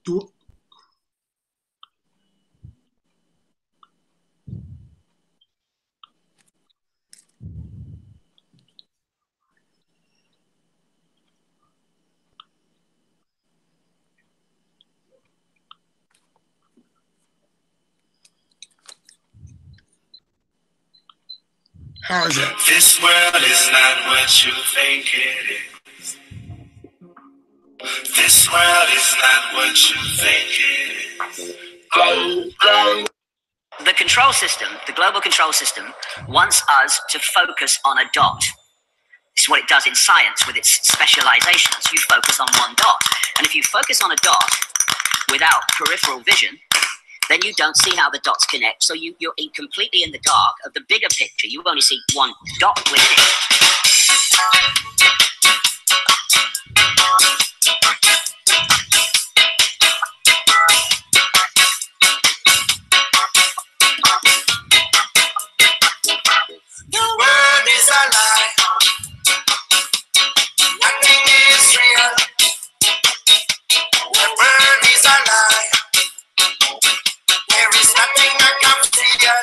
Du How is it? This world is not what you think it is. This world is not what you think it is. The control system, the global control system, wants us to focus on a dot. This is what it does in science with its specializations. You focus on one dot. And if you focus on a dot without peripheral vision, then you don't see how the dots connect. So you're completely in the dark of the bigger picture. You only see one dot within it. The world is a lie. Nothing is real. The world is a lie. There is nothing I can feel.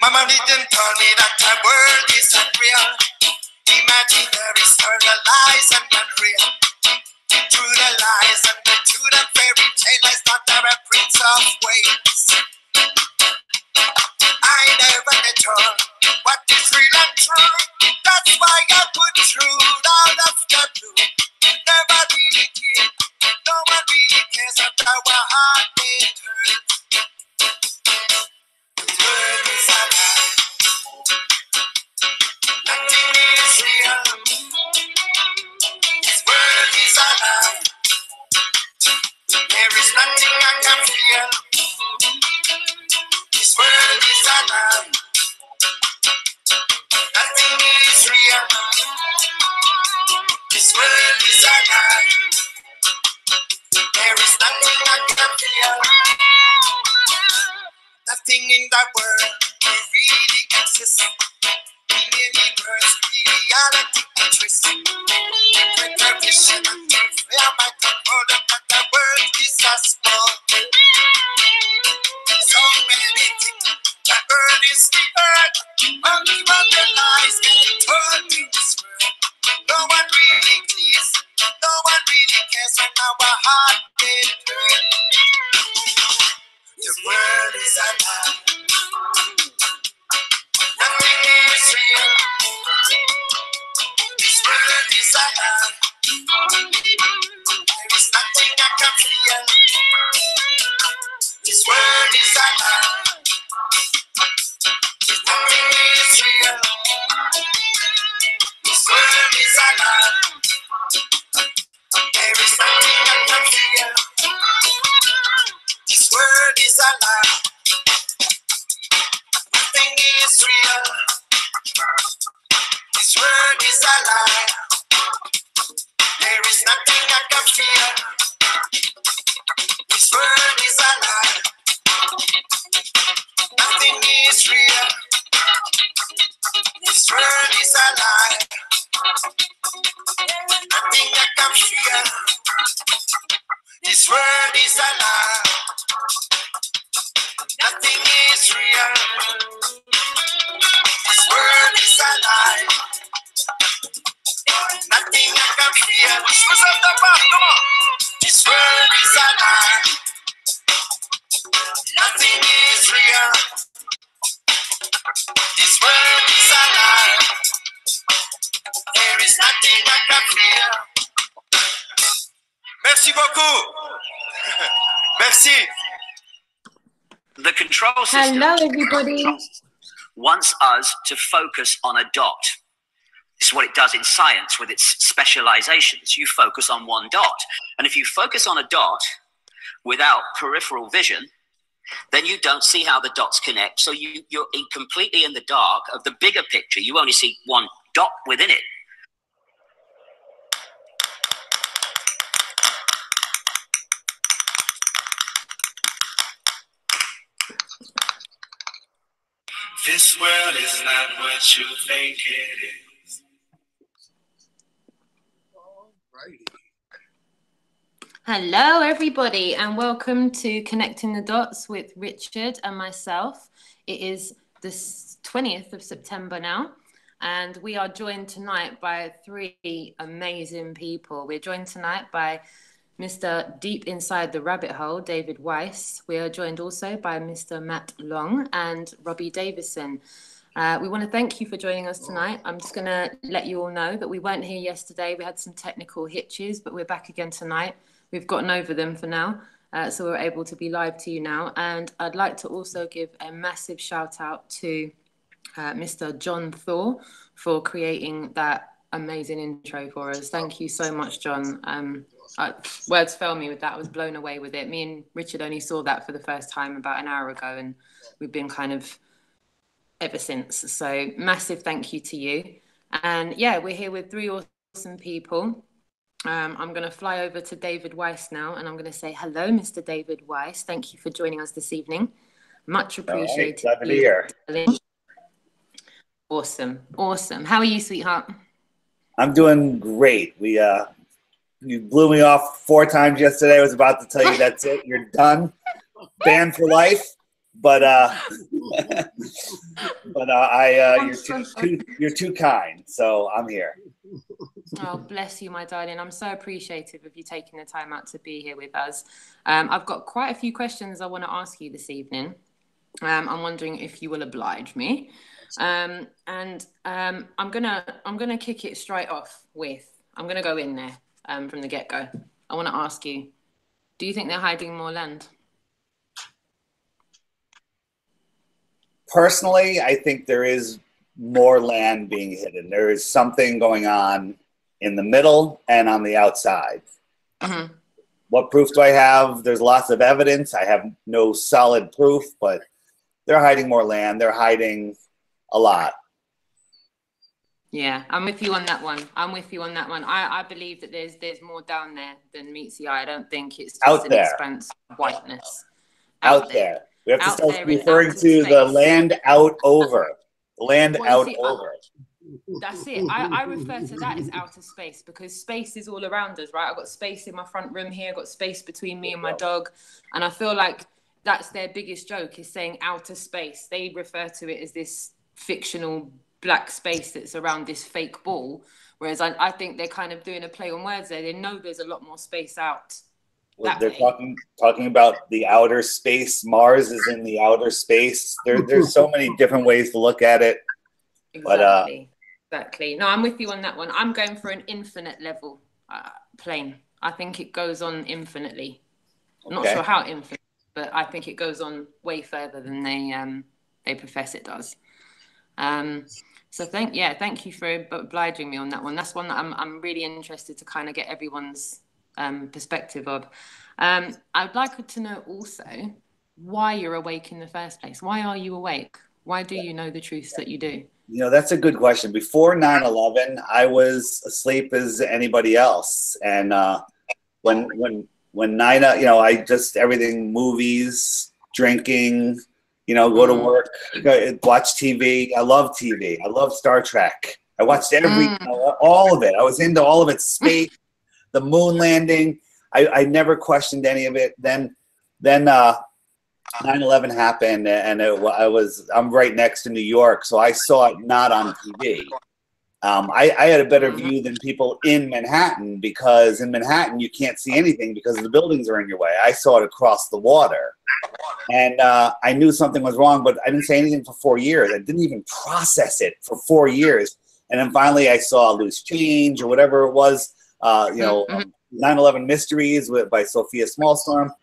Mama didn't tell me that the world is unreal. Imaginary story, lies and unreal. Through the lies and to the fairy tale, I start to a prince of Wales. I never get told what is real and true. That's why I put truth out of the blue. Never really did. No one really cares about our heart it hurts. The world is a lie. Nothing is real. This world is a lie. There is nothing I can feel. This world is a lie. Nothing is real. This world is a lie. There is nothing I can feel. Nothing in the world will really exist. In the universe, reality exists. With the vision and the fear, my control that the world is a small. So many things. The earth is the earth. Only when the lies get told in this world. No one really cares. No one really cares when our heart gets hurt. The world is a lie. Nothing is real. This world is a lie. There is nothing I can feel. This world is a lie. Nothing is real. This world is a lie. There is nothing I can feel. This world is a lie. Nothing is real. This world is a lie. There is nothing I can feel. This world is a lie. Nothing is real. This world is a lie. Nothing I can feel. This world is a lie. Nothing is real. This world is a lie. Nothing I can feel. Who's up the bar? Come on. This world is a lie. Nothing is real. This world is a lie. There is nothing I can feel. Merci beaucoup. Merci. The control system Hello, everybody. wants us to focus on a dot. This is what it does in science with its specializations. You focus on one dot. And if you focus on a dot without peripheral vision, then you don't see how the dots connect. So you're completely in the dark of the bigger picture. You only see one dot within it. This world is not what you think it is. Alrighty. Hello, everybody, and welcome to Connecting the Dots with Richard and myself. It is the 20th of September now, and we are joined tonight by three amazing people. We're joined tonight by Mr. Deep Inside the Rabbit Hole, David Weiss. We are joined also by Mr. Matt Long and Robbie Davison. We want to thank you for joining us tonight. I'm just going to let you all know that we weren't here yesterday. We had some technical hitches, but we're back again tonight. We've gotten over them for now, so we're able to be live to you now. And I'd like to also give a massive shout out to Mr. John Thor for creating that amazing intro for us. Thank you so much, John. Words fail me with that. I was blown away with it. Me and Richard only saw that for the first time about an hour ago, and we've been kind of ever since. So massive thank you to you. And yeah, we're here with three awesome people. I'm going to fly over to David Weiss now, and I'm going to say hello, Mr. David Weiss. Thank you for joining us this evening. Much appreciated. Glad to be here. Awesome, awesome. How are you, sweetheart? I'm doing great. You blew me off 4 times yesterday. I was about to tell you that's it. You're done, banned for life. But you're too kind. So I'm here. Oh, bless you, my darling. I'm so appreciative of you taking the time out to be here with us. I've got quite a few questions I want to ask you this evening. I'm wondering if you will oblige me. I'm gonna kick it straight off with, I'm gonna go in there from the get-go. I want to ask you, do you think they're hiding more land? Personally, I think there is more land being hidden. There is something going on in the middle and on the outside. Mm-hmm. What proof do I have? There's lots of evidence. I have no solid proof, but they're hiding more land. They're hiding a lot. Yeah, I'm with you on that one. I believe that there's more down there than meets the eye. I don't think it's just out an there. Expanse of whiteness. Out there. We have to start referring to the land out over. The land out over. That's it. I refer to that as outer space because space is all around us, right? I've got space in my front room here. I've got space between me and my dog. And I feel like that's their biggest joke is saying outer space. They refer to it as this fictional black space that's around this fake ball. Whereas I think they're kind of doing a play on words there. They know there's a lot more space out. They're talking about the outer space. Mars is in the outer space. There's so many different ways to look at it. Exactly. Exactly. No, I'm with you on that one. I'm going for an infinite level plane. I think it goes on infinitely. I'm not sure how infinite, but I think it goes on way further than they profess it does. So thank you for obliging me on that one. That's one that I'm really interested to kind of get everyone's perspective of. I'd like to know also why you're awake in the first place. Why are you awake? Why do you know the truths that you do? You know, that's a good question. Before 9/11, I was asleep as anybody else. And when 9, I just everything, movies, drinking, go to work, watch TV. I love TV. I love Star Trek. I watched all of it. I was into all of it. Space, the moon landing. I never questioned any of it. Then 9/11 happened, and I'm right next to New York, so I saw it not on TV. I had a better view than people in Manhattan because in Manhattan you can't see anything because the buildings are in your way. I saw it across the water, and I knew something was wrong, but I didn't say anything for 4 years. I didn't even process it for 4 years, and then finally I saw Loose Change or whatever it was. 9/11 Mysteries by Sophia Smallstorm.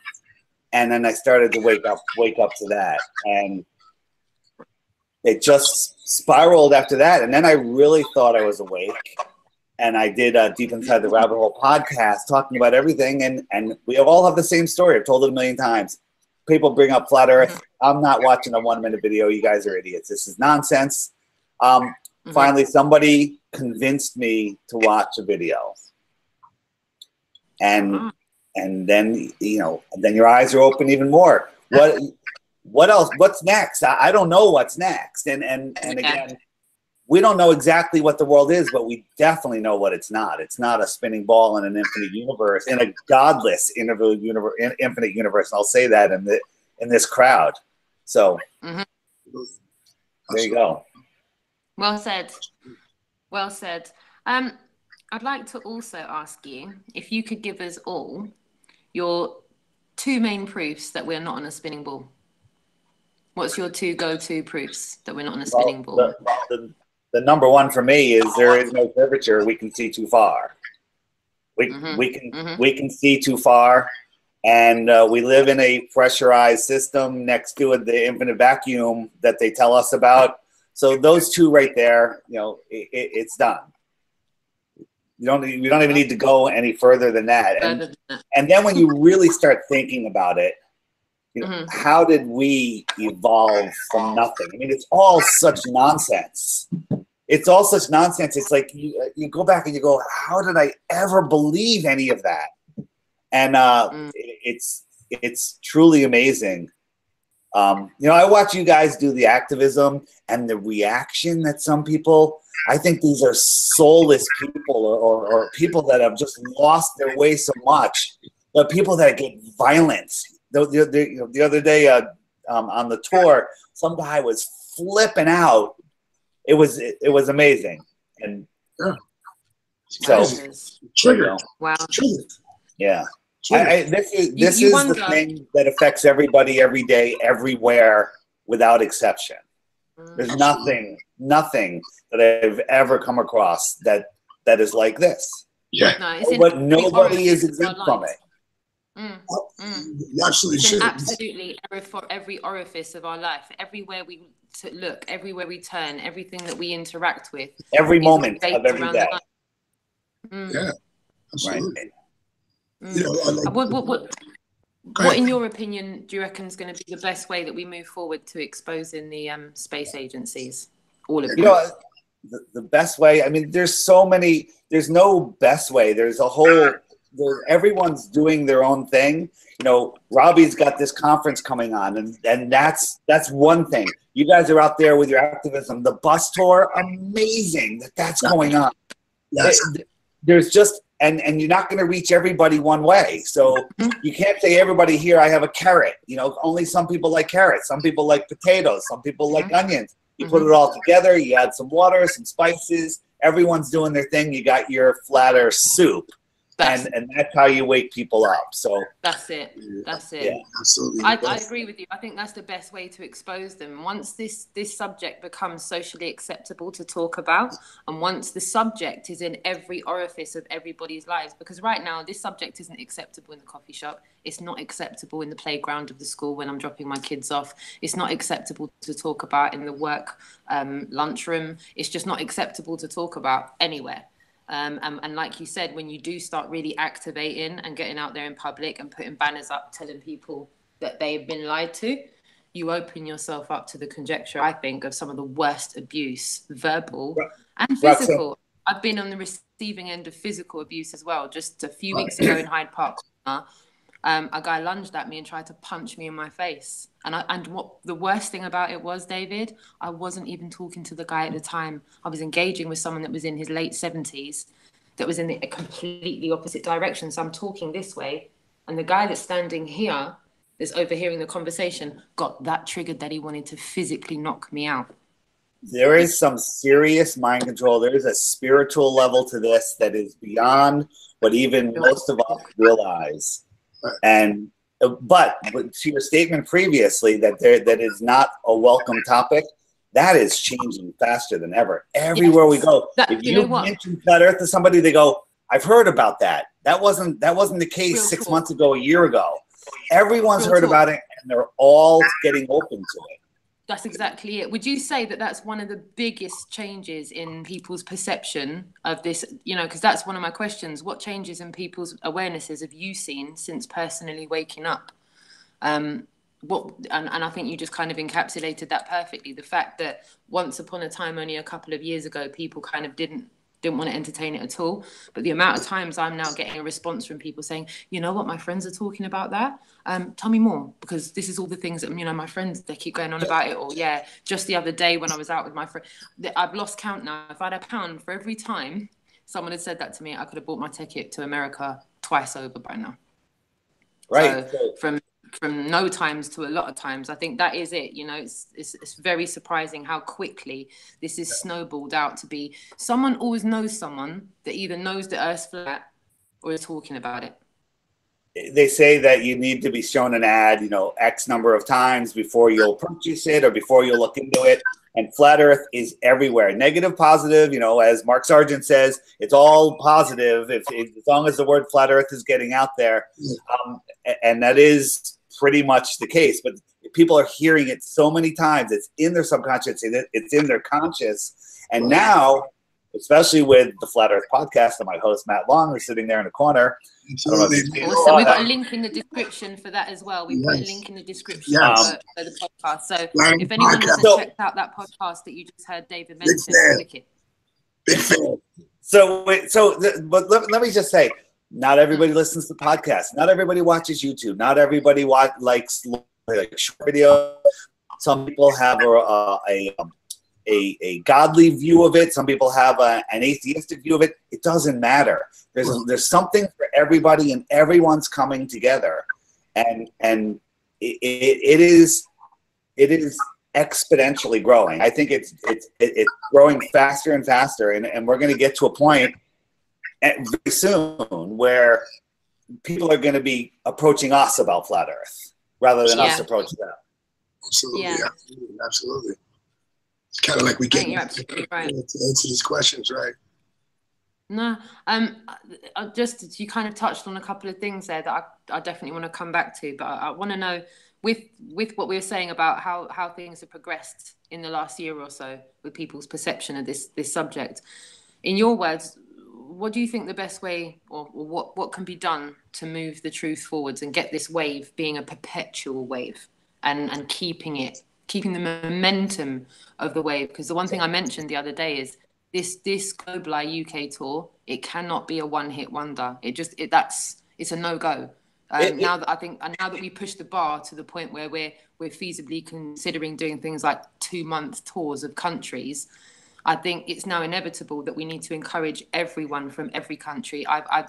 And then I started to wake up to that. And it just spiraled after that. And then I really thought I was awake. And I did Deep Inside the Rabbit Hole podcast talking about everything. And we all have the same story. I've told it a million times. People bring up Flat Earth. I'm not watching a 1-minute video. You guys are idiots. This is nonsense. Finally, somebody convinced me to watch a video. And then, then your eyes are open even more. What else? What's next? I don't know what's next. And again, we don't know exactly what the world is, but we definitely know what it's not. It's not a spinning ball in an infinite universe, in a godless infinite universe. And I'll say that in this crowd. So there you go. Well said. Well said. I'd like to also ask you if you could give us all your 2 main proofs that we're not on a spinning ball. What's your 2 go-to proofs that we're not on a spinning ball? The number one for me is there is no curvature. We can see too far. We can see too far, and we live in a pressurized system next to the infinite vacuum that they tell us about. So those 2 right there, it's done. We don't even need to go any further than that. And then when you really start thinking about it, how did we evolve from nothing? I mean, it's all such nonsense. It's all such nonsense. It's like you go back and you go, how did I ever believe any of that? And it's truly amazing. I watch you guys do the activism and the reaction that some people, I think these are soulless people or people that have just lost their way so much. The people that get violent. The other day on the tour, some guy was flipping out. It was amazing. And so triggered. Wow. Triggered. Yeah. This is the thing that affects everybody every day, everywhere, without exception. There's nothing that I've ever come across that is like this. Yeah. No, but nobody is exempt from it. You absolutely should. Absolutely, every orifice of our life, everywhere we look, everywhere we turn, everything that we interact with, every moment of every day. Yeah, absolutely. Right. What, in your opinion, do you reckon is going to be the best way that we move forward to exposing the space agencies? All of them. The best way. I mean, there's so many. There's no best way. There's a whole. Everyone's doing their own thing. Robbie's got this conference coming on, and that's one thing. You guys are out there with your activism. The bus tour, amazing that's going on. Yes. There's just and you're not going to reach everybody one way. So you can't say everybody here. I have a carrot. Only some people like carrots. Some people like potatoes. Some people like onions. You put it all together. You add some water, some spices. Everyone's doing their thing. You got your flatter soup. And that's how you wake people up. So that's it. Yeah, absolutely. I agree with you. I think that's the best way to expose them. Once this subject becomes socially acceptable to talk about, and once the subject is in every orifice of everybody's lives, because right now this subject isn't acceptable in the coffee shop. It's not acceptable in the playground of the school when I'm dropping my kids off. It's not acceptable to talk about in the work lunchroom. It's just not acceptable to talk about anywhere. And like you said, when you do start really activating and getting out there in public and putting banners up telling people that they've been lied to, you open yourself up to the conjecture, I think, of some of the worst abuse, verbal and physical. I've been on the receiving end of physical abuse as well. Just a few weeks ago in Hyde Park, a guy lunged at me and tried to punch me in my face. And what the worst thing about it was, David, I wasn't even talking to the guy at the time. I was engaging with someone that was in his late 70s that was in the completely opposite direction. So I'm talking this way, and the guy that's standing here that's overhearing the conversation got that triggered that he wanted to physically knock me out. There is some serious mind control. There is a spiritual level to this that is beyond what even most of us realize. And but to your statement previously that that is not a welcome topic, that is changing faster than ever. Everywhere we go, if you mention flat Earth to somebody, they go, "I've heard about that. That wasn't the case 6 months ago, a year ago." Everyone's heard about it, and they're all getting open to it. That's exactly it. Would you say that that's one of the biggest changes in people's perception of this? Because that's one of my questions. What changes in people's awarenesses have you seen since personally waking up? And I think you just kind of encapsulated that perfectly. The fact that once upon a time, only a couple of years ago, people kind of didn't didn't want to entertain it at all. But the amount of times I'm now getting a response from people saying, you know what, my friends are talking about that. Tell me more, because this is all the things that, you know, my friends, they keep going on about it. Or yeah, just the other day when I was out with my friend, I've lost count now. If I had £1 for every time someone had said that to me, I could have bought my ticket to America twice over by now. Right. So from no times to a lot of times, I think that is it. You know, it's very surprising how quickly this is snowballed out to be. Someone always knows someone that either knows the Earth's flat or is talking about it. They say that you need to be shown an ad, you know, X number of times before you'll purchase it or before you'll look into it. And flat Earth is everywhere. Negative, positive, you know, as Mark Sargent says, it's all positive as long as the word flat Earth is getting out there. And that is pretty much the case. But people are hearing it so many times. It's in their subconscious. It's in their conscious. And now, especially with the Flat Earth podcast and my host, Matt Long, who's sitting there in the corner. Awesome. We've got a link in the description for that as well. We put a link in the description for the podcast. So if anyone hasn't checked out that podcast that you just heard David mention, click it. Big fan. But let me just say, not everybody listens to podcasts. Not everybody watches YouTube. Not everybody likes short video. Some people have a godly view of it. Some people have an atheistic view of it. It doesn't matter. There's something for everybody, and everyone's coming together, and it is exponentially growing. I think it's growing faster and faster, and we're going to get to a point very soon where people are going to be approaching us about flat Earth rather than us approach them. Absolutely, absolutely. It's kind of like we get you're absolutely right. to answer these questions, right? No, you kind of touched on a couple of things there that I definitely want to come back to, but I want to know with what we were saying about how things have progressed in the last year or so with people's perception of this subject. In your words, what do you think the best way or what can be done to move the truth forwards and get this wave being a perpetual wave and keeping the momentum of the wave? Because the one thing I mentioned the other day is this Globali UK tour, it cannot be a one-hit wonder. It's a no-go. Now that we push the bar to the point where we're feasibly considering doing things like 2-month tours of countries, I think it's now inevitable that we need to encourage everyone from every country. I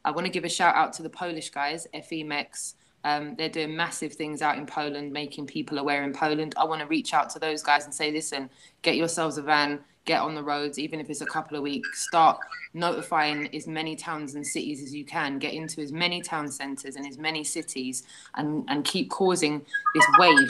want to give a shout out to the Polish guys, FEMEX. They're doing massive things out in Poland, making people aware in Poland. I want to reach out to those guys and say, listen, get yourselves a van, get on the roads, even if it's a couple of weeks, start notifying as many towns and cities as you can, get into as many town centres and as many cities and keep causing this wave of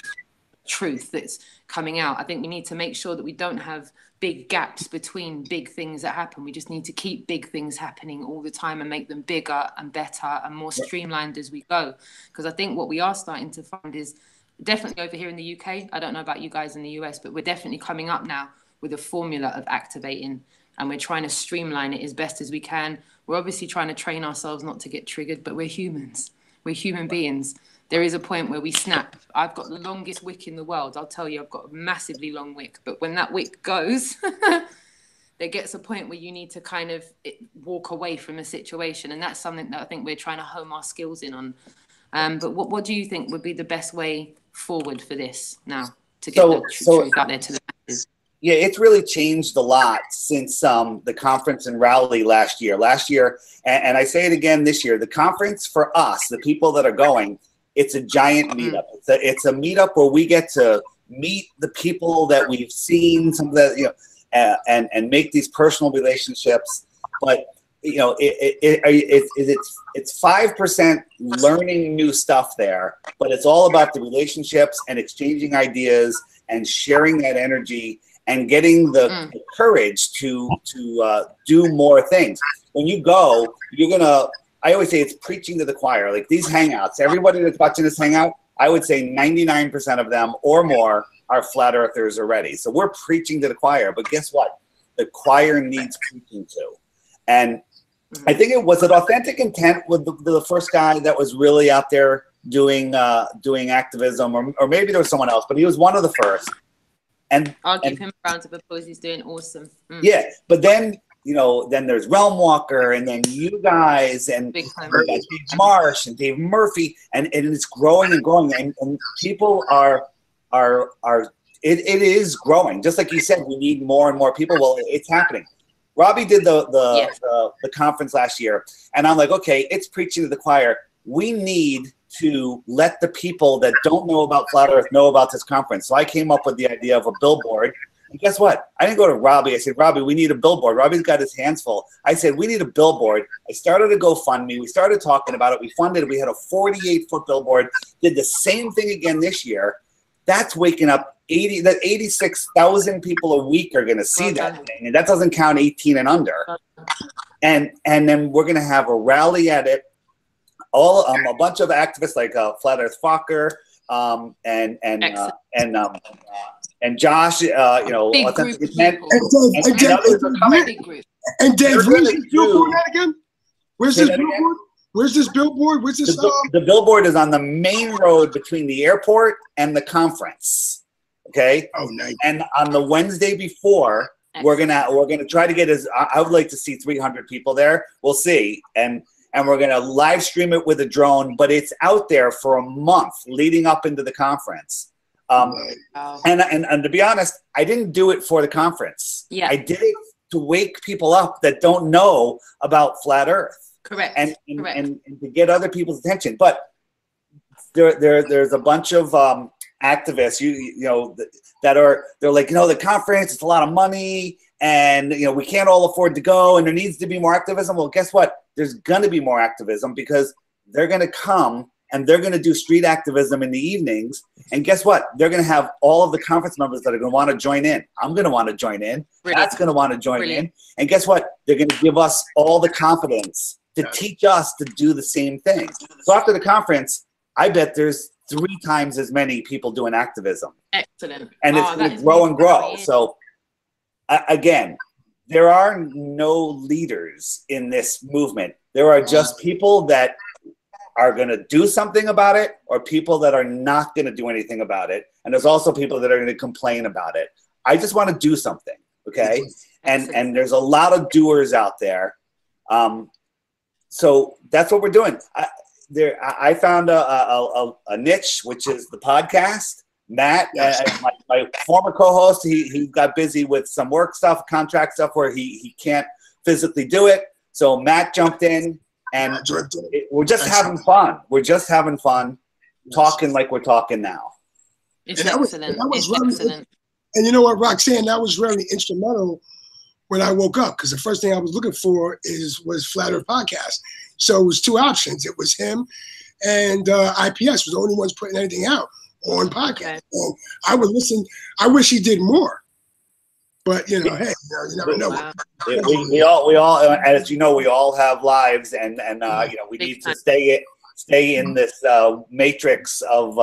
truth that's coming out. I think we need to make sure that we don't have big gaps between big things that happen. We just need to keep big things happening all the time and make them bigger and better and more streamlined as we go. Because I think what we are starting to find is definitely over here in the UK, I don't know about you guys in the US, but we're definitely coming up now with a formula of activating, and we're trying to streamline it as best as we can. We're obviously trying to train ourselves not to get triggered, but we're humans. We're human beings. There is a point where we snap. I've got the longest wick in the world. I'll tell you, I've got a massively long wick. But when that wick goes, there gets a point where you need to kind of walk away from a situation. And that's something that I think we're trying to hone our skills in on. But what do you think would be the best way forward for this now to get the truth out there to the masses? Yeah, it's really changed a lot since the conference in Raleigh last year. And I say it again this year, the conference for us, the people that are going, it's a giant meetup. It's a meetup where we get to meet the people that we've seen, some of the, and make these personal relationships. But it's 5% learning new stuff there, but it's all about the relationships and exchanging ideas and sharing that energy and getting the courage to do more things. When you go, I always say it's preaching to the choir. Like these hangouts, everybody that's watching this hangout, I would say 99% of them or more are flat earthers already. So we're preaching to the choir, but guess what? The choir needs preaching to. And I think it was an authentic intent with the first guy that was really out there doing activism, or maybe there was someone else, but he was one of the first. And I'll give him a round of applause. He's doing awesome. Yeah, but then you know, then there's Realm Walker, and then you guys, and Big time. Dave Marsh and Dave Murphy, and it's growing and growing, and people are it is growing. Just like you said, we need more and more people. Well, it's happening. Robbie did the conference last year, and I'm like, okay, it's preaching to the choir. We need to let the people that don't know about Flat Earth know about this conference. So I came up with the idea of a billboard. And guess what? I didn't go to Robbie. I said, Robbie, we need a billboard. Robbie's got his hands full. I said, we need a billboard. I started a GoFundMe. We started talking about it. We funded it. We had a 48-foot billboard. Did the same thing again this year. That's waking up 86,000 people a week are going to see that thing. And that doesn't count 18 and under. And then we're going to have a rally at it. All a bunch of activists like Flat Earth Fokker and Josh, you know, big Authentic group Intent, and others are coming. big group. And Dave, where's this billboard at again? Where's Say this that billboard? again? Where's this billboard? Where's this? The billboard is on the main road between the airport and the conference. Okay. Oh, nice. And on the Wednesday before, we're gonna try to get I would like to see 300 people there. We'll see, and we're gonna live stream it with a drone. But it's out there for a month leading up into the conference. And to be honest, I didn't do it for the conference. Yeah. I did it to wake people up that don't know about Flat Earth. Correct. And to get other people's attention. But there's a bunch of activists, you know, they're like, you know, the conference, it's a lot of money, and you know, we can't all afford to go, and there needs to be more activism. Well, guess what? There's gonna be more activism because they're gonna come and they're going to do street activism in the evenings. And guess what? They're going to have all of the conference members that are going to want to join in. I'm going to want to join in. That's going to want to join in. And guess what? They're going to give us all the confidence to teach us to do the same thing. So after the conference, I bet there's 3 times as many people doing activism. Excellent. And it's going to grow and grow. So again, there are no leaders in this movement. There are just people that are going to do something about it, or people that are not going to do anything about it. And there's also people that are going to complain about it. I just want to do something, okay? And there's a lot of doers out there. So that's what we're doing. I found a niche, which is the podcast. Matt, my former co-host, he got busy with some work stuff, contract stuff where he can't physically do it. So Matt jumped in. And we're just having fun. We're just having fun, talking like we're talking now. It's excellent. It's excellent. And you know what, Roxanne, that was very instrumental when I woke up, because the first thing I was looking for was Flat Earth Podcast. So it was 2 options. It was him and IPS was the only ones putting anything out on podcast. Okay. And I would listen. I wish he did more. But you know, hey, you never know. Wow. We all, as you know, we all have lives, and you know, we need to stay in this matrix of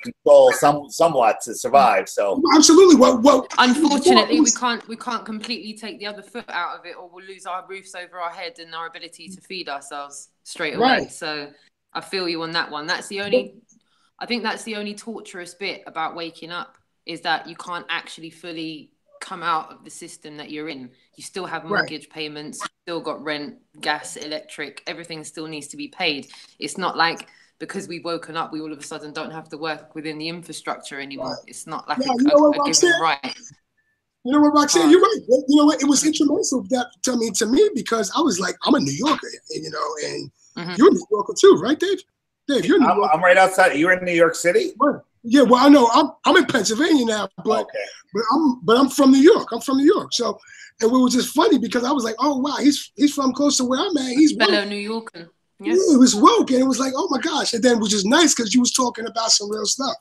control somewhat to survive. So absolutely. Well, unfortunately, we can't completely take the other foot out of it, or we'll lose our roofs over our head and our ability to feed ourselves straight away. Right. So I feel you on that one. I think that's the only torturous bit about waking up, is that you can't actually fully come out of the system that you're in. You still have mortgage payments, you still got rent, gas, electric, everything still needs to be paid. It's not like because we've woken up, we all of a sudden don't have to work within the infrastructure anymore. Right. It's not like a given right. You know what, Roxanne, you're right. You know what, it was instrumental to me because I was like, I'm a New Yorker, you know, and you're a New Yorker too, right, Dave? Dave, you're a New Yorker. I'm right outside. You're in New York City? Right. Yeah, well, I know I'm in Pennsylvania now, but I'm from New York. I'm from New York. So, and it was just funny because I was like, oh wow, he's from close to where I'm at. He's fellow New Yorker. Yeah, it was woke, and it was like, oh my gosh. And then which is nice because you was talking about some real stuff.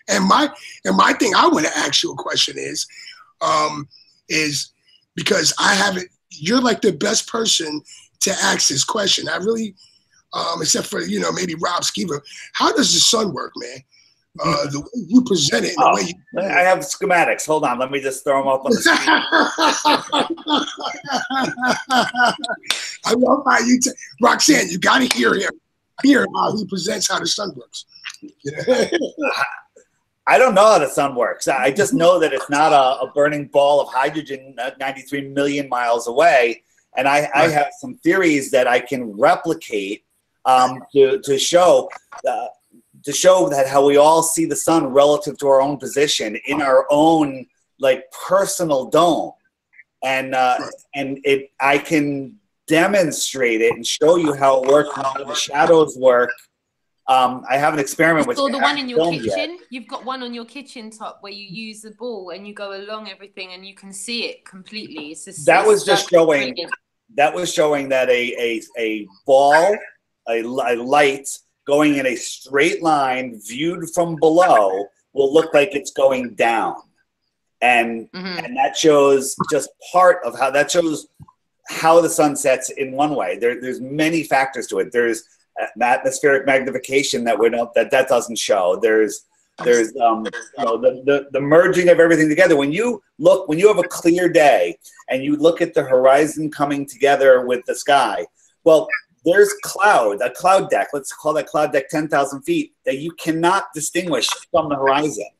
And my thing, I want to ask you a question is because I haven't. You're like the best person to ask this question. I really, except for maybe Rob Skiver. How does the sun work, man? The way you present it, the way you I have schematics. Hold on, let me just throw them up on the screen. I love how you, Roxanne. You got to hear him. Hear how he presents how the sun works. I don't know how the sun works. I just know that it's not a burning ball of hydrogen 93 million miles away. And I have some theories that I can replicate to show that how we all see the sun relative to our own position in our own like personal dome. And I can demonstrate it and show you how it works and how the shadows work. I have an experiment with. So the one in your kitchen, you've got one on your kitchen top where you use the ball and you go along everything and you can see it completely. It's just, that was just showing. That was showing that a ball, a light going in a straight line viewed from below will look like it's going down, and that shows just part of how that shows how the sun sets in one way. There's many factors to it. There's atmospheric magnification that doesn't show. There's the merging of everything together. When you have a clear day and you look at the horizon coming together with the sky, well, there's a cloud deck. Let's call that cloud deck 10,000 feet that you cannot distinguish from the horizon.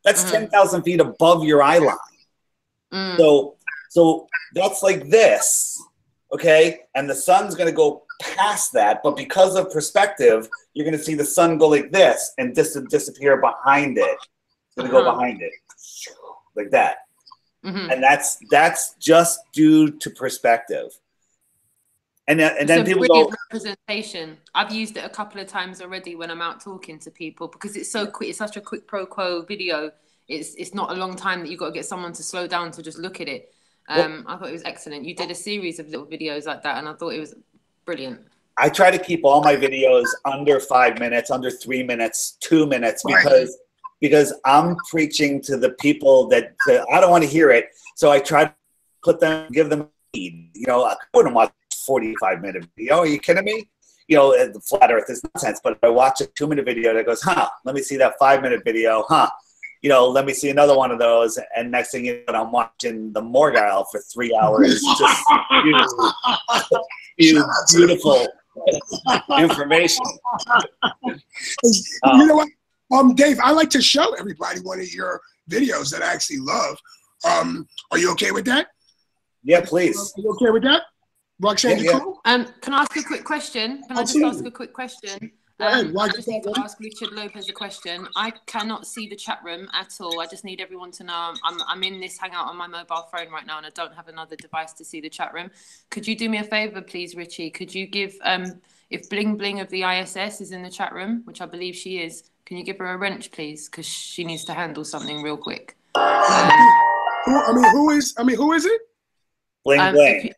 That's 10,000 feet above your eye line. So that's like this, okay? And the sun's going to go past that, but because of perspective, you're going to see the sun go like this and disappear behind it. It's going to go behind it like that. And that's just due to perspective. And then people go, representation. I've used it a couple of times already when I'm out talking to people because it's so quick. It's such a quick pro quo video. It's not a long time that you've got to get someone to slow down to just look at it. I thought it was excellent. You did a series of little videos like that, and I thought it was brilliant. I try to keep all my videos under 5 minutes, under 3 minutes, 2 minutes, because I'm preaching to the people that I don't want to hear it. So I try to give them a lead. You know, I wouldn't watch a 45-minute video. Are you kidding me? You know, the flat Earth is nonsense. But if I watch a 2-minute video that goes, let me see that 5-minute video, you know, let me see another one of those, and next thing you know, I'm watching the Morgile for 3 hours. Just beautiful information. You know what, Dave? I like to show everybody one of your videos that I actually love. Are you okay with that? Yeah, please. Are you okay with that, Roxanne? Yeah. Can I ask a quick question? Can I just ask a quick question? I just need to ask Richard Lopez a question. I cannot see the chat room at all. I just need everyone to know I'm in this hangout on my mobile phone right now and I don't have another device to see the chat room. Could you do me a favor, please, Richie? Could you give, if Bling Bling of the ISS is in the chat room, which I believe she is, can you give her a wrench, please? Because she needs to handle something real quick. Who is it? Bling Bling.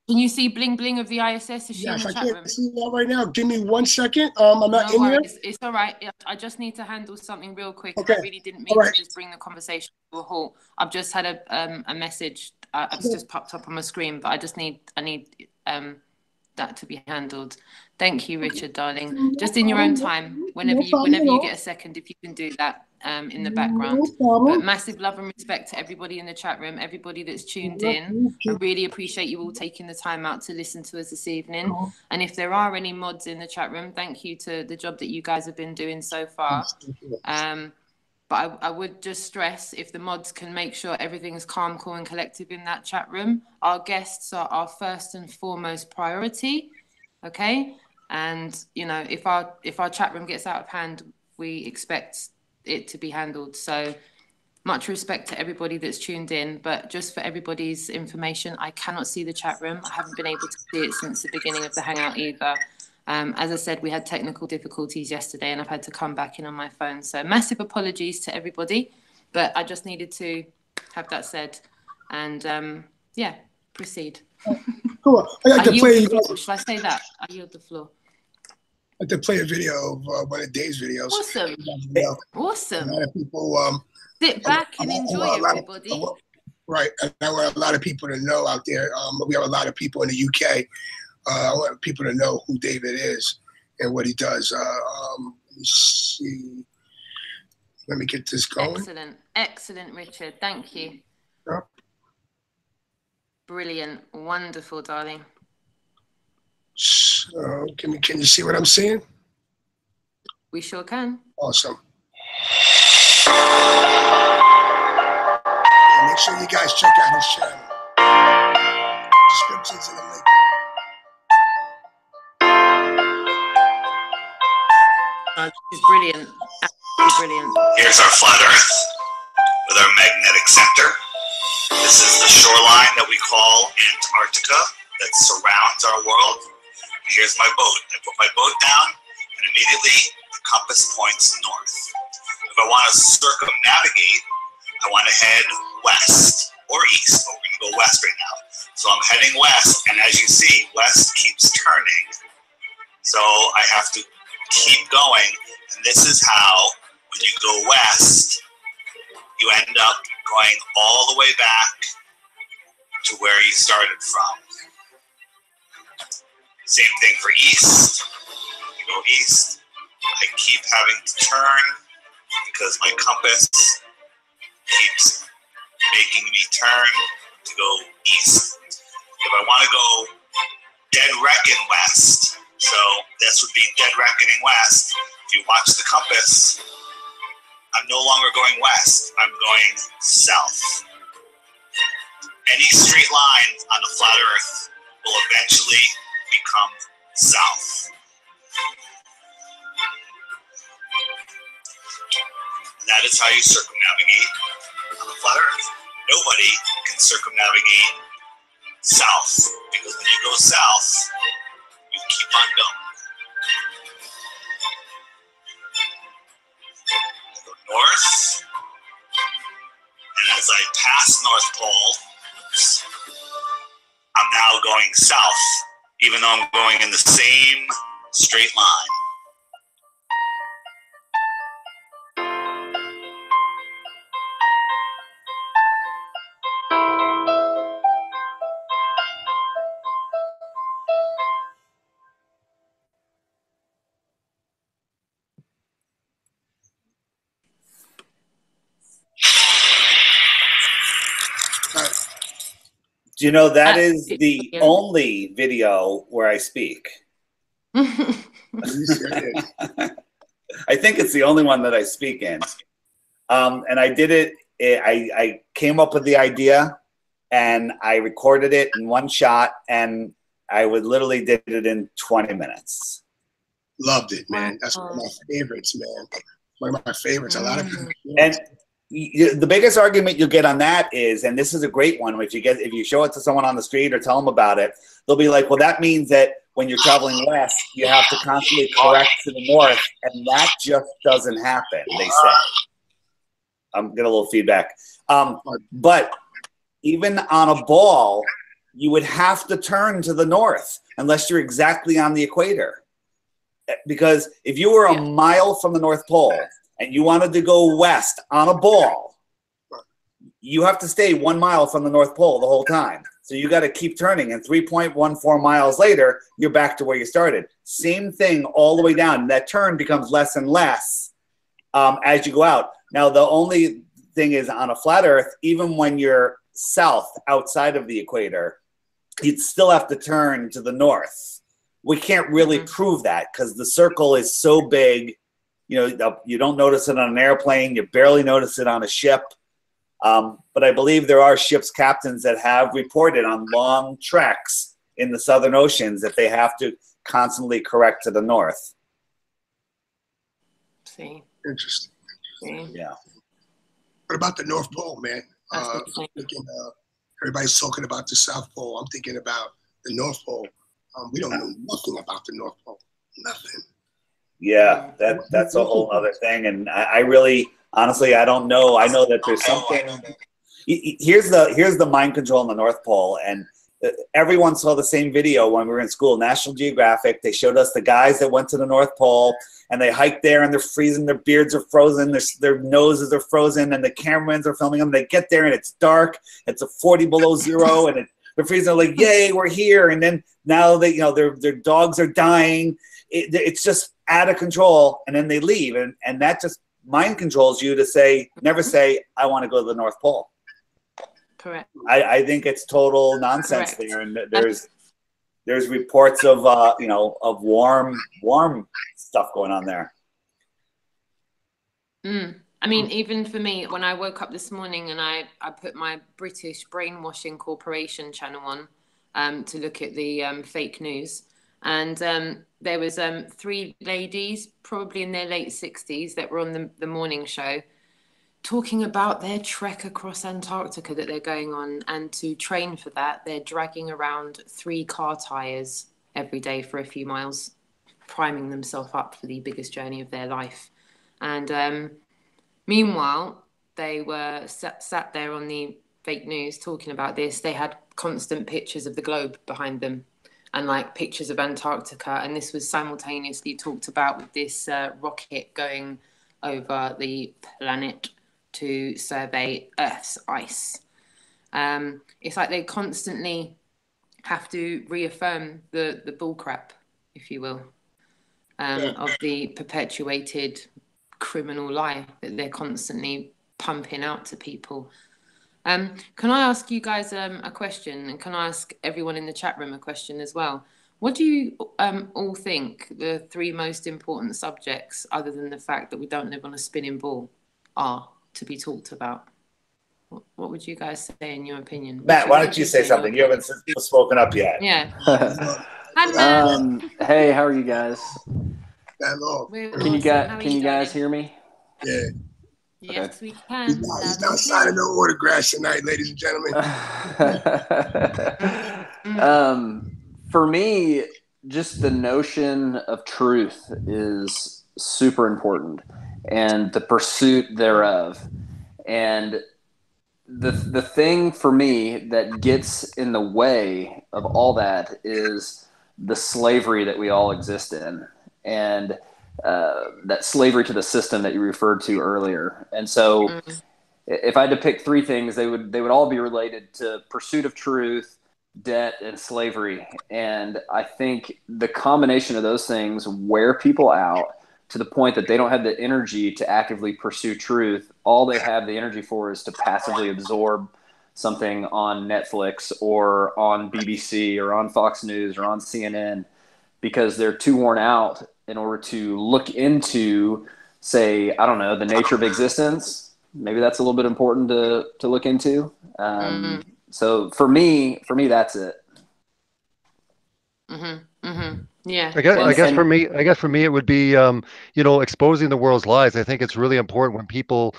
Can you see Bling Bling of the ISS? Is she in the chat room? I can't see that right now. Give me 1 second. I'm not in here. It's all right. I just need to handle something real quick. Okay. I really didn't mean to just bring the conversation to a halt. I've just had a message. It's just popped up on my screen, but I need that to be handled. Thank you, Richard, darling. Just in your own time, whenever you get a second, if you can do that in the background. But massive love and respect to everybody in the chat room, everybody that's tuned in. I really appreciate you all taking the time out to listen to us this evening. And if there are any mods in the chat room, thank you to the job that you guys have been doing so far. But I would just stress, if the mods can make sure everything is calm, cool, and collective in that chat room, our guests are our first and foremost priority. Okay, and you know, if our chat room gets out of hand, we expect it to be handled. So much respect to everybody that's tuned in, but just for everybody's information, I cannot see the chat room. I haven't been able to see it since the beginning of the hangout either. As I said, we had technical difficulties yesterday and I've had to come back in on my phone. So massive apologies to everybody, but I just needed to have that said. And yeah, proceed. Cool. I like to play. Shall I say that? I yield the floor. I like to play a video of one of Dave's videos. Awesome. Awesome. A lot of people sit back and enjoy, everybody. Right. I want a lot of people to know out there. We have a lot of people in the UK. I want people to know who David is and what he does. Let me see. Let me get this going. Excellent, Richard. Thank you. Yeah. Brilliant. Wonderful, darling. So, can you see what I'm seeing? We sure can. Awesome. And make sure you guys check out his channel. Descriptions in the link. She's brilliant. Absolutely brilliant. Here's our flat Earth with our magnetic center. This is the shoreline that we call Antarctica that surrounds our world. And here's my boat. I put my boat down, and immediately the compass points north. If I want to circumnavigate, I want to head west or east, but we're going to go west right now. So I'm heading west, and as you see, west keeps turning. So I have to keep going, and this is how, when you go west, you end up going all the way back to where you started from. Same thing for east. You go east, I keep having to turn because my compass keeps making me turn to go east. If I want to go dead reckon west, so this would be dead reckoning west. If you watch the compass, I'm no longer going west, I'm going south. Any straight line on the flat Earth will eventually become south. That is how you circumnavigate on the flat Earth. Nobody can circumnavigate south, because when you go south, you keep on going. I go north, and as I pass North Pole, I'm now going south, even though I'm going in the same straight line. Do you know that is the only video where I speak? I think it's the only one that I speak in. And I did it, I came up with the idea and I recorded it in one shot, and I literally did it in 20 minutes. Loved it, man. That's one of my favorites, man. One of my favorites. A lot of people. And the biggest argument you'll get on that is, and this is a great one, if you show it to someone on the street or tell them about it, they'll be like, well, that means that when you're traveling west, you have to constantly correct to the north, and that just doesn't happen, they say. I'm getting a little feedback. But even on a ball, you would have to turn to the north unless you're exactly on the equator. Because if you were a mile from the North Pole and you wanted to go west on a ball, you have to stay 1 mile from the North Pole the whole time. So you got to keep turning, and 3.14 miles later, you're back to where you started. Same thing all the way down. That turn becomes less and less as you go out. Now, the only thing is, on a flat Earth, even when you're south, outside of the equator, you'd still have to turn to the north. We can't really prove that because the circle is so big. You know, you don't notice it on an airplane. You barely notice it on a ship. But I believe there are ship's captains that have reported on long treks in the southern oceans that they have to constantly correct to the north. See. Interesting. See. Yeah. What about the North Pole, man? Thinking, everybody's talking about the South Pole. I'm thinking about the North Pole. We don't know nothing about the North Pole. Nothing. Yeah, that's a whole other thing. And I really, honestly, I don't know. I know that there's something. Here's the mind control in the North Pole. And everyone saw the same video when we were in school, National Geographic. They showed us the guys that went to the North Pole, and they hiked there, and they're freezing. Their beards are frozen. Their noses are frozen, and the cameramans are filming them. They get there, and it's dark. It's a 40 below zero, and they're freezing. They're like, "Yay, we're here!" And then now they, their dogs are dying. It's just out of control, and then they leave, and that just mind controls you to never say, "I want to go to the North Pole." Correct. I think it's total nonsense. Correct. There, and there's reports of of warm stuff going on there. I mean, even for me, when I woke up this morning and I put my British Brainwashing Corporation channel on to look at the fake news. And there was 3 ladies, probably in their late 60s, that were on the morning show, talking about their trek across Antarctica that they're going on. And to train for that, they're dragging around 3 car tires every day for a few miles, priming themselves up for the biggest journey of their life. And meanwhile, they were sat there on the fake news talking about this. They had constant pictures of the globe behind them and like pictures of Antarctica. And this was simultaneously talked about with this rocket going over the planet to survey Earth's ice. It's like they constantly have to reaffirm the bullcrap, if you will, of the perpetuated criminal lie that they're constantly pumping out to people. Can I ask you guys a question, and can I ask everyone in the chat room a question as well? What do you all think the 3 most important subjects, other than the fact that we don't live on a spinning ball, are to be talked about? What would you guys say in your opinion? Matt, why don't you say something? You haven't spoken up yet. Yeah. Hi, Matt. Hey, how are you guys? Hello. Can you guys hear me? Yeah. Yes, Okay. we can. He's not signing no autographs tonight, ladies and gentlemen. For me, just the notion of truth is super important, and the pursuit thereof. And the thing for me that gets in the way of all that is the slavery that we all exist in, and that slavery to the system that you referred to earlier. And so if I had to pick 3 things, they would all be related to pursuit of truth, debt, and slavery. And I think the combination of those things wear people out to the point that they don't have the energy to actively pursue truth. All they have the energy for is to passively absorb something on Netflix or on BBC or on Fox News or on CNN, because they're too worn out in order to look into, say, I don't know, the nature of existence. Maybe that's a little bit important to look into. So for me, that's it. Yeah. I guess for me, it would be, exposing the world's lies. I think it's really important when people,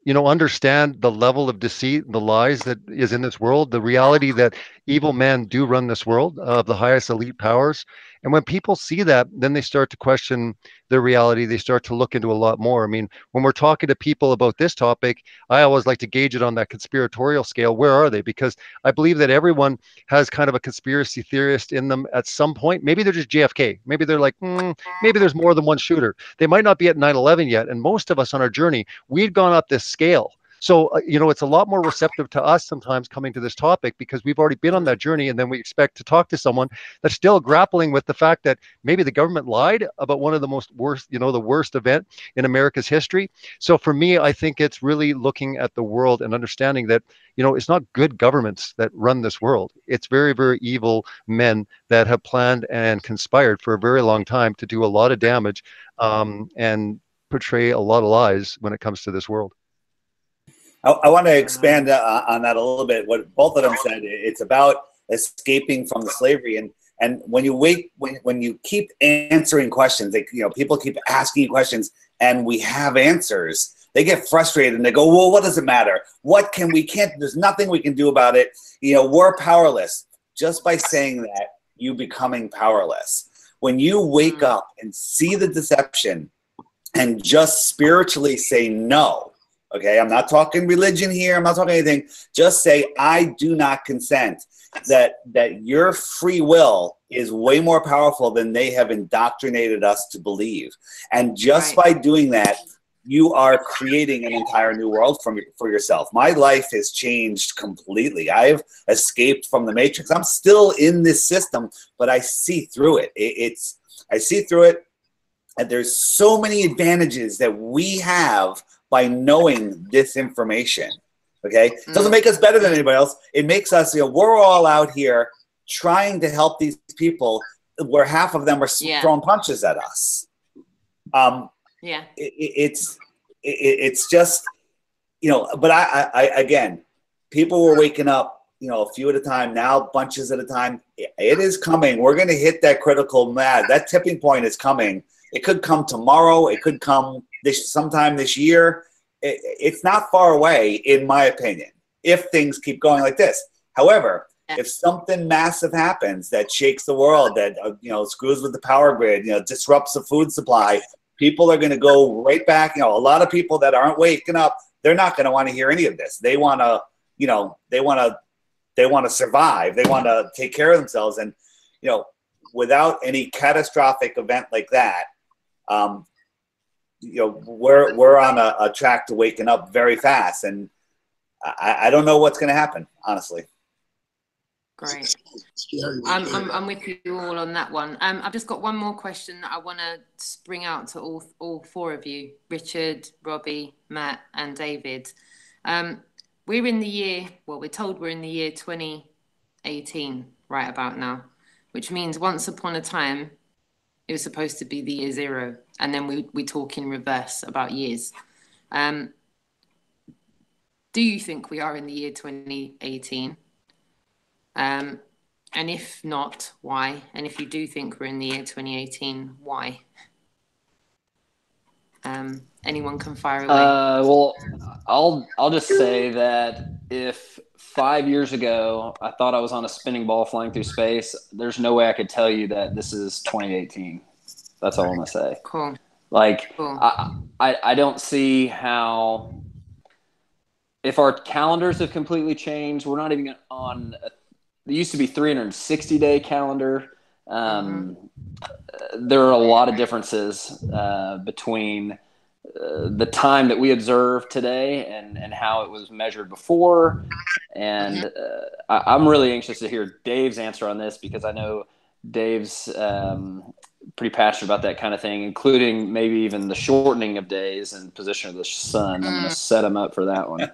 understand the level of deceit, the lies that is in this world, the reality that evil men do run this world of the highest elite powers. And when people see that, then they start to question their reality. They start to look into a lot more. I mean, when we're talking to people about this topic, I always like to gauge it on that conspiratorial scale. Where are they? Because I believe that everyone has kind of a conspiracy theorist in them at some point. Maybe they're just JFK. Maybe they're like, maybe there's more than one shooter. They might not be at 9/11 yet. And most of us on our journey, we'd gone up this scale. So, it's a lot more receptive to us sometimes coming to this topic because we've already been on that journey. And then we expect to talk to someone that's still grappling with the fact that maybe the government lied about one of the the worst event in America's history. So for me, I think it's really looking at the world and understanding that, it's not good governments that run this world. It's very, very evil men that have planned and conspired for a very long time to do a lot of damage and portray a lot of lies when it comes to this world. I want to expand on that a little bit. What both of them said, it's about escaping from the slavery. And when you keep answering questions, people keep asking you questions, and we have answers. They get frustrated and they go, well, what does it matter? There's nothing we can do about it. We're powerless. Just by saying that, you becoming powerless. When you wake up and see the deception and just spiritually say no. Okay, I'm not talking religion here. I'm not talking anything. Just say, I do not consent. That your free will is way more powerful than they have indoctrinated us to believe. And just by doing that, you are creating an entire new world for yourself. My life has changed completely. I've escaped from the matrix. I'm still in this system, but I see through it. I see through it, and there's so many advantages that we have by knowing this information. Okay, it doesn't make us better than anybody else. It makes us, we're all out here trying to help these people where half of them are throwing punches at us. it's just, but I again, people were waking up, a few at a time, now bunches at a time. It is coming. We're going to hit that critical mass. That tipping point is coming. It could come tomorrow. It could come sometime this year. It's not far away, in my opinion, if things keep going like this. However, if something massive happens that shakes the world, that screws with the power grid, disrupts the food supply, people are going to go right back. A lot of people that aren't waking up, they're not going to want to hear any of this. They want to, they want to survive. They want to take care of themselves. And, without any catastrophic event like that, we're on a track to waking up very fast. And I don't know what's going to happen, honestly. Great. I'm with you all on that one. I've just got one more question that I want to bring out to all four of you, Richard, Robbie, Matt, and David. We're in the year, we're told we're in the year 2018 right about now, which means once upon a time, it was supposed to be the year zero. And then we talk in reverse about years. Do you think we are in the year 2018? And if not, why? And if you do think we're in the year 2018, why? Anyone can fire away. Well, I'll just say that if 5 years ago I thought I was on a spinning ball flying through space, there's no way I could tell you that this is 2018. That's all I'm gonna say. Cool. Cool. I don't see how, if our calendars have completely changed, we're not even on there used to be 360-day calendar. There are a lot of differences between the time that we observe today and how it was measured before. And I'm really anxious to hear Dave's answer on this, because I know Dave's pretty passionate about that kind of thing, including maybe even the shortening of days and position of the sun. I'm going to set him up for that one.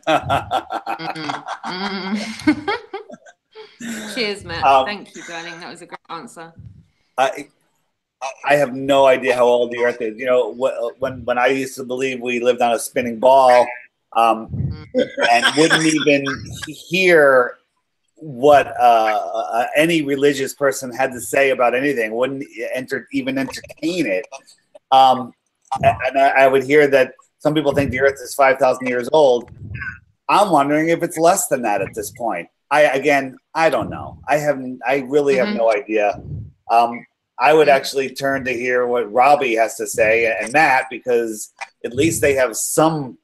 Cheers, Matt. Thank you, darling. That was a great answer. I have no idea how old the Earth is. When I used to believe we lived on a spinning ball, and wouldn't even hear what any religious person had to say about anything, wouldn't even entertain it. And I would hear that some people think the Earth is 5,000 years old. I'm wondering if it's less than that at this point. I don't know. I really have no idea. I would actually turn to hear what Robbie has to say, and Matt, because at least they have some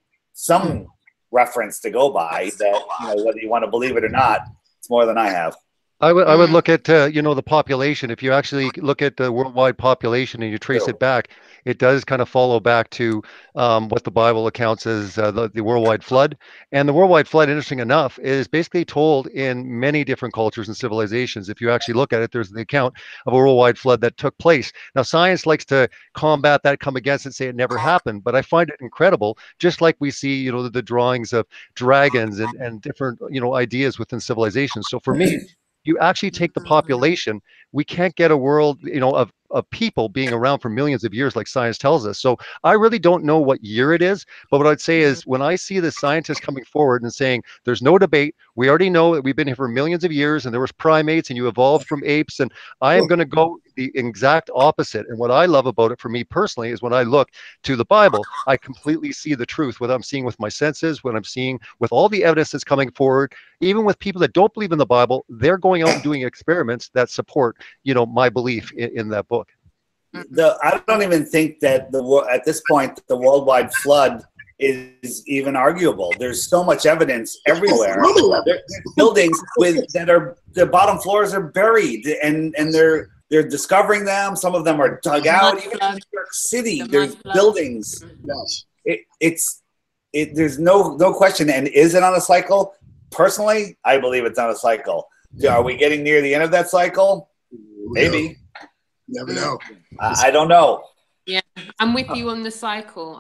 reference to go by that, whether you want to believe it or not, it's more than I have. I would look at the population. If you actually look at the worldwide population and you trace it back, it does kind of follow back to what the Bible accounts as the worldwide flood. And the worldwide flood, interesting enough, is basically told in many different cultures and civilizations. If you actually look at it, there's the account of a worldwide flood that took place. Now, science likes to combat that, come against it, say it never happened. But I find it incredible, just like we see, the drawings of dragons and different, ideas within civilizations. So for me, you actually take the population, we can't get a world, of people being around for millions of years like science tells us. So I really don't know what year it is, but what I'd say is when I see the scientists coming forward and saying there's no debate, we already know that we've been here for millions of years and there was primates and you evolved from apes, and I am going to go the exact opposite. And what I love about it for me personally is when I look to the Bible, I completely see the truth, what I'm seeing with my senses, what I'm seeing with all the evidence that's coming forward, even with people that don't believe in the Bible, they're going out and doing experiments that support, my belief in that book. I don't even think that at this point the worldwide flood is even arguable. There's so much evidence everywhere. There's buildings their bottom floors are buried, and they're discovering them. Some of them are dug out. Even in New York City, there's buildings. There's no question. And is it on a cycle? Personally, I believe it's on a cycle. Are we getting near the end of that cycle? Maybe. Never know. I don't know. Yeah, I'm with you on the cycle.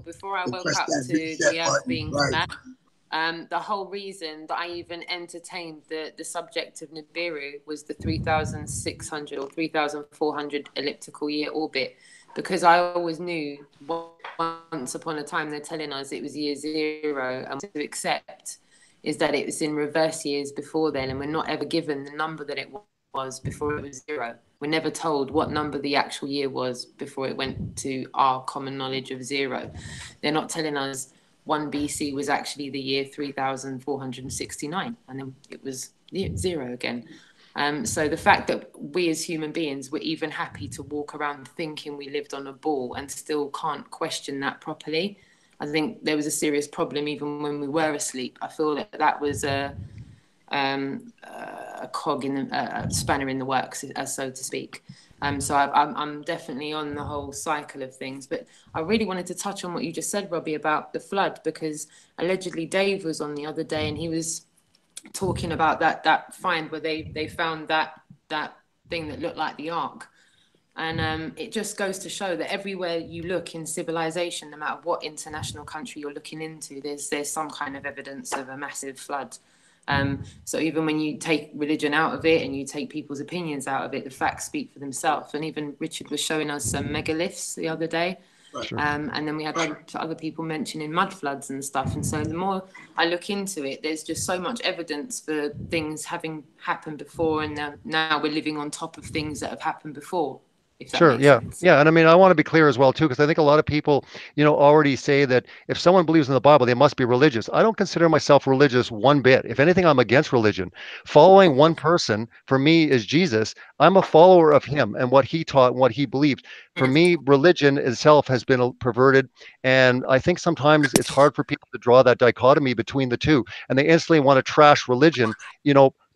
Before I woke up to the Earth being flat, the whole reason that I even entertained the subject of Nibiru was the 3,600 or 3,400 elliptical year orbit because I always knew once upon a time they're telling us it was year zero, and to accept is that it was in reverse years before then, and we're not ever given the number that it was before it was zero. We're never told what number the actual year was before it went to our common knowledge of zero. They're not telling us 1 BC was actually the year 3,469, and then it was zero again. So the fact that we as human beings were even happy to walk around thinking we lived on a ball and still can't question that properly, I think there was a serious problem even when we were asleep. I feel that that was a cog in a spanner in the works, so to speak. So I'm definitely on the whole cycle of things. But I really wanted to touch on what you just said, Robbie, about the flood, because allegedly Dave was on the other day and he was talking about that find where they found that thing that looked like the Ark. And it just goes to show that everywhere you look in civilization, no matter what international country you're looking into, there's some kind of evidence of a massive flood. So even when you take religion out of it and you take people's opinions out of it, the facts speak for themselves. And even Richard was showing us some megaliths the other day. Sure. And then we had other people mentioning mud floods and stuff. And so the more I look into it, there's just so much evidence for things having happened before. And now we're living on top of things that have happened before. Sure. Yeah. Sense. Yeah. And I mean, I want to be clear as well, too, because I think a lot of people, already say that if someone believes in the Bible, they must be religious. I don't consider myself religious one bit. If anything, I'm against religion. Following one person for me is Jesus. I'm a follower of him and what he taught and what he believed. For me, religion itself has been perverted. And I think sometimes it's hard for people to draw that dichotomy between the two. And they instantly want to trash religion,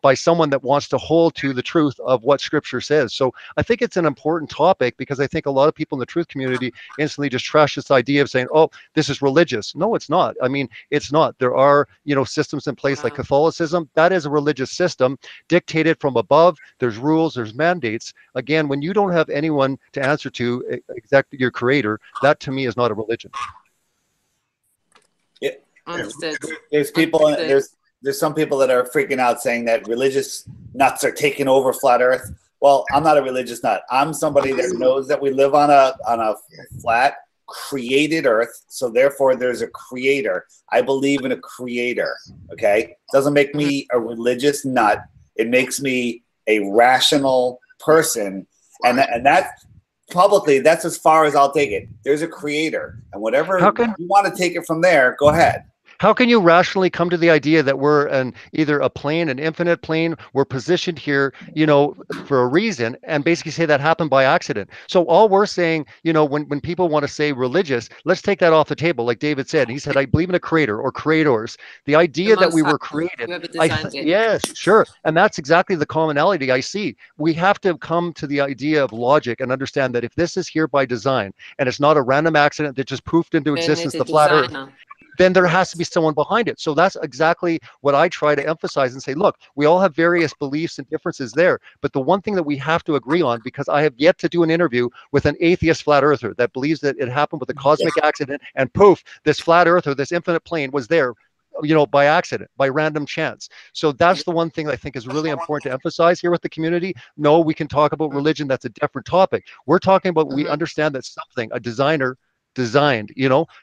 by someone that wants to hold to the truth of what scripture says. So I think it's an important topic because I think a lot of people in the truth community instantly just trash this idea of saying, oh, this is religious. No, it's not. I mean, it's not. There are, systems in place like Catholicism. That is a religious system dictated from above. There's rules, there's mandates. Again, when you don't have anyone to answer to exactly your creator, that to me is not a religion. Yeah. Understood. There's people, there's some people that are freaking out saying that religious nuts are taking over flat earth. Well, I'm not a religious nut. I'm somebody that knows that we live on a flat created earth. So therefore there's a creator. I believe in a creator. Okay. Doesn't make me a religious nut. It makes me a rational person. And that publicly, that's as far as I'll take it. There's a creator, and whatever you want to take it from there, go ahead. How can you rationally come to the idea that we're either a plane, an infinite plane, we're positioned here, for a reason, and basically say that happened by accident? So all we're saying, when people want to say religious, let's take that off the table. Like David said, he said, I believe in a creator or creators. The idea that we were created. Yes, sure. And that's exactly the commonality I see. We have to come to the idea of logic and understand that if this is here by design and it's not a random accident that just poofed into existence, the flat earth, then there has to be someone behind it. So that's exactly what I try to emphasize and say, look, we all have various beliefs and differences there. But the one thing that we have to agree on, because I have yet to do an interview with an atheist flat earther that believes that it happened with a cosmic accident and poof, this flat earther, this infinite plane was there, by accident, by random chance. So that's the one thing I think is really important to emphasize here with the community. No, we can talk about religion. That's a different topic. We're talking about, we understand that something, a designer designed,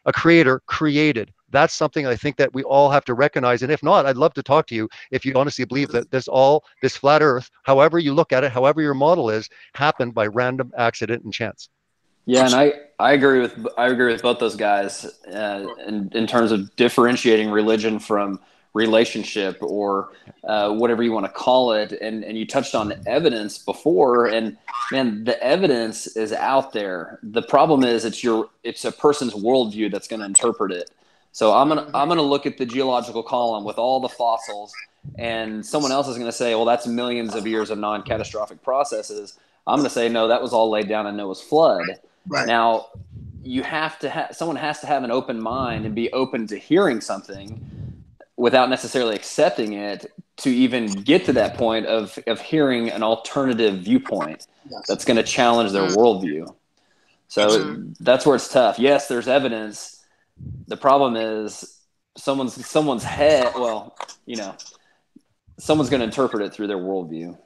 a creator created. That's something I think that we all have to recognize. And if not, I'd love to talk to you if you honestly believe that this flat earth, however you look at it, however your model is, happened by random accident and chance. Yeah, and I agree with both those guys in terms of differentiating religion from relationship or whatever you want to call it. And you touched on evidence before, and man, the evidence is out there. The problem is it's a person's worldview that's going to interpret it. So I'm gonna look at the geological column with all the fossils, and someone else is going to say, well, that's millions of years of non-catastrophic processes. I'm going to say, no, that was all laid down in Noah's flood. Right. Now, you have to someone has to have an open mind and be open to hearing something without necessarily accepting it to even get to that point of hearing an alternative viewpoint that's going to challenge their worldview. So that's where it's tough. Yes, there's evidence. The problem is someone's head. Well, someone's going to interpret it through their worldview.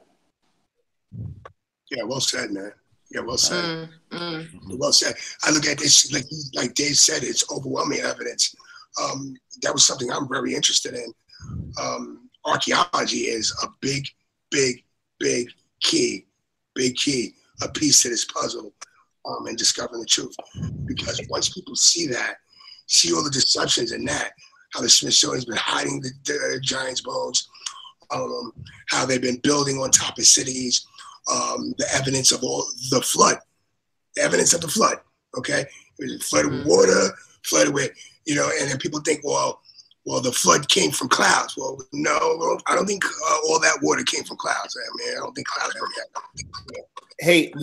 Yeah, well said, man. Yeah, well said. Well said. I look at this like Dave said, it's overwhelming evidence. That was something I'm very interested in. Archaeology is a big key, a piece to this puzzle, and discovering the truth. Because once people see all the deceptions in that, how the Smithsonian's been hiding the giants' bones, how they've been building on top of cities, the evidence of all the flood, okay? It was flooded with water, flooded with, and then people think, well, the flood came from clouds. Well, no, I don't think all that water came from clouds. I don't think clouds ever happened. Hey,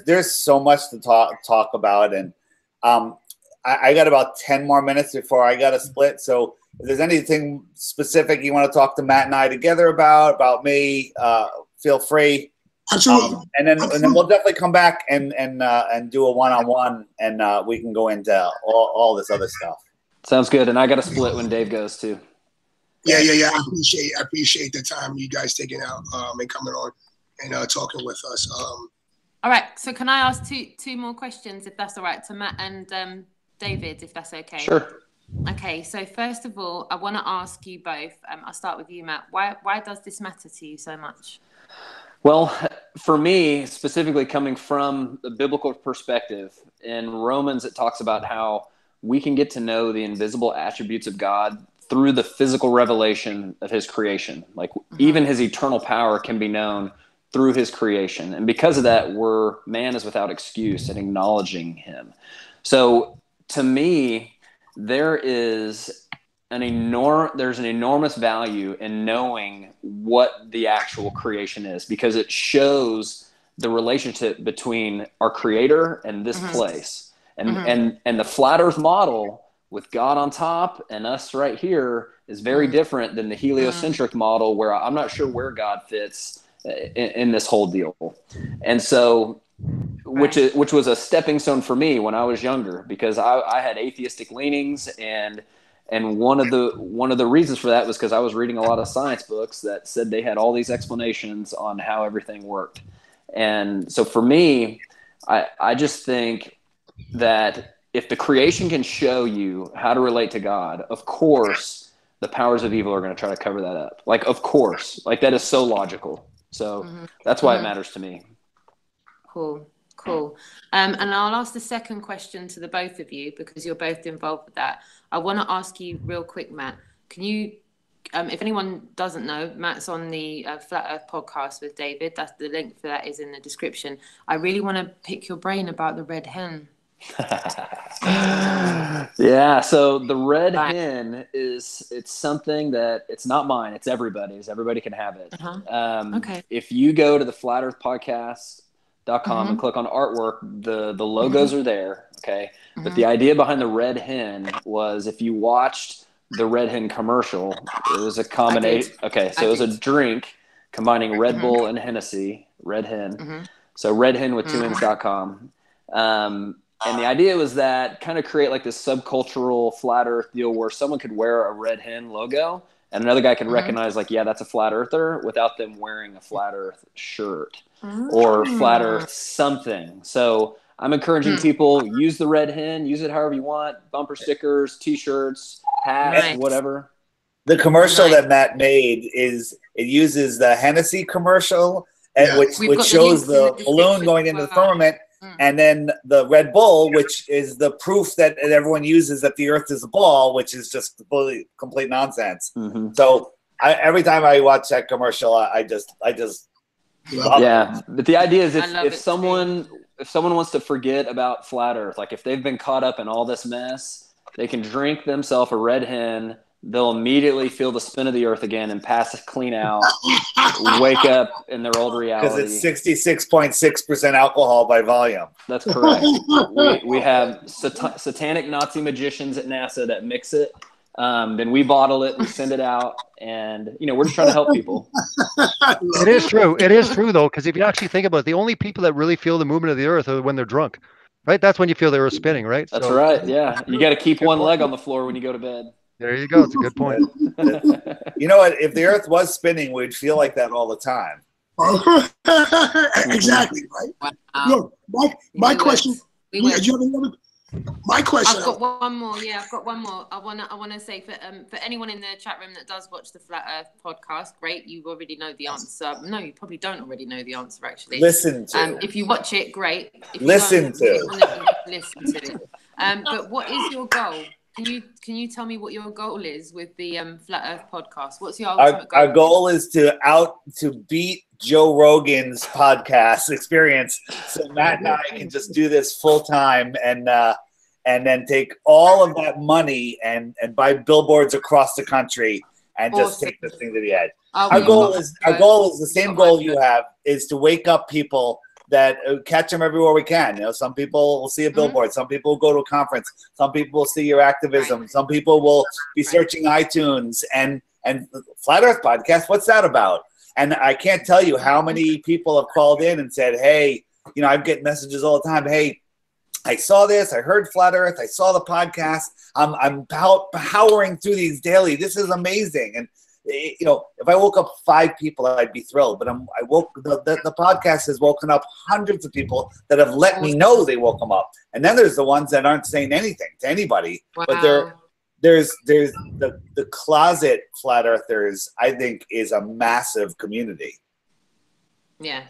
there's so much to talk about, and I got about 10 more minutes before I got to split. So if there's anything specific you want to talk to Matt and I together about me, feel free. Absolutely. And then we'll definitely come back and do a one-on-one, and we can go into all this other stuff. Sounds good. And I got to split when Dave goes too. Yeah. I appreciate the time you guys taking out and coming on and talking with us. All right. So can I ask two more questions, if that's all right, to Matt and David, if that's okay? Sure. Okay. So first of all, I want to ask you both. I'll start with you, Matt. Why does this matter to you so much? Well, for me, specifically coming from the biblical perspective, in Romans, it talks about how we can get to know the invisible attributes of God through the physical revelation of his creation. Like even his eternal power can be known through his creation. And because of that, man is without excuse in acknowledging him. So to me, there's an enormous value in knowing what the actual creation is, because it shows the relationship between our creator and this place. And the flat earth model with God on top and us right here is very different than the heliocentric model, where I'm not sure where God fits in this whole deal. And so, which was a stepping stone for me when I was younger, because I had atheistic leanings, and one of the reasons for that was because I was reading a lot of science books that said they had all these explanations on how everything worked. And so for me, I just think that if the creation can show you how to relate to God, of course, the powers of evil are going to try to cover that up. Like, of course, like that is so logical. So that's why it matters to me. Cool. And I'll ask the second question to the both of you, because you're both involved with that. I want to ask you real quick, Matt, can you, if anyone doesn't know, Matt's on the Flat Earth podcast with David. That's the link for that is in the description. I really want to pick your brain about the red hen. Yeah, so the red hen it's something that it's not mine, it's everybody's. Everybody can have it. Okay. If you go to the flatearthpodcast.com and click on artwork, the logos are there. Okay. But the idea behind the red hen was, if you watched the red hen commercial, it was a combination. Okay, so it was a drink combining Red Bull and Hennessy, red hen. So redhen with 2ns.com. And the idea was that kind of create like this subcultural flat earth deal where someone could wear a red hen logo and another guy could recognize, like, yeah, that's a flat earther, without them wearing a flat earth shirt or flat earth something. So I'm encouraging people, use the red hen, use it however you want, bumper stickers, t-shirts, hats, whatever. The commercial that Matt made it uses the Hennessy commercial, which shows the balloon going into the firmament. And then the Red Bull, which is the proof that everyone uses that the Earth is a ball, which is just complete nonsense. So every time I watch that commercial, I just love it. But the idea is if someone wants to forget about flat Earth, like if they've been caught up in all this mess, they can drink themselves a red hen. They'll immediately feel the spin of the earth again and pass it clean out, wake up in their old reality. Because it's 66.6% alcohol by volume. That's correct. we have satanic Nazi magicians at NASA that mix it. Then we bottle it, we send it out, and we're just trying to help people. It is true. It is true, though, because if you actually think about it, the only people that really feel the movement of the earth are when they're drunk, right? That's when you feel the earth spinning, right? That's right, yeah. You got to keep one leg on the floor when you go to bed. There you go. It's a good point. You know what? If the earth was spinning, we'd feel like that all the time. Exactly, right? Wow. Look, my question. We Do would. you have any other? My question. I've got one more. Yeah, I've got one more. I wanna say for anyone in the chat room that does watch the Flat Earth podcast, great. You already know the answer. No, you probably don't already know the answer. Actually, Listen to. If you watch it, great. If you Listen don't, to. you wanna listen to it. But what is your goal? Can you tell me what your goal is with the Flat Earth podcast? What's your ultimate goal? Our goal is to beat Joe Rogan's podcast experience, so Matt and I can just do this full time and then take all of that money and buy billboards across the country and just take this thing to the edge. Our goal is the same goal you have, is to wake up people that catch them everywhere we can. You know, some people will see a billboard, some people will go to a conference, some people will see your activism, some people will be searching iTunes and Flat Earth Podcast. What's that about? And I can't tell you how many people have called in and said, hey, you know, I'm getting messages all the time. Hey, I saw this. I heard Flat Earth. I saw the podcast. I'm powering through these daily. This is amazing. And you know, if I woke up 5 people, I'd be thrilled. But the podcast has woken up hundreds of people that have let me know they woke them up. And then there's the ones that aren't saying anything to anybody. Wow. But there's the closet Flat Earthers, I think, is a massive community. Yeah,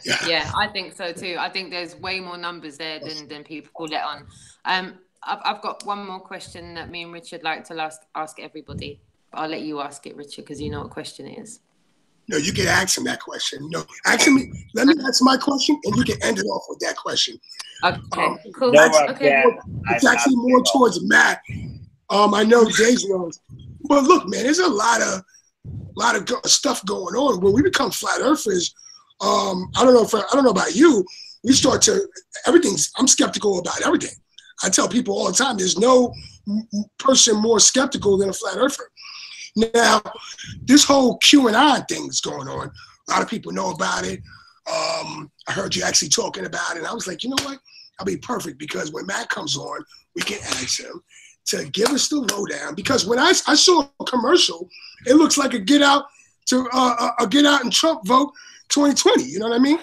I think so too. I think there's way more numbers there than people let on. I've got one more question that me and Richard like to ask everybody. But I'll let you ask it, Richard, because you know what question it is. No, you can ask him that question. No, ask me. Let me answer my question, and you can end it off with that question. Okay, cool. No, okay. It's actually more towards Matt. I know Dave knows, but look, man, there's a lot of stuff going on. When we become flat earthers, I don't know about you. We start to I'm skeptical about everything. I tell people all the time, there's no person more skeptical than a flat earther. Now, this whole QAnon thing is going on. A lot of people know about it. I heard you actually talking about it. And I was like, you know what? I'll be perfect, because when Matt comes on, we can ask him to give us the lowdown. Because when I saw a commercial, it looks like a get out and Trump vote 2020. You know what I mean?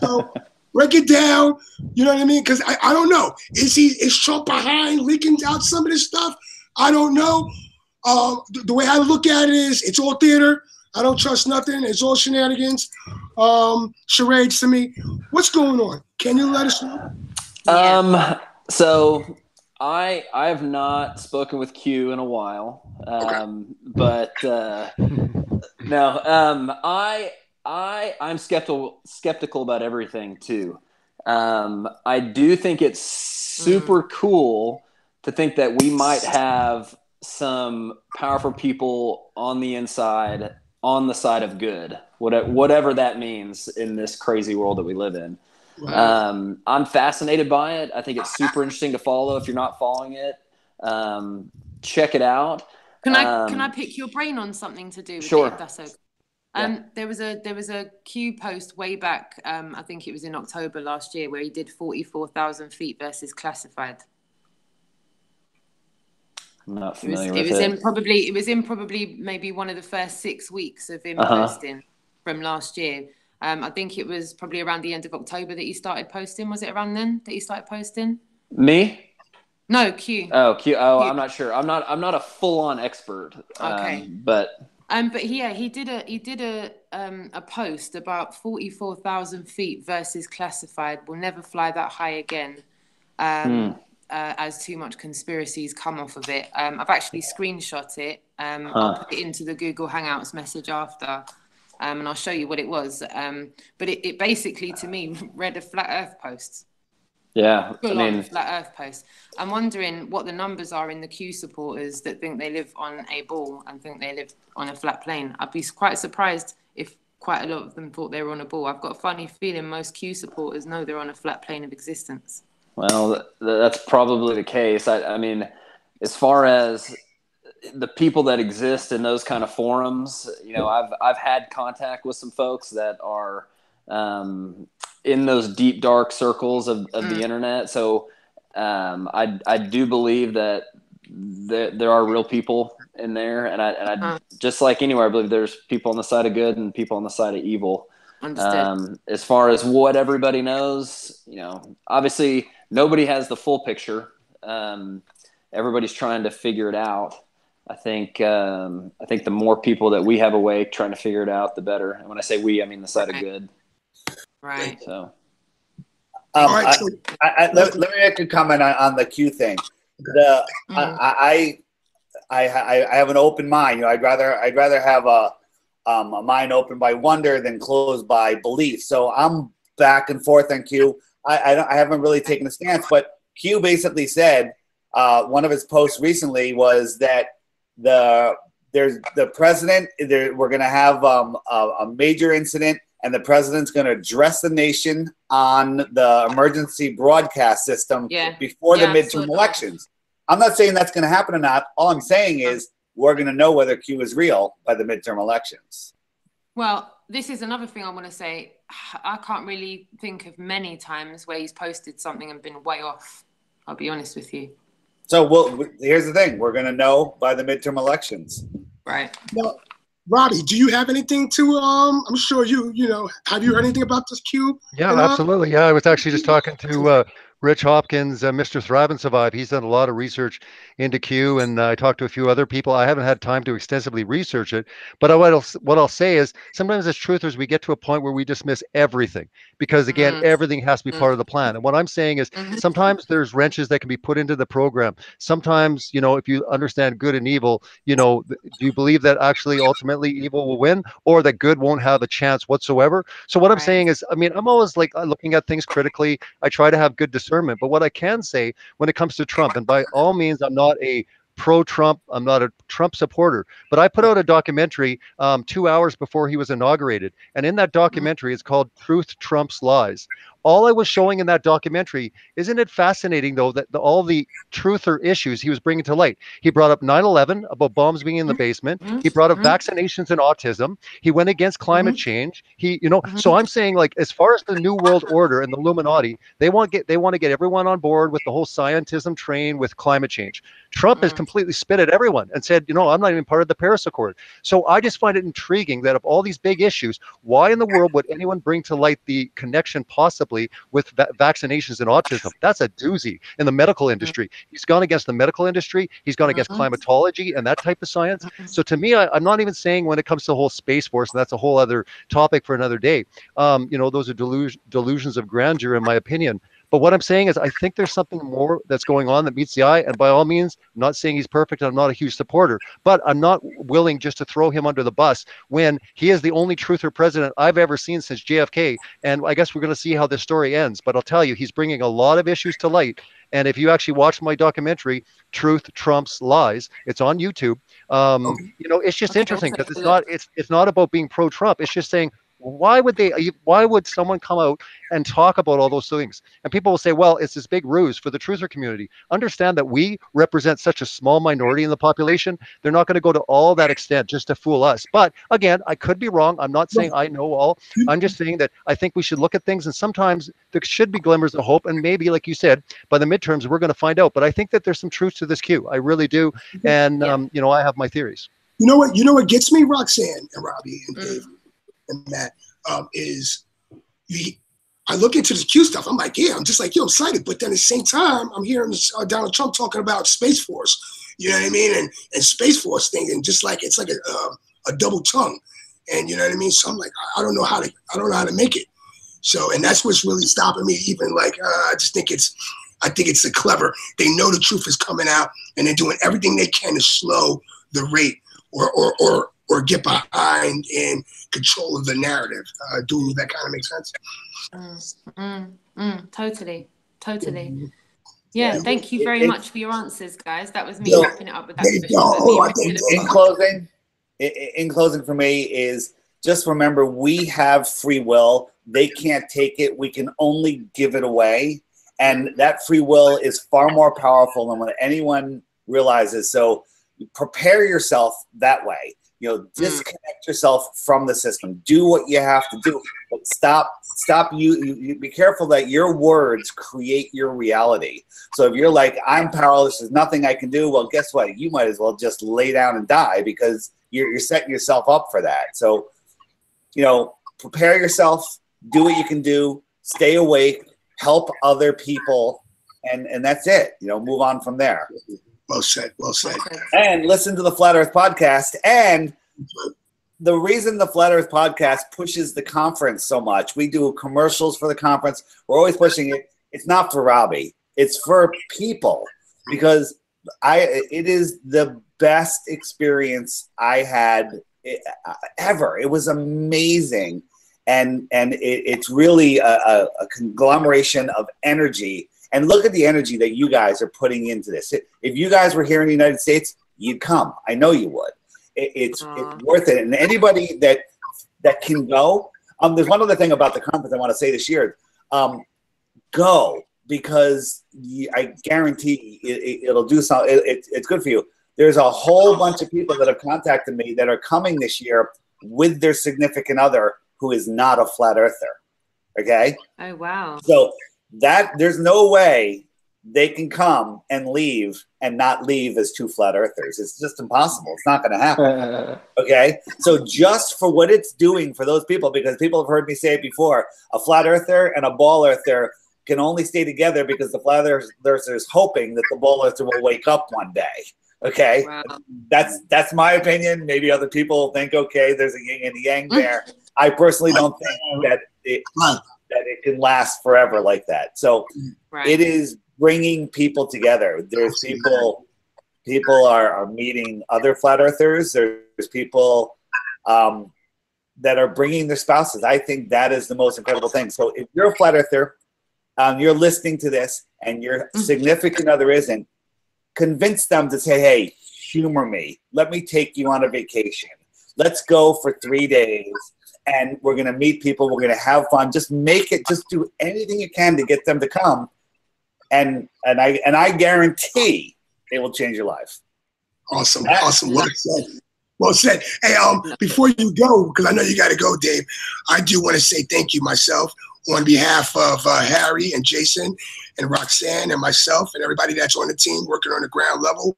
So break it down. You know what I mean? Because I don't know. Is Trump behind leaking out some of this stuff? I don't know. The way I look at it is, it's all theater. I don't trust nothing. It's all shenanigans, charades to me. What's going on? Can you let us know? So I have not spoken with Q in a while, but no. I'm skeptical about everything too. I do think it's super cool to think that we might have some powerful people on the inside, on the side of good, whatever that means in this crazy world that we live in. Wow. I'm fascinated by it. I think it's super interesting to follow. If you're not following it, check it out. Can I pick your brain on something to do with sure. it, if that's okay? There was a Q post way back, I think it was in October last year, where he did 44,000 feet versus classified. I'm not familiar with it. It was in probably maybe one of the first 6 weeks of him posting from last year. I think it was probably around the end of October that he started posting. Was it around then that he started posting? Me? No, Q. Oh, Q. Oh, Q. I'm not sure. I'm not a full-on expert. Okay. But yeah, he did a post about 44,000 feet versus classified. We'll never fly that high again. As too much conspiracies come off of it. I've actually screenshot it. I'll put it into the Google Hangouts message after, and I'll show you what it was. But it basically, to me, read a flat Earth post. Yeah, flat Earth post. I'm wondering what the numbers are in the Q supporters that think they live on a ball and think they live on a flat plane. I'd be quite surprised if quite a lot of them thought they were on a ball. I've got a funny feeling most Q supporters know they're on a flat plane of existence. Well, that's probably the case. I mean, as far as the people that exist in those kind of forums, you know, I've had contact with some folks that are in those deep, dark circles of the internet. So I do believe that there are real people in there, and I just like anywhere, I believe there's people on the side of good and people on the side of evil. Understood. As far as what everybody knows, obviously nobody has the full picture. Everybody's trying to figure it out. I think the more people that we have awake trying to figure it out, the better. And when I say we, I mean the side of good. Right. So, let me make a comment on the Q thing. I have an open mind. I'd rather have a mind open by wonder than closed by belief. So I'm back and forth on Q. I haven't really taken a stance, but Q basically said one of his posts recently was that the president, we're going to have a major incident, and the president's going to address the nation on the emergency broadcast system before the midterm elections. I'm not saying that's going to happen or not. All I'm saying is we're going to know whether Q is real by the midterm elections. Well, this is another thing I want to say. I can't really think of many times where he's posted something and been way off. I'll be honest with you. So here's the thing. We're going to know by the midterm elections. Right. Now, Robbie, do you have anything to, I'm sure have you heard anything about this Q? Yeah, absolutely. Yeah, I was actually just talking to Rich Hopkins, Mr. Thrive and Survive. He's done a lot of research into Q, and I talked to a few other people. I haven't had time to extensively research it, but what I'll say is sometimes as truthers, we get to a point where we dismiss everything because, again, everything has to be part of the plan. And what I'm saying is sometimes there's wrenches that can be put into the program. Sometimes, if you understand good and evil, do you believe that actually ultimately evil will win or that good won't have a chance whatsoever? So what I'm saying is, I'm always like looking at things critically. I try to have good discernment. But what I can say when it comes to Trump, and by all means, I'm not a pro-Trump, I'm not a Trump supporter, but I put out a documentary 2 hours before he was inaugurated. And in that documentary, it's called Truth Trumps Lies. All I was showing in that documentary, isn't it fascinating, though, that all the truther issues he was bringing to light. He brought up 9/11, about bombs being in the basement. He brought up vaccinations and autism. He went against climate change. So I'm saying, like, as far as the New World Order and the Illuminati, they want to get everyone on board with the whole scientism train with climate change. Trump has completely spit at everyone and said, I'm not even part of the Paris Accord. So I just find it intriguing that of all these big issues, why in the world would anyone bring to light the connection possibly with vaccinations and autism? That's a doozy in the medical industry. He's gone against the medical industry. He's gone against climatology and that type of science. So to me, I'm not even saying when it comes to the whole Space Force, and that's a whole other topic for another day. Those are delusions of grandeur, in my opinion. But what I'm saying is I think there's something more that's going on that meets the eye. And by all means, I'm not saying he's perfect. I'm not a huge supporter, but I'm not willing just to throw him under the bus when he is the only truther president I've ever seen since JFK. And I guess we're going to see how this story ends. But I'll tell you, he's bringing a lot of issues to light. And if you actually watch my documentary, Truth Trumps Lies, it's on YouTube. It's just interesting because it's not about being pro-Trump. It's just saying, why would someone come out and talk about all those things? And people will say, well, it's this big ruse for the truther community. Understand that we represent such a small minority in the population. They're not going to go to all that extent just to fool us. But again, I could be wrong. I'm not saying I know all. I'm just saying that I think we should look at things, and sometimes there should be glimmers of hope. And maybe, like you said, by the midterms, we're going to find out. But I think that there's some truth to this Q. I really do. And, I have my theories. You know what gets me, Roxanne and Robbie and Dave and Matt, is I look into the Q stuff. I'm like, I'm just like, I'm excited. But then at the same time, I'm hearing Donald Trump talking about Space Force, you know what I mean? And Space Force thing, and just like, it's like a double tongue. And you know what I mean? So I'm like, I don't know how to make it. So, and that's what's really stopping me. Even like, I think it's the clever. They know the truth is coming out, and they're doing everything they can to slow the rate or get behind in control of the narrative. Do that kind of make sense? Totally. Yeah, thank you very much for your answers, guys. That was me wrapping it up with that. In closing for me is just remember, we have free will. They can't take it. We can only give it away. And that free will is far more powerful than what anyone realizes. So prepare yourself that way. Disconnect yourself from the system. Do what you have to do. But stop. You be careful that your words create your reality. So if you're like, I'm powerless, there's nothing I can do, well, guess what? You might as well just lay down and die, because you're setting yourself up for that. So, prepare yourself, do what you can do, stay awake, help other people, and that's it. You know, move on from there. Well said. Well said. And listen to the Flat Earth Podcast. And the reason the Flat Earth Podcast pushes the conference so much, we do commercials for the conference. We're always pushing it. It's not for Robbie. It's for people, because it is the best experience I had ever. It was amazing. And it's really a conglomeration of energy. And look at the energy that you guys are putting into this. If you guys were here in the United States, you'd come. I know you would. It's worth it. And anybody that can go, there's one other thing about the conference I want to say this year. Go, because I guarantee it'll do something. It's good for you. There's a whole bunch of people that have contacted me that are coming this year with their significant other who is not a flat earther. Okay? Oh, wow. So that there's no way they can come and leave and not leave as two flat earthers. It's just impossible. It's not going to happen. Okay? So just for what it's doing for those people, because people have heard me say it before, a flat earther and a ball earther can only stay together because the flat earther is hoping that the ball earther will wake up one day. Okay? Wow. That's my opinion. Maybe other people think, okay, there's a yin and a yang there. I personally don't think that it can last forever like that. So it is bringing people together. There's people are meeting other flat earthers. There's people that are bringing their spouses. I think that is the most incredible thing. So if you're a flat earther, you're listening to this and your significant other isn't, convince them to say, hey, humor me. Let me take you on a vacation. Let's go for 3 days. And we're going to meet people. We're going to have fun. Just make it. Just do anything you can to get them to come, and I guarantee it will change your life. Awesome, awesome. Well said. Well said. Hey, before you go, because I know you got to go, Dave, I do want to say thank you myself on behalf of Harry and Jason and Roxanne and myself and everybody that's on the team working on the ground level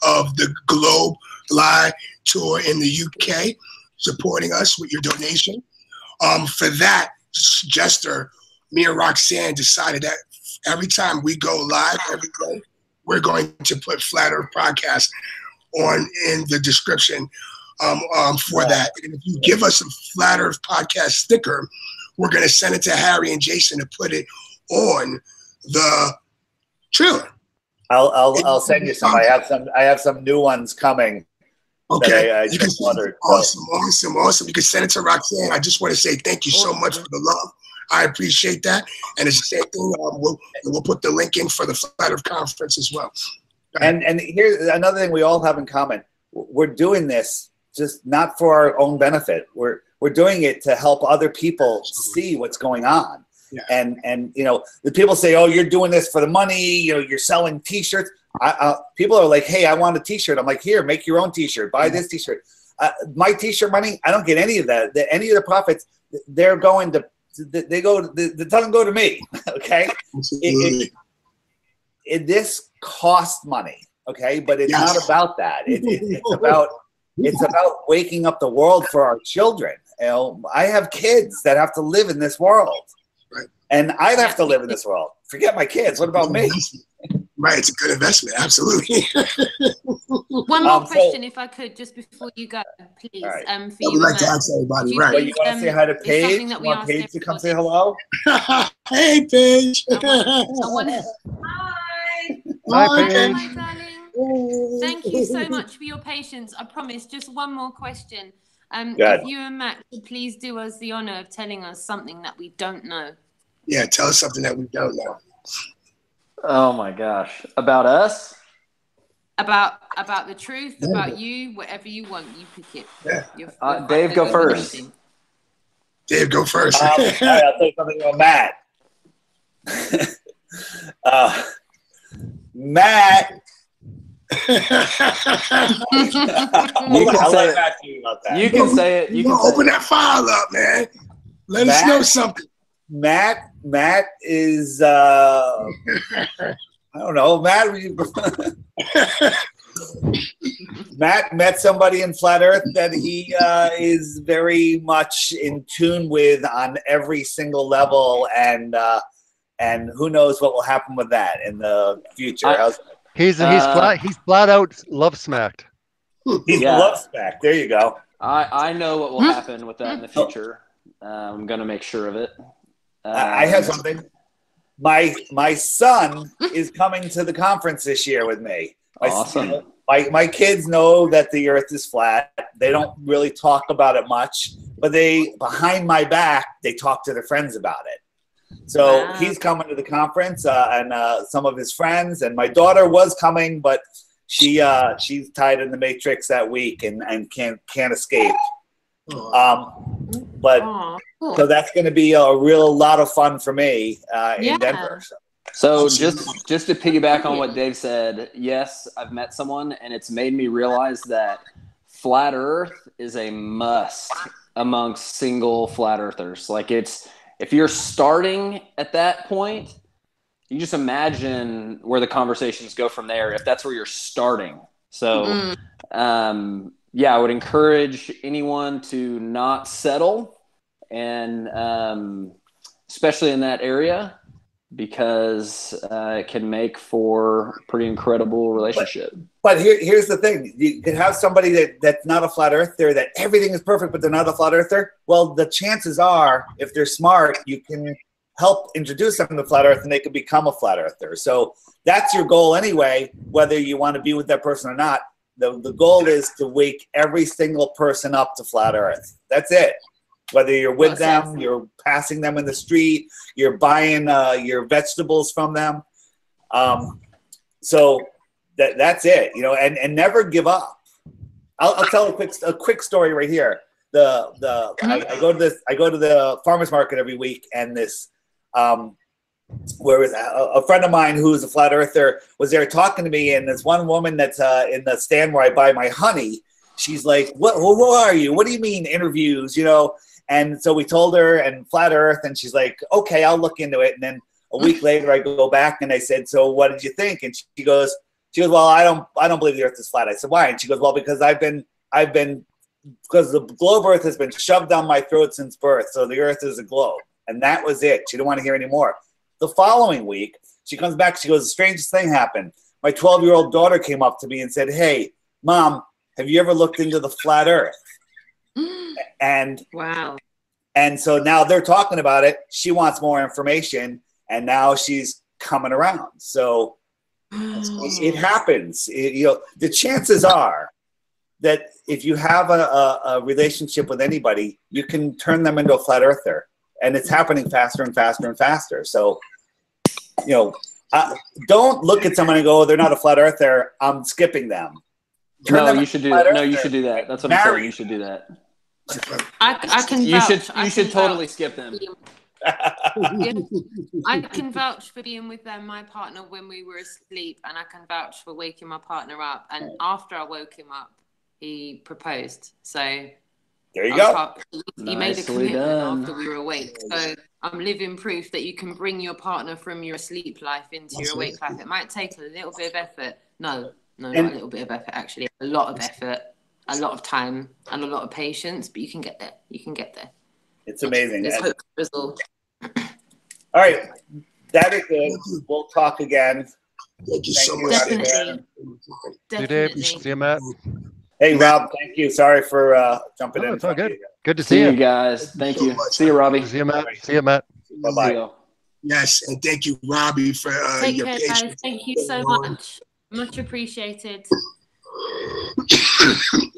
of the Globe Live Tour in the UK. Supporting us with your donation. For that, Jester, me and Roxanne decided that every time we go live every day, we're going to put Flat Earth Podcast in the description for that. And if you give us a Flat Earth Podcast sticker, we're going to send it to Harry and Jason to put it on the trailer. I'll send you some. I have some new ones coming. Okay, I just wondered. Awesome. You can send it to Roxanne. I just want to say thank you so much for the love. I appreciate that. And it's the same thing. We'll put the link in for the Flat Earth Conference as well. And here's another thing we all have in common. We're doing this just not for our own benefit. We're doing it to help other people see what's going on. Yeah. And you know, the people say, oh, you're doing this for the money. You know, you're selling T-shirts. People are like, hey, I want a T-shirt. I'm like, here, make your own T-shirt. Buy this T-shirt. My T-shirt money, I don't get any of that. Any of the profits, they're going to, they doesn't go to me. Okay. This costs money. Okay. But it's not about that. It's about waking up the world for our children. You know, I have kids that have to live in this world. Right. And I'd have to live in this world. Forget my kids. What about me? Right, it's a good investment, absolutely. One more question, if I could, just before you go, please. Right. For you, like to ask everybody, right? But you want to say hi to Paige? You want Paige to come say hello? Hey, Paige. Hi. Hi, Paige. Hi, darling. Thank you so much for your patience. I promise, just one more question. If you and Matt could please do us the honor of telling us something that we don't know. Yeah, tell us something that we don't know. Oh my gosh. About us? About the truth, about you, whatever you want, you pick it. Yeah. Dave, go first. Dave, go first. I'll tell you something about Matt. Matt. You can say it. You can open that file up, man. Let us know something. Matt is I don't know. Matt, Matt met somebody in Flat Earth that he is very much in tune with on every single level, and who knows what will happen with that in the future. He's flat out love smacked. He's love smacked. There you go. I know what will happen with that in the future. I'm going to make sure of it. I have something. My son is coming to the conference this year with me. Awesome. My kids know that the Earth is flat. They don't really talk about it much, but behind my back, they talk to their friends about it. So he's coming to the conference, and some of his friends, and my daughter was coming, but she's tied in the Matrix that week and can't escape. So that's going to be a real lot of fun for me in Denver. So just to piggyback on what Dave said, yes, I've met someone, and it's made me realize that Flat Earth is a must amongst single flat earthers. Like, if you're starting at that point, you just imagine where the conversations go from there if that's where you're starting. So, I would encourage anyone to not settle, and especially in that area, because it can make for a pretty incredible relationship. But here's the thing. You can have somebody that's not a flat earther, that everything is perfect, but they're not a flat earther. Well, the chances are, if they're smart, you can help introduce them to flat earth and they can become a flat earther. So that's your goal anyway, whether you want to be with that person or not. The goal is to wake every single person up to flat earth. That's it. Whether you're with them, you're passing them in the street, you're buying your vegetables from them. So that's it, and never give up. I'll tell a quick story right here. I go to the farmer's market every week, and this where a friend of mine who's a flat earther was there talking to me, and this one woman that's in the stand where I buy my honey, she's like, who are you? What do you mean interviews? And so we told her, and flat earth, and she's like, okay, I'll look into it. And then a week later I go back and I said, so what did you think? And she goes, well, I don't believe the earth is flat. I said, why? And she goes, well, because because the globe earth has been shoved down my throat since birth. So the earth is a globe. And that was it. She didn't want to hear any more. The following week, she comes back, she goes, the strangest thing happened. My 12-year-old daughter came up to me and said, hey, Mom, have you ever looked into the flat earth? And wow. And so now they're talking about it. She wants more information, and now she's coming around. So it happens. The chances are that if you have a relationship with anybody, you can turn them into a flat earther, and it's happening faster and faster and faster. So, don't look at someone and go, oh, they're not a flat earther, I'm skipping them. You should do that. No, you should do that. That's what I'm saying. You should do that. I can vouch. You should totally skip them. I can vouch for being with my partner when we were asleep, and I can vouch for waking my partner up. And after I woke him up, he proposed. So there you go. He made a commitment after we were awake. So I'm living proof that you can bring your partner from your sleep life into your awake life. It might take a little bit of effort. No, not a little bit of effort. Actually, a lot of effort. A lot of time and a lot of patience, but you can get there. It's amazing. There's hope for us all. All right. That is good. We'll talk again. Thank you so much. Definitely. See you, Dave. See you, Matt. Hey, Rob. Thank you. Sorry for jumping in. It's all good. Good to see you guys. Thank you. See you, Robbie. See you, Matt. See you, Matt. Bye-bye. Yes, and thank you, Robbie, for your patience. Guys. Thank you so much. Much appreciated.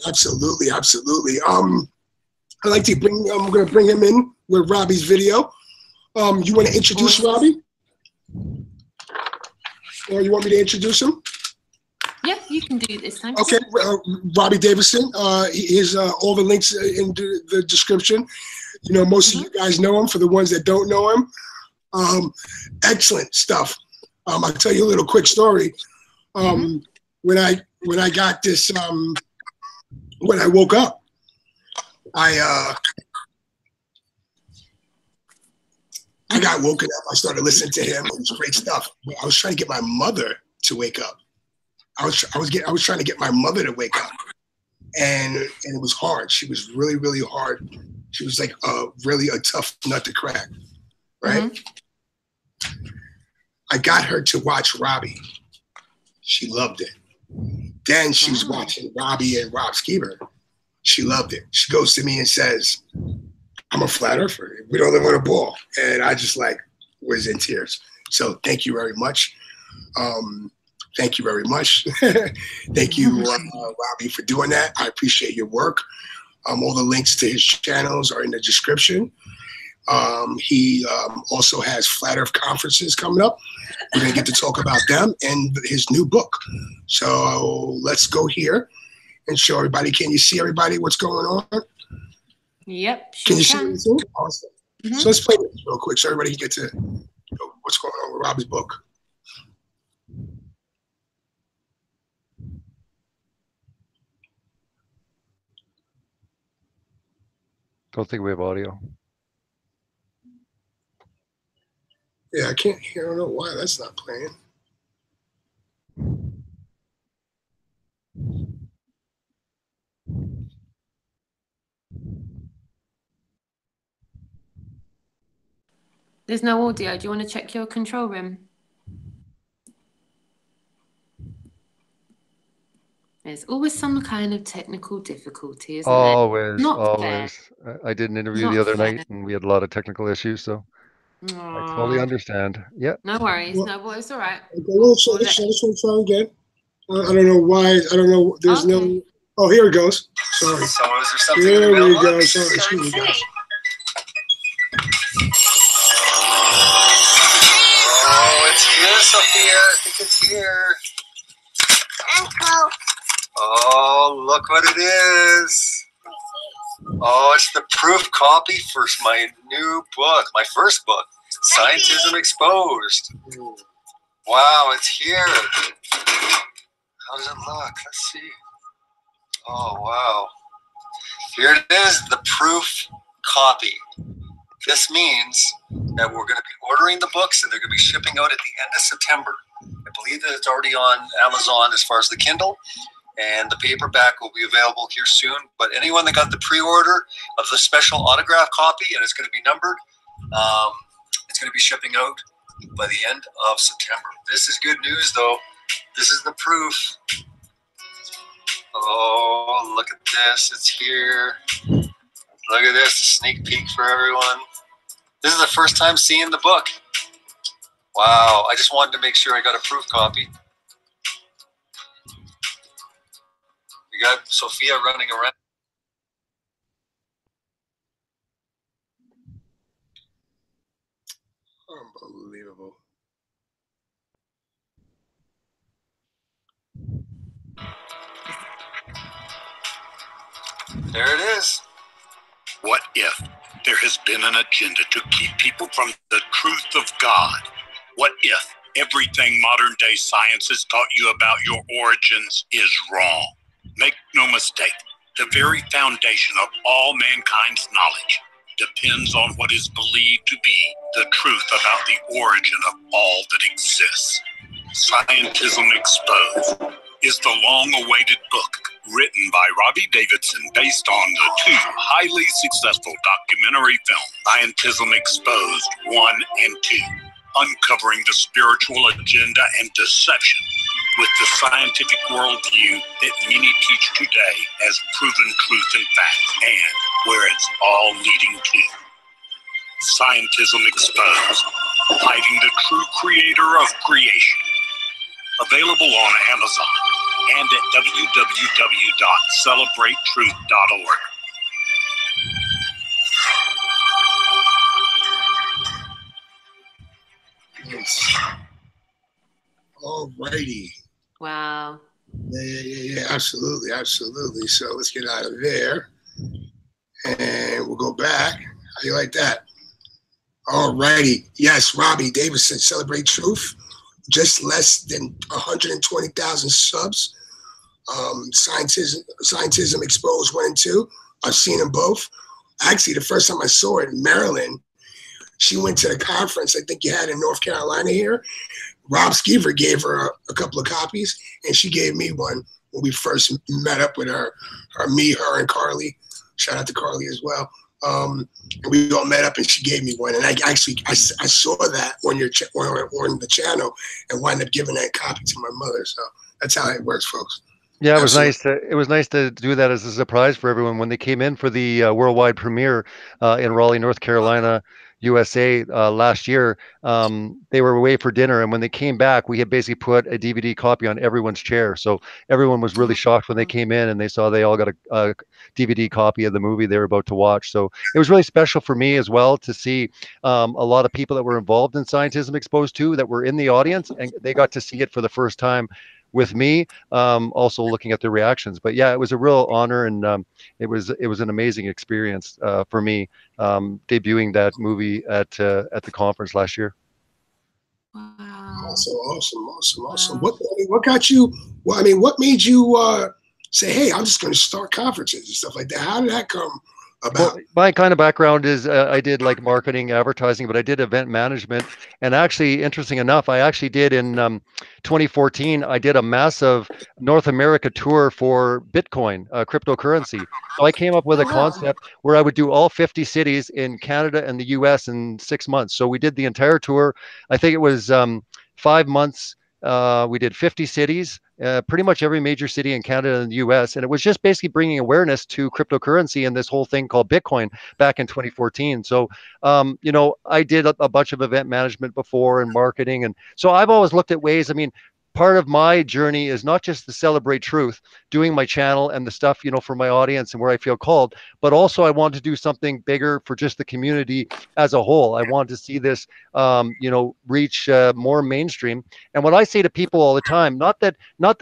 Absolutely. I'd like to I'm going to bring him in with Robbie's video. You want to introduce Robbie? Or you want me to introduce him? Yeah, you can do this time. Okay, Robbie Davison. Here's all the links in the description. Most of you guys know him. For the ones that don't know him, excellent stuff. I'll tell you a little quick story. When I got this, when I woke up, I got woken up. I started listening to him. It was great stuff. I was trying to get my mother to wake up. I was trying to get my mother to wake up, and it was hard. She was really, really hard. She was like really a tough nut to crack, right? Mm-hmm. I got her to watch Robbie. She loved it. Then she's watching Robbie and Rob Skiber. She loved it. She goes to me and says, I'm a flat earther. We don't live on a ball. And I just like was in tears. So thank you very much. Thank you very much. Thank you, Robbie, for doing that. I appreciate your work. All the links to his channels are in the description. He also has Flat Earth conferences coming up. We're going to get to talk about them and his new book. So let's go here and show everybody. Can you see everybody what's going on? Yep. Can you see everything? Awesome. Mm-hmm. So let's play this real quick so everybody can get to know what's going on with Robbie's book. Don't think we have audio. Yeah, I can't hear. I don't know why that's not playing. There's no audio. Do you want to check your control room? There's always some kind of technical difficulty, isn't always, it? Always. I did an interview the other night and we had a lot of technical issues, so I totally understand. Yeah. No worries. Well, no, it's all right. Okay, let's try again. I don't know why. I don't know. There's no. Oh, here it goes. Sorry. So is there something here in the we middle? Go. Sorry. Excuse me, guys. Oh, it's here, Sophia. I think it's here. Uncle. Oh, look what it is. Oh, it's the proof copy for my new book, my first book, Scientism Exposed. Wow, it's here. How does it look? Let's see. Oh, wow. Here it is, the proof copy. This means that we're going to be ordering the books and they're going to be shipping out at the end of September. I believe that it's already on Amazon as far as the Kindle, and the paperback will be available here soon. But anyone that got the pre-order of the special autograph copy, and it's going to be numbered, it's going to be shipping out by the end of September. This is good news, though. This is the proof. Oh, look at this. It's here. Look at this, a sneak peek for everyone. This is the first time seeing the book. Wow, I just wanted to make sure I got a proof copy. You got Sophia running around. Unbelievable. There it is. What if there has been an agenda to keep people from the truth of God? What if everything modern day science has taught you about your origins is wrong? Make no mistake, the very foundation of all mankind's knowledge depends on what is believed to be the truth about the origin of all that exists. Scientism Exposed is the long-awaited book written by Robbie Davidson based on the two highly successful documentary films, Scientism Exposed 1 and 2, uncovering the spiritual agenda and deception with the scientific worldview that many teach today as proven truth and fact, and where it's all leading to. Scientism Exposed, hiding the true creator of creation. Available on Amazon and at www.celebratetruth.org. Yes. All righty. Wow. Yeah. Absolutely. So let's get out of there. And we'll go back. How you like that? All righty. Yes, Robbie Davidson, Celebrate Truth. Just less than 120,000 subs. Scientism Exposed 1 and 2. I've seen them both. Actually, the first time I saw it in Maryland, she went to the conference I think you had in North Carolina here. Rob Skeever gave her a couple of copies, and she gave me one when we first met up with her, her and Carly. Shout out to Carly as well. We all met up, and she gave me one. And I saw that on on the channel, and wound up giving that copy to my mother. So that's how it works, folks. Yeah, it was nice. It was nice to do that as a surprise for everyone when they came in for the worldwide premiere in Raleigh, North Carolina, USA last year. They were away for dinner, and when they came back, we had basically put a DVD copy on everyone's chair. So everyone was really shocked when they came in and they saw they all got a DVD copy of the movie they were about to watch. So it was really special for me as well to see a lot of people that were involved in Scientism Exposed 2 that were in the audience, and they got to see it for the first time with me, also looking at their reactions. But yeah, it was a real honor, and it was an amazing experience for me debuting that movie at the conference last year. Wow. Awesome. What got you? Well, I mean, what made you say, "Hey, I'm just going to start conferences and stuff like that"? How did that come about? Well, my kind of background is I did like marketing, advertising, but I did event management. And actually, interesting enough, I actually did in 2014, I did a massive North America tour for Bitcoin, cryptocurrency. So I came up with a concept where I would do all 50 cities in Canada and the US in 6 months. So we did the entire tour. I think it was 5 months. We did 50 cities, pretty much every major city in Canada and the US. And it was just basically bringing awareness to cryptocurrency and this whole thing called Bitcoin back in 2014. So, you know, I did a bunch of event management before and marketing. And so I've always looked at ways, I mean, part of my journey is not just to celebrate truth, doing my channel and the stuff, you know, for my audience and where I feel called, but also I want to do something bigger for just the community as a whole. I want to see this, you know, reach more mainstream. And what I say to people all the time, not that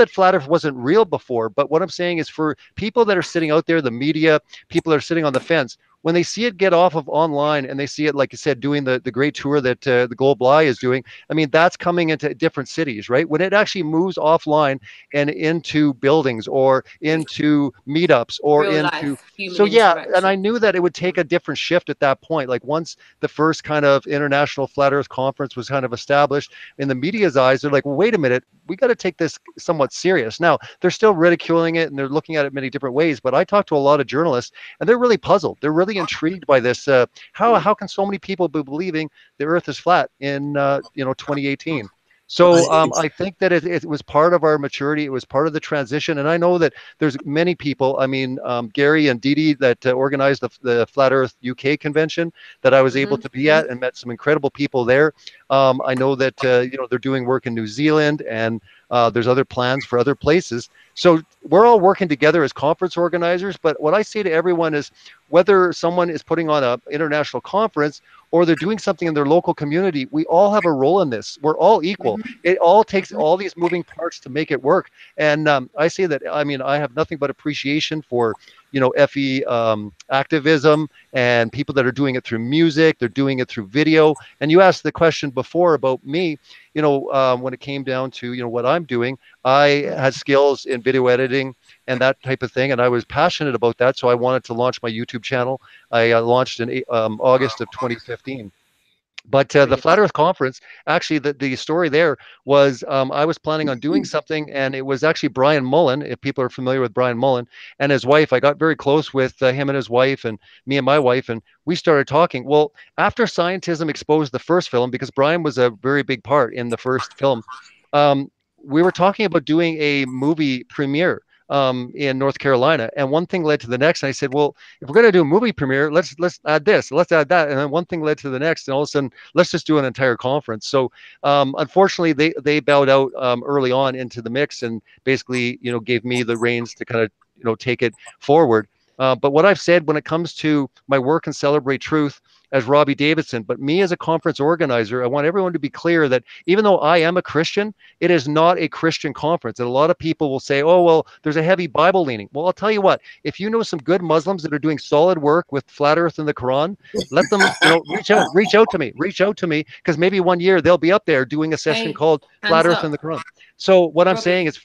Flat Earth wasn't real before, but what I'm saying is for people that are sitting out there, the media, people that are sitting on the fence, when they see it get off of online and they see it, like you said, doing the great tour that the Global Eye is doing, I mean, that's coming into different cities, right? When it actually moves offline and into buildings or into meetups or Real into, life, so yeah, and I knew that it would take a different shift at that point. Like once the first kind of international Flat Earth conference was kind of established in the media's eyes, they're like, well, wait a minute, we got to take this somewhat serious. Now, they're still ridiculing it and they're looking at it many different ways, but I talked to a lot of journalists and they're really puzzled. They're really intrigued by this. How can so many people be believing the Earth is flat in 2018? So I think that it was part of our maturity. It was part of the transition. And I know that there's many people, I mean, Gary and Didi that organized the Flat Earth UK convention that I was able to be at and met some incredible people there. I know that, they're doing work in New Zealand and there's other plans for other places. So we're all working together as conference organizers. But what I say to everyone is whether someone is putting on an international conference or they're doing something in their local community, we all have a role in this. We're all equal. It all takes all these moving parts to make it work. And I say that, I mean, I have nothing but appreciation for, FE activism and people that are doing it through music, they're doing it through video. And you asked the question before about me, when it came down to, what I'm doing, I had skills in video editing and that type of thing. And I was passionate about that. So I wanted to launch my YouTube channel. I launched in August of 2015. But the Flat Earth Conference, actually, the story there was I was planning on doing something, and it was actually Brian Mullen, if people are familiar with Brian Mullen, and his wife. I got very close with him and his wife and me and my wife, and we started talking. Well, after Scientism Exposed, the first film, because Brian was a very big part in the first film, we were talking about doing a movie premiere in North Carolina, and one thing led to the next. And I said, well, if we're going to do a movie premiere, let's add this, let's add that, and then one thing led to the next, and all of a sudden, let's just do an entire conference. So, unfortunately, they bowed out early on into the mix, and basically, gave me the reins to kind of take it forward. But what I've said when it comes to my work and Celebrate Truth as Robbie Davidson, but me as a conference organizer, I want everyone to be clear that even though I am a Christian, it is not a Christian conference. And a lot of people will say, oh, well, there's a heavy Bible leaning. Well, I'll tell you what, if you know some good Muslims that are doing solid work with Flat Earth and the Quran, let them reach out to me, because maybe one year they'll be up there doing a session called Flat Earth and the Quran. So what I'm saying is,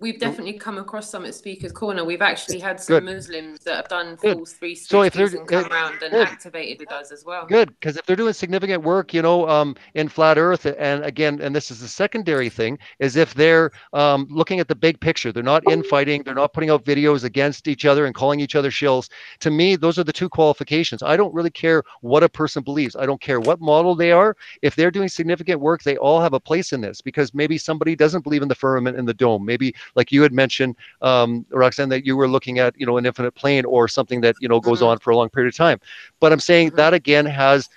We've definitely come across some at Speaker's Corner. We've actually had some Good. Muslims that have done Good. full 360s So if they're and come around and good. activated with us as well. Good, because if they're doing significant work, in flat Earth, and again, and this is the secondary thing, is if they're looking at the big picture, they're not infighting, they're not putting out videos against each other and calling each other shills. To me, those are the two qualifications. I don't really care what a person believes. I don't care what model they are. If they're doing significant work, they all have a place in this, because maybe somebody doesn't believe in the firmament and the dome. Maybe, like you had mentioned, Roxanne, that you were looking at, an infinite plane or something that, goes on for a long period of time. But I'm saying that again has,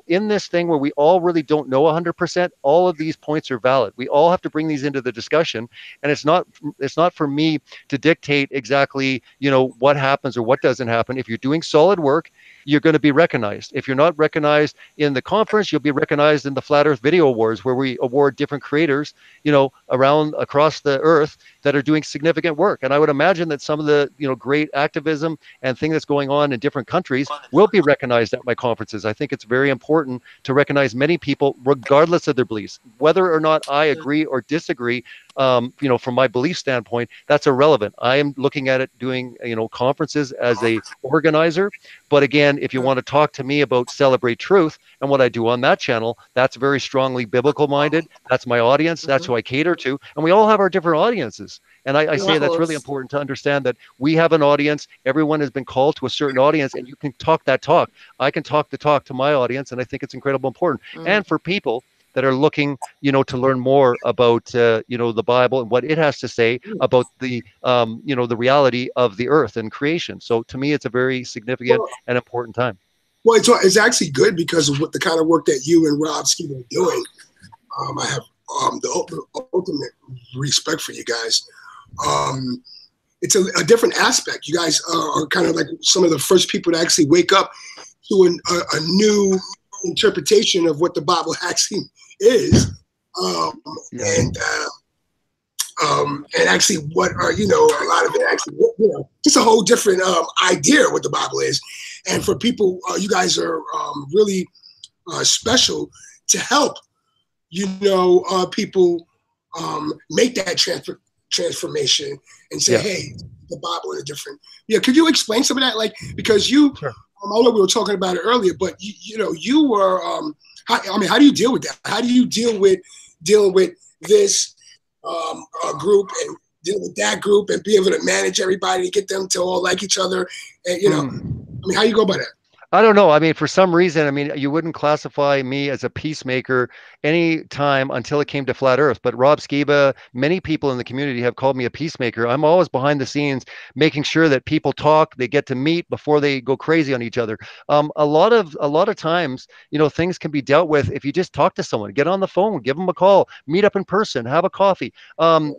in this thing where we all really don't know 100%, all of these points are valid. We all have to bring these into the discussion, and it's not for me to dictate exactly, what happens or what doesn't happen. If you're doing solid work, you're going to be recognized. If you're not recognized in the conference, you'll be recognized in the Flat Earth Video Awards, where we award different creators, across the earth that are doing significant work. And I would imagine that some of the, great activism and thing that's going on in different countries will be recognized at my conferences. I think it's very important to recognize many people, regardless of their beliefs. Whether or not I agree or disagree, from my belief standpoint, that's irrelevant. I am looking at it doing, conferences as a organizer. But again, if you want to talk to me about Celebrate Truth and what I do on that channel, that's very strongly biblical minded. That's my audience. That's who I cater to. And we all have our different audiences. And I say that's really important to understand, that we have an audience. Everyone has been called to a certain audience, and you can talk that talk. I can talk the talk to my audience, and I think it's incredibly important. And for people that are looking, to learn more about, the Bible and what it has to say about the, the reality of the earth and creation. So to me, it's a very significant and important time. Well, it's actually good because of what the kind of work that you and Rob Skiba are doing. I have the ultimate respect for you guys. It's a different aspect. You guys are kind of like some of the first people to actually wake up to a new interpretation of what the Bible actually is, and actually what are, a lot of it actually, just a whole different idea of what the Bible is. And for people, you guys are really special to help, people make that transformation and say, hey, the Bible in a different. Could you explain some of that? Like, because you, Sure. I know we were talking about it earlier, but you were, how do you deal with that? How do you deal with dealing with this group and dealing with that group and be able to manage everybody, get them to all like each other? And, how you go about that? I don't know. I mean, for some reason, you wouldn't classify me as a peacemaker any time until it came to Flat Earth. But Rob Skiba, many people in the community have called me a peacemaker. I'm always behind the scenes, making sure that people talk, they get to meet before they go crazy on each other. A lot of times, things can be dealt with if you just talk to someone, get on the phone, give them a call, meet up in person, have a coffee. I'll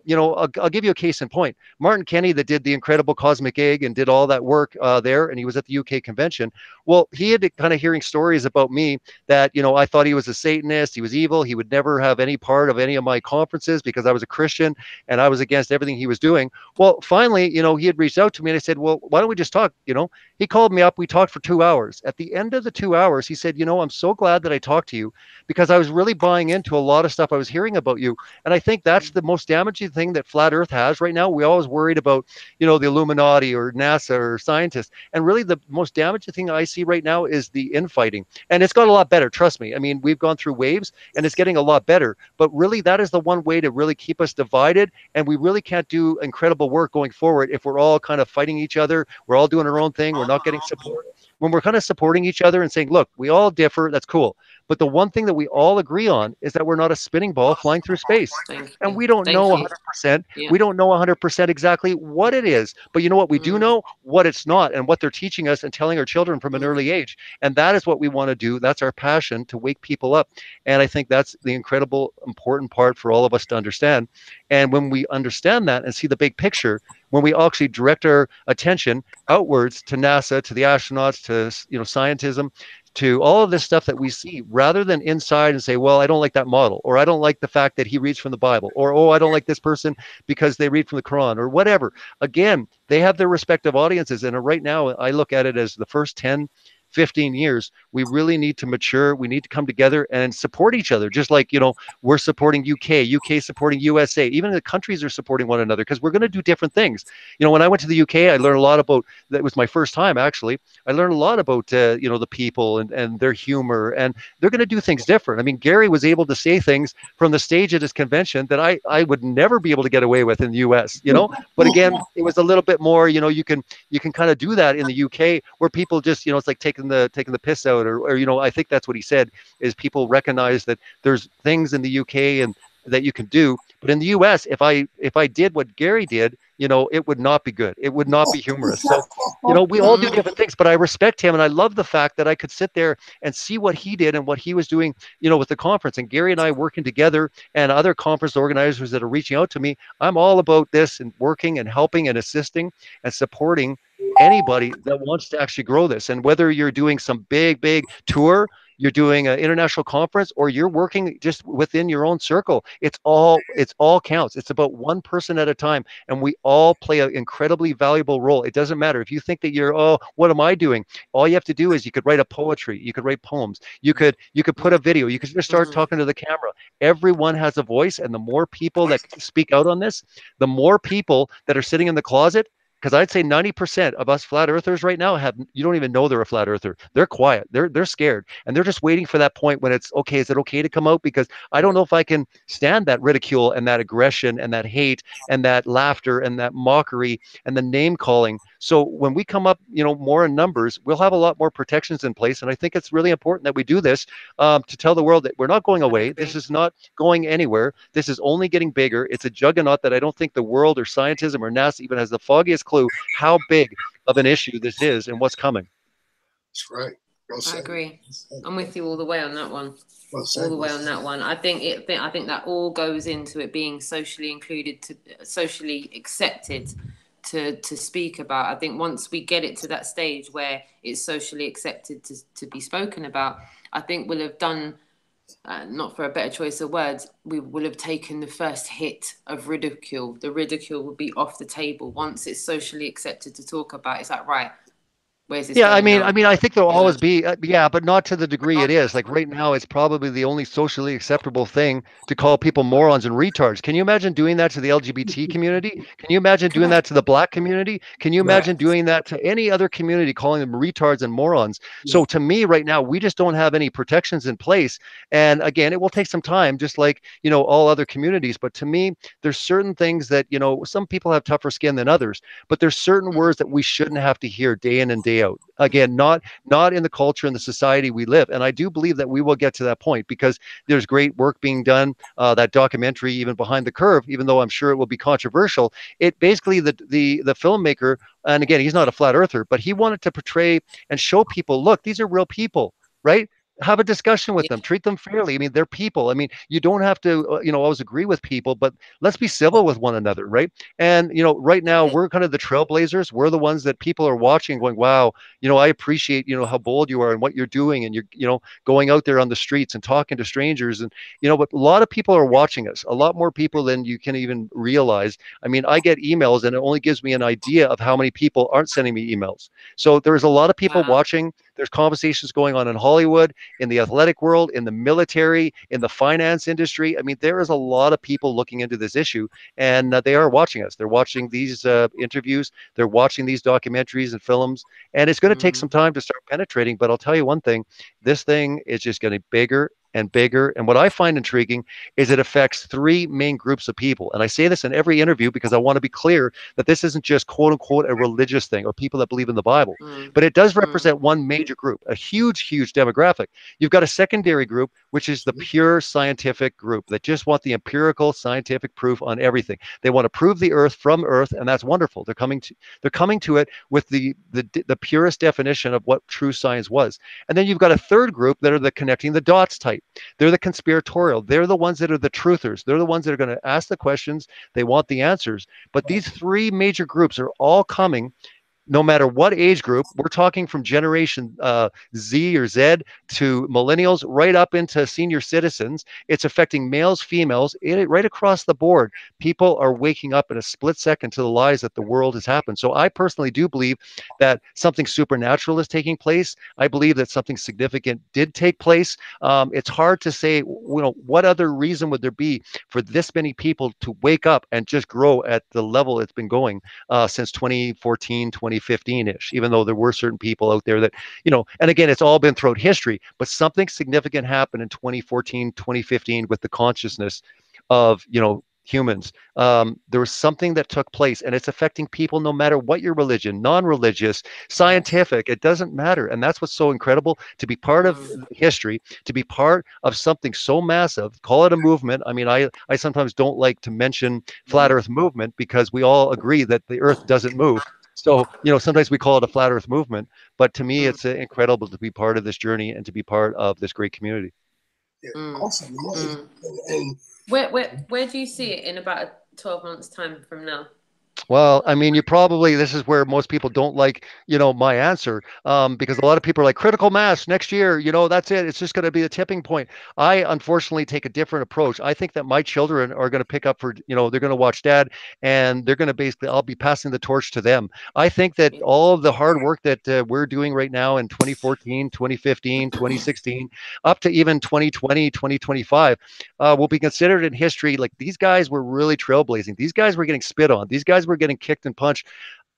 give you a case in point. Martin Kenny, that did the Incredible Cosmic Egg and did all that work there, and he was at the UK convention. Well, he had kind of hearing stories about me that, I thought he was a Satanist, he was evil, he would never have any part of any of my conferences because I was a Christian and I was against everything he was doing. Well, finally, he had reached out to me and I said, well, why don't we just talk? He called me up, we talked for 2 hours. At the end of the 2 hours, he said, I'm so glad that I talked to you because I was really buying into a lot of stuff I was hearing about you. And I think that's the most damaging thing that Flat Earth has right now. We always worried about, the Illuminati or NASA or scientists. And really the most damaging thing I see right now is the infighting. And it's got a lot better, trust me. We've gone through waves and it's getting a lot better. But really, that is the one way to really keep us divided. And we really can't do incredible work going forward if we're all kind of fighting each other. We're all doing our own thing. We're not getting support. When we're kind of supporting each other and saying, look, we all differ, that's cool. But the one thing that we all agree on is that we're not a spinning ball flying through space. And we don't know 100%. We don't know 100% exactly what it is. But you know what? We do know what it's not and what they're teaching us and telling our children from an early age. And that is what we want to do. That's our passion, to wake people up. And I think that's the incredible important part for all of us to understand. And when we understand that and see the big picture, when we actually direct our attention outwards to NASA, to the astronauts, to scientism, to all of this stuff that we see, rather than inside and say, well, I don't like that model, or I don't like the fact that he reads from the Bible, or, oh, I don't like this person because they read from the Quran, or whatever. Again, they have their respective audiences. And right now, I look at it as the first 10, 15 years, we really need to mature. We need to come together and support each other, just like, we're supporting UK supporting USA. Even the countries are supporting one another because we're going to do different things. When I went to the UK, I learned a lot about, that was my first time actually. I learned a lot about, the people and their humor, and they're going to do things different. I mean, Gary was able to say things from the stage at his convention that I would never be able to get away with in the US, but again, it was a little bit more, you can kind of do that in the UK where people just, it's like taking the piss out, or I think that's what he said, is people recognize that there's things in the UK and that you can do, but in the US, if I did what Gary did, it would not be good. It would not be humorous. So, we all do different things, but I respect him. And I love the fact that I could sit there and see what he did and what he was doing, with the conference, and Gary and I working together, and other conference organizers that are reaching out to me. I'm all about this and working and helping and assisting and supporting anybody that wants to actually grow this. And whether you're doing some big tour, you're doing an international conference, or you're working just within your own circle, it's all counts. It's about one person at a time, and we all play an incredibly valuable role. It doesn't matter if you think that you're, oh, what am I doing? All you have to do is you could write a poetry, you could write poems, you could put a video, you could just start talking to the camera. Everyone has a voice, and the more people that speak out on this, the more people that are sitting in the closet. Because I'd say 90% of us flat earthers right now you don't even know they're a flat earther. They're quiet. They're scared. And they're just waiting for that point when it's okay. Is it okay to come out? Because I don't know if I can stand that ridicule and that aggression and that hate and that laughter and that mockery and the name calling. So when we come up, more in numbers, we'll have a lot more protections in place. And I think it's really important that we do this to tell the world that we're not going away. This is not going anywhere. This is only getting bigger. It's a juggernaut that I don't think the world or scientism or NASA even has the foggiest clue how big of an issue this is and what's coming. That's right. Well said. I agree. I'm with you all the way on that one. Well said. All the way on that one. I think that all goes into it being socially included, socially accepted to speak about. I think once we get it to that stage where it's socially accepted to be spoken about, I think we'll have done, not for a better choice of words, we will have taken the first hit of ridicule. The ridicule will be off the table once it's socially accepted to talk about. It's like, right, where's this? Yeah, I mean, I think there'll always be, but not to the degree it is. Like right now, it's probably the only socially acceptable thing to call people morons and retards. Can you imagine doing that to the LGBT community? Can you imagine doing that to the Black community? Can you imagine doing that to any other community, calling them retards and morons? So to me, right now, we just don't have any protections in place. And again, it will take some time, just like, all other communities. But to me, there's certain things that, some people have tougher skin than others, but there's certain words that we shouldn't have to hear day in and day out. Again, not in the culture and the society we live. And I do believe that we will get to that point because there's great work being done. That documentary, even Behind the Curve, even though I'm sure it will be controversial, it basically, the filmmaker, and again, he's not a flat earther, but he wanted to portray and show people, look, these are real people, right? Have a discussion with them, treat them fairly. I mean, they're people. I mean, you don't have to, always agree with people, but let's be civil with one another, right? And, right now we're kind of the trailblazers. We're the ones that people are watching going, wow, I appreciate, how bold you are and what you're doing. And you're, going out there on the streets and talking to strangers. And, but a lot of people are watching us, a lot more people than you can even realize. I mean, I get emails and it only gives me an idea of how many people aren't sending me emails. So there's a lot of people watching. There's conversations going on in Hollywood, in the athletic world, in the military, in the finance industry. I mean, there is a lot of people looking into this issue, and they are watching us. They're watching these interviews. They're watching these documentaries and films, and it's going to take some time to start penetrating. But I'll tell you one thing, this thing is just getting bigger and bigger. And what I find intriguing is it affects three main groups of people. And I say this in every interview because I want to be clear that this isn't just quote unquote a religious thing or people that believe in the Bible, but it does represent one major group, a huge demographic. You've got a secondary group, which is the pure scientific group that just want the empirical scientific proof on everything. They want to prove the earth from earth, and that's wonderful. They're coming to it with the purest definition of what true science was. And then you've got a third group that are the connecting the dots type. They're the conspiratorial. They're the ones that are the truthers. They're the ones that are going to ask the questions. They want the answers. But these three major groups are all coming no matter what age group, we're talking from generation Z or Z to millennials, right up into senior citizens. It's affecting males, females, right across the board. People are waking up in a split second to the lies that the world has happened. So I personally do believe that something supernatural is taking place. I believe that something significant did take place. It's hard to say, what other reason would there be for this many people to wake up and just grow at the level it's been going since 2014, 2015-ish, even though there were certain people out there that, and again, it's all been throughout history, but something significant happened in 2014, 2015 with the consciousness of, humans. There was something that took place, and it's affecting people no matter what your religion, non-religious, scientific, it doesn't matter. And that's what's so incredible, to be part of history, to be part of something so massive. Call it a movement. I mean, I sometimes don't like to mention flat earth movement because we all agree that the earth doesn't move. So, sometimes we call it a flat earth movement, but to me, it's incredible to be part of this journey and to be part of this great community. Awesome. And where do you see it in about 12 months time from now? Well, I mean, this is where most people don't like, my answer, because a lot of people are like, critical mass next year, that's it. It's just going to be a tipping point. I unfortunately take a different approach. I think that my children are going to pick up for, they're going to watch dad, and they're going to I'll be passing the torch to them. I think that all of the hard work that we're doing right now in 2014, 2015, 2016, up to even 2020, 2025, will be considered in history. Like, these guys were really trailblazing. These guys were getting spit on. These guys were getting kicked and punched.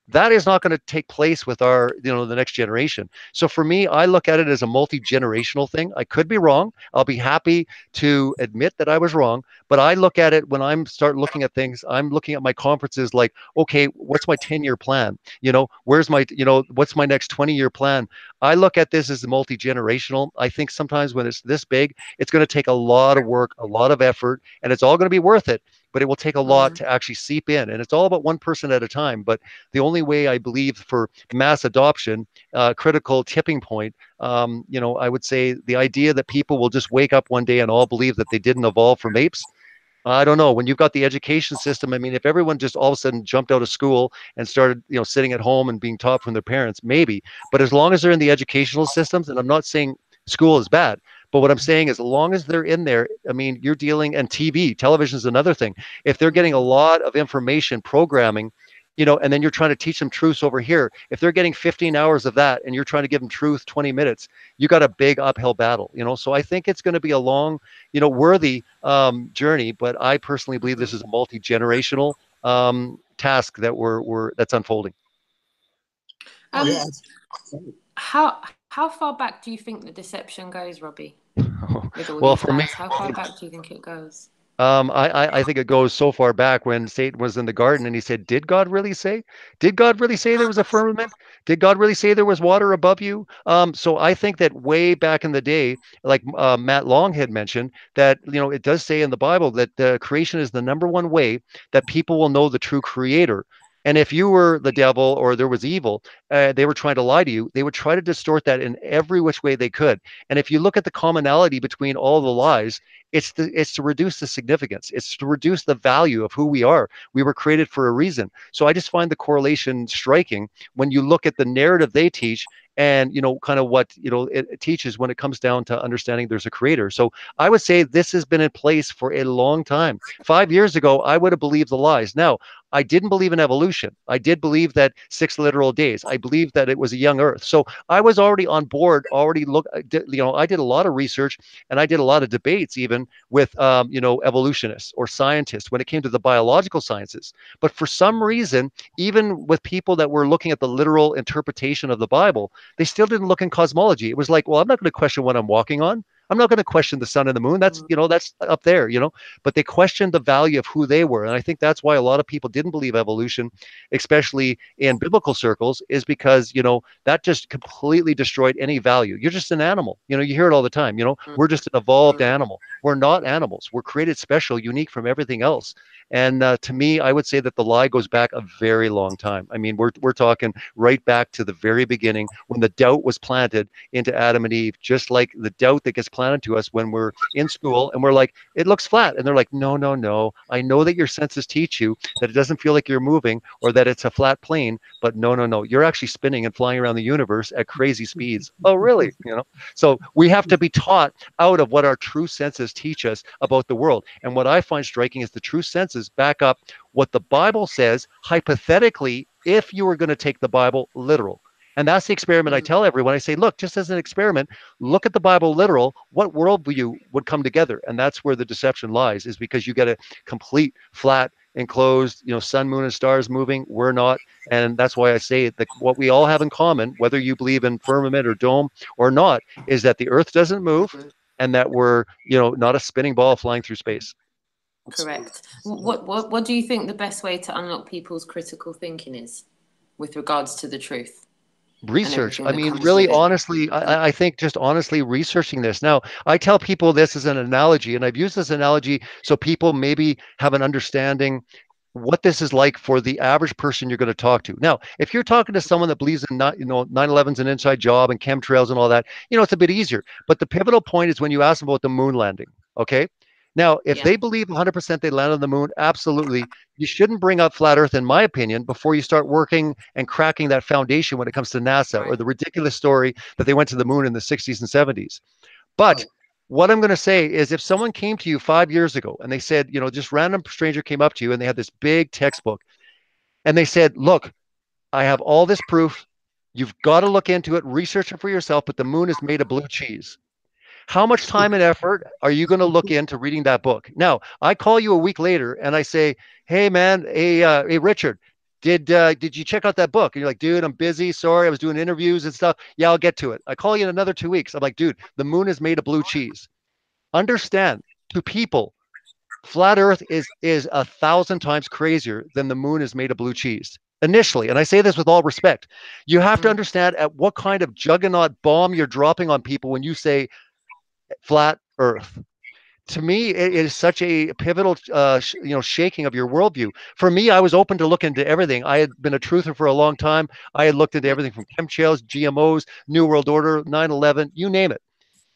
That is not going to take place with our, the next generation. So for me, I look at it as a multi-generational thing. I could be wrong. I'll be happy to admit that I was wrong. But I look at it when I'm start looking at things, I'm looking at my conferences like, okay, what's my 10-year plan? Where's my, what's my next 20-year plan? I look at this as multi-generational. I think sometimes when it's this big, it's going to take a lot of work, a lot of effort, and it's all going to be worth it. But it will take a lot to actually seep in. And it's all about one person at a time. But the only way I believe for mass adoption, critical tipping point, I would say the idea that people will just wake up one day and all believe that they didn't evolve from apes. I don't know. When you've got the education system, I mean, if everyone just all of a sudden jumped out of school and started, sitting at home and being taught from their parents, maybe. But as long as they're in the educational systems, and I'm not saying school is bad, but what I'm saying is, as long as they're in there, I mean, you're dealing, and television is another thing. If they're getting a lot of information, programming, and then you're trying to teach them truths over here, if they're getting 15 hours of that and you're trying to give them truth 20 minutes, you got a big uphill battle, So I think it's going to be a long, worthy journey. But I personally believe this is a multi-generational task that that's unfolding. How far back do you think the deception goes, Robbie? Well, for me, how far back do you think it goes? I think it goes so far back when Satan was in the garden and he said, did God really say? Did God really say there was a firmament? Did God really say there was water above you? So I think that way back in the day, like Matt Long had mentioned, that, it does say in the Bible that the creation is the number one way that people will know the true creator. And if you were the devil or there was evil, they were trying to lie to you, they would try to distort that in every which way they could. And if you look at the commonality between all the lies, it's to reduce the significance. It's to reduce the value of who we are. We were created for a reason. So I just find the correlation striking when you look at the narrative they teach and, kind of what, it teaches when it comes down to understanding there's a creator. So I would say this has been in place for a long time. 5 years ago, I would have believed the lies. Now, I didn't believe in evolution. I did believe that 6 literal days. I believed that it was a young earth. So I was already on board, I did a lot of research and I did a lot of debates even with, evolutionists or scientists when it came to the biological sciences. But for some reason, even with people that were looking at the literal interpretation of the Bible, they still didn't look in cosmology. It was like, well, I'm not going to question what I'm walking on. I'm not going to question the sun and the moon. That's, that's up there, but they questioned the value of who they were. And I think that's why a lot of people didn't believe evolution, especially in biblical circles, is because, that just completely destroyed any value. You're just an animal. You hear it all the time, we're just an evolved animal. We're not animals. We're created special, unique from everything else. And to me, I would say that the lie goes back a very long time. I mean, we're talking right back to the very beginning when the doubt was planted into Adam and Eve, just like the doubt that gets planted to us when we're in school and we're like, it looks flat. And they're like, no, no, no. I know that your senses teach you that it doesn't feel like you're moving or that it's a flat plane, but no, no, no. You're actually spinning and flying around the universe at crazy speeds. Oh, really? You know, so we have to be taught out of what our true senses teach us about the world. And what I find striking is the true senses back up what the Bible says hypothetically if you were going to take the Bible literal. And that's the experiment I tell everyone. I say, look, just as an experiment, look at the Bible literal. What worldview would come together? And that's where the deception lies, is because you get a complete flat enclosed, you know, sun, moon, and stars moving. We're not. And that's why I say that what we all have in common, whether you believe in firmament or dome or not, is that the earth doesn't move and that we're, you know, not a spinning ball flying through space. Correct. What do you think the best way to unlock people's critical thinking is with regards to the truth? Research. I mean, really, honestly, I think just honestly researching this. Now, I tell people this as an analogy, and I've used this analogy so people maybe have an understanding what this is like for the average person you're going to talk to. Now, if you're talking to someone that believes in, 9/11's an inside job and chemtrails and all that, you know, it's a bit easier. But the pivotal point is when you ask them about the moon landing, okay? Now, if they believe 100% they land on the moon, absolutely, you shouldn't bring up flat Earth, in my opinion, before you start working and cracking that foundation when it comes to NASA or the ridiculous story that they went to the moon in the 60s and 70s. But what I'm going to say is if someone came to you 5 years ago and they said, you know, just random stranger came up to you and they had this big textbook and they said, look, I have all this proof. You've got to look into it, research it for yourself, but the moon is made of blue cheese. How much time and effort are you going to look into reading that book? Now, I call you a week later and I say, hey, man, hey, Richard, did you check out that book? And you're like, dude, I'm busy. Sorry, I was doing interviews and stuff. Yeah, I'll get to it. I call you in another 2 weeks. I'm like, dude, the moon is made of blue cheese. Understand, to people, flat Earth is 1,000 times crazier than the moon is made of blue cheese. Initially, and I say this with all respect, you have to understand at what kind of juggernaut bomb you're dropping on people when you say flat Earth. To me, it is such a pivotal, shaking of your worldview. For me, I was open to look into everything. I had been a truther for a long time. I had looked into everything from chemtrails, GMOs, New World Order, 9/11, you name it.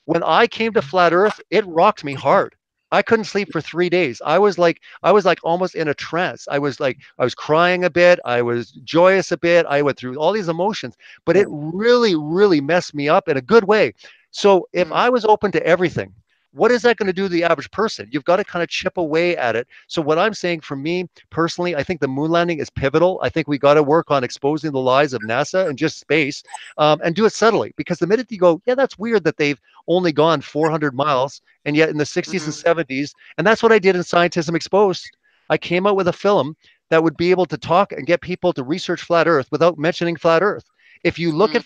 When I came to flat Earth, it rocked me hard. I couldn't sleep for 3 days. I was like almost in a trance. I was crying a bit. I was joyous a bit. I went through all these emotions, but it really, really messed me up in a good way. So if I was open to everything, what is that going to do to the average person? You've got to kind of chip away at it. So what I'm saying for me personally, I think the moon landing is pivotal. I think we got to work on exposing the lies of NASA and just space and do it subtly. Because the minute you go, yeah, that's weird that they've only gone 400 miles. And yet in the 60s and 70s, and that's what I did in Scientism Exposed. I came out with a film that would be able to talk and get people to research flat Earth without mentioning flat Earth. If you look at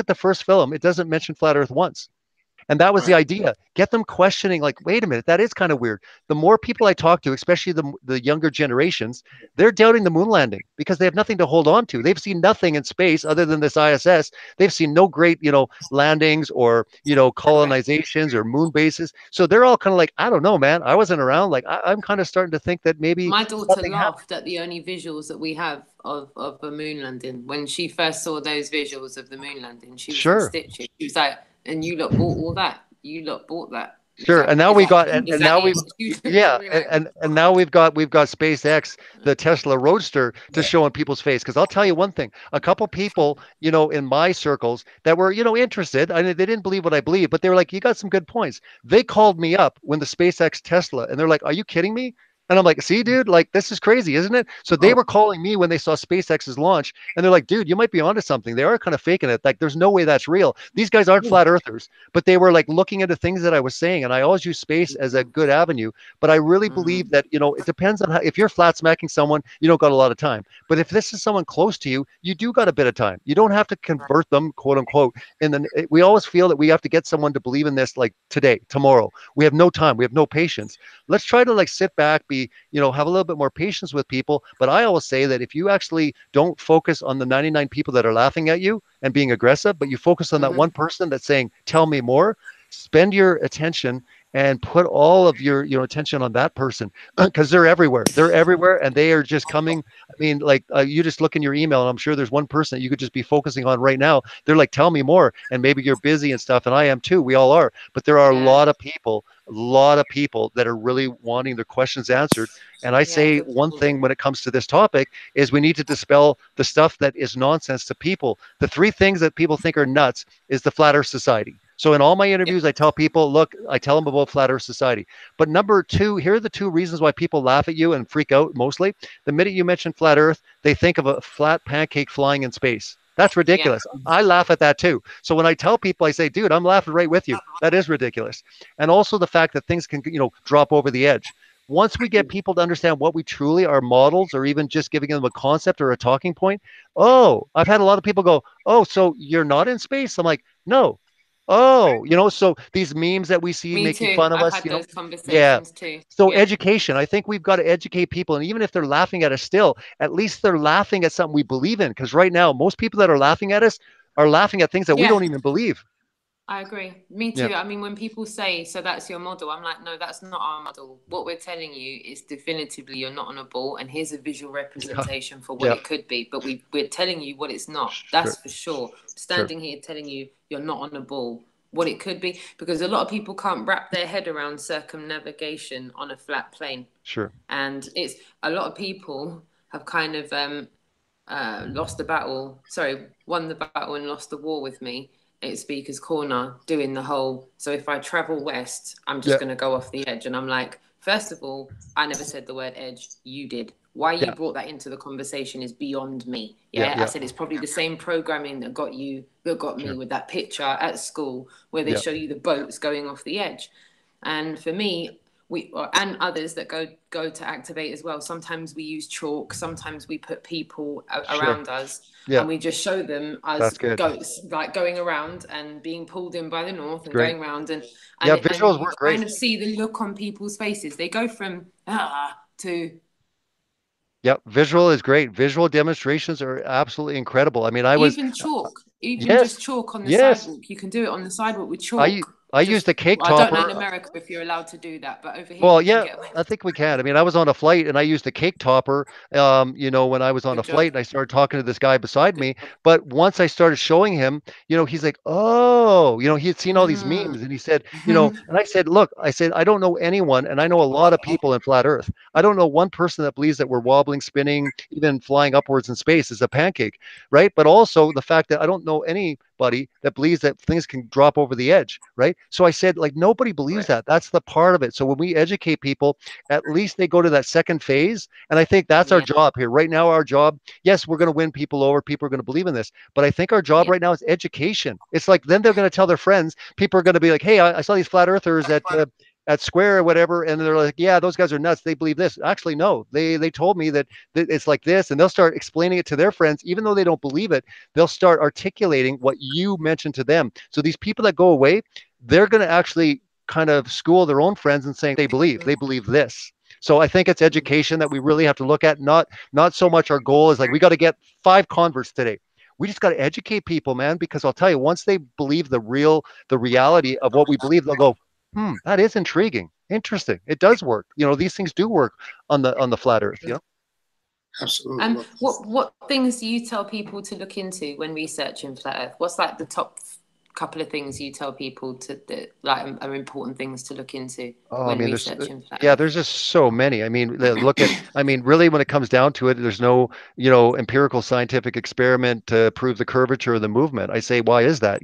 the first film, it doesn't mention flat Earth once. And that was the idea. Get them questioning, like, wait a minute, that is kind of weird. The more people I talk to, especially the younger generations, they're doubting the moon landing because they have nothing to hold on to. They've seen nothing in space other than this ISS. They've seen no great, landings or, colonizations or moon bases. So they're all kind of like, I don't know, man. I wasn't around. Like, I'm kind of starting to think that maybe my daughter laughed at the only visuals that we have of the moon landing. When she first saw those visuals of the moon landing, she was in stitches. She was like, and you lot bought all that. You lot bought that. Sure, and now we got, and now we've, yeah, and now we've got SpaceX, the Tesla Roadster, to show in people's face. Because I'll tell you one thing: a couple people, in my circles that were, interested. I mean, they didn't believe what I believe, but they were like, "You got some good points." They called me up when the SpaceX Tesla, and they're like, "Are you kidding me?" And I'm like, see, dude, like, this is crazy, isn't it? So they were calling me when they saw SpaceX's launch, and they're like, dude, you might be onto something. They are kind of faking it. Like, there's no way that's real. These guys aren't flat earthers, but they were like looking into things that I was saying. And I always use space as a good avenue. But I really believe that, it depends on how, if you're flat smacking someone, you don't got a lot of time. But if this is someone close to you, you do got a bit of time. You don't have to convert them, quote unquote. And then we always feel that we have to get someone to believe in this, like today, tomorrow. We have no time. We have no patience. Let's try to like sit back, be, have a little bit more patience with people. But I always say that if you actually don't focus on the 99 people that are laughing at you and being aggressive, but you focus on that one person that's saying, tell me more, spend your attention and put all of your attention on that person, because they're everywhere and they are just coming. I mean, like, you just look in your email and I'm sure there's one person that you could just be focusing on right now. They're like, tell me more. And maybe you're busy and stuff, and I am too, we all are, but there are a lot of people that are really wanting their questions answered. And I say one thing when it comes to this topic is we need to dispel the stuff that is nonsense to people. The three things that people think are nuts is the Flat Earth Society. So in all my interviews, I tell people, look, I tell them about Flat Earth Society. But number two, here are the two reasons why people laugh at you and freak out mostly. The minute you mention Flat Earth, they think of a flat pancake flying in space. That's ridiculous. Yeah. I laugh at that too. So when I tell people, I say, dude, I'm laughing right with you. That is ridiculous. And also the fact that things can, drop over the edge. Once we get people to understand what we truly are, models, or even just giving them a concept or a talking point. Oh, I've had a lot of people go, oh, so you're not in space? I'm like, no. Oh, so these memes that we see making fun of us, those conversations too. So education, I think we've got to educate people. And even if they're laughing at us still, at least they're laughing at something we believe in. Because right now, most people that are laughing at us are laughing at things that we don't even believe. I agree. Me too. Yeah. I mean, when people say, so that's your model, I'm like, no, that's not our model. What we're telling you is definitively you're not on a ball, and here's a visual representation for what it could be. But we're telling you what it's not. That's for sure. Standing here telling you you're not on a ball, what it could be, because a lot of people can't wrap their head around circumnavigation on a flat plane. Sure. And it's a lot of people have kind of won the battle and lost the war with me. It's Speaker's Corner doing the whole, so if I travel west, I'm just going to go off the edge. And I'm like, first of all, I never said the word edge. You did. Why you brought that into the conversation is beyond me. I said it's probably the same programming that got me with that picture at school where they show you the boats going off the edge. And for me, and others that go to activate as well. Sometimes we use chalk. Sometimes we put people around us, and we just show them as goats, like going around and being pulled in by the north and going around. And visuals work great. Kind of see the look on people's faces. They go from to. Yeah, visual is great. Visual demonstrations are absolutely incredible. I mean, even chalk, just chalk on the sidewalk. You can do it on the sidewalk with chalk. I used the cake topper. I don't know in America if you're allowed to do that, but over here. Well, I think we can. I mean, I was on a flight and I used the cake topper, when I was on a flight and I started talking to this guy beside me. But once I started showing him, he's like, oh, he had seen all these memes and he said, and I said, look, I don't know anyone. And I know a lot of people in flat earth. I don't know one person that believes that we're wobbling, spinning, even flying upwards in space is a pancake. Right. But also the fact that I don't know anybody that believes that things can drop over the edge. Right. So I said, like, nobody believes that. That's the part of it. So when we educate people, at least they go to that second phase. And I think that's our job here. Right now, our job, yes, we're going to win people over. People are going to believe in this. But I think our job right now is education. It's like then they're going to tell their friends. People are going to be like, hey, I saw these flat earthers at Square or whatever. And they're like, yeah, those guys are nuts. They believe this. Actually, no, they told me that it's like this. And they'll start explaining it to their friends. Even though they don't believe it, they'll start articulating what you mentioned to them. So these people that go away, they're going to actually kind of school their own friends and saying they believe this. So I think it's education that we really have to look at. Not so much our goal is like, we got to get 5 converts today. We just got to educate people, man, because I'll tell you, once they believe the reality of what we believe, they'll go, that is intriguing. Interesting. It does work. These things do work on the flat earth, Absolutely. And what things do you tell people to look into when researching flat earth? What's like the top couple of things you tell people are important things to look into when researching flat earth? There's just so many. I mean, really when it comes down to it, there's no, empirical scientific experiment to prove the curvature of the movement. I say, why is that?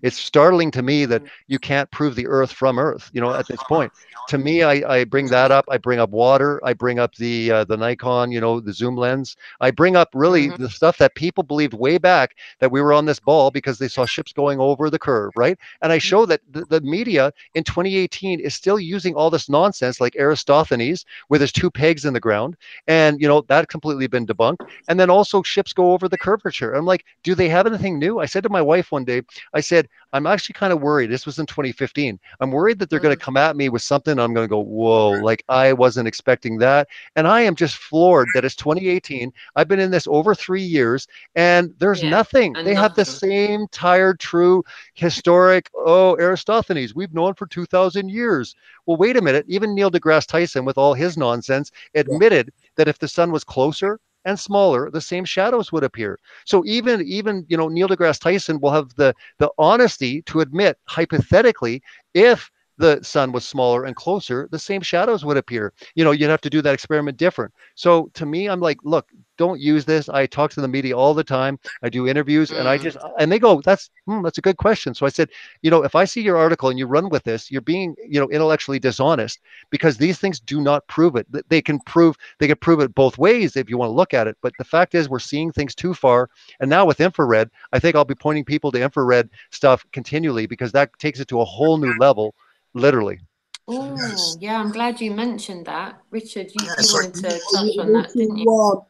It's startling to me that you can't prove the earth from earth, at this point. To me, I bring that up. I bring up water. I bring up the Nikon, the zoom lens. I bring up really the stuff that people believed way back that we were on this ball because they saw ships going over the curve, right? And I show that the media in 2018 is still using all this nonsense like Aristophanes, where there's 2 pegs in the ground. And, that's completely been debunked. And then also ships go over the curvature. I'm like, do they have anything new? I said to my wife one day, I said, I'm actually kind of worried. This was in 2015. I'm worried that they're going to come at me with something. I'm going to go, whoa, like I wasn't expecting that. And I am just floored that it's 2018. I've been in this over 3 years and there's nothing. They have the same tired, true, historic. Oh, Aristophanes, we've known for 2,000 years. Well, wait a minute. Even Neil deGrasse Tyson, with all his nonsense, admitted that if the sun was closer and smaller, the same shadows would appear. So even Neil deGrasse Tyson will have the honesty to admit, hypothetically, if the sun was smaller and closer, the same shadows would appear. You'd have to do that experiment different. So to me, I'm like, look, don't use this. I talk to the media all the time. I do interviews, and they go, that's a good question. So I said, if I see your article and you run with this, you're being, intellectually dishonest, because these things do not prove it. They can prove it both ways if you want to look at it. But the fact is, we're seeing things too far. And now with infrared, I think I'll be pointing people to infrared stuff continually, because that takes it to a whole new level. Literally. Oh, yeah, I'm glad you mentioned that. Richard, you So wanted to touch on that, didn't you?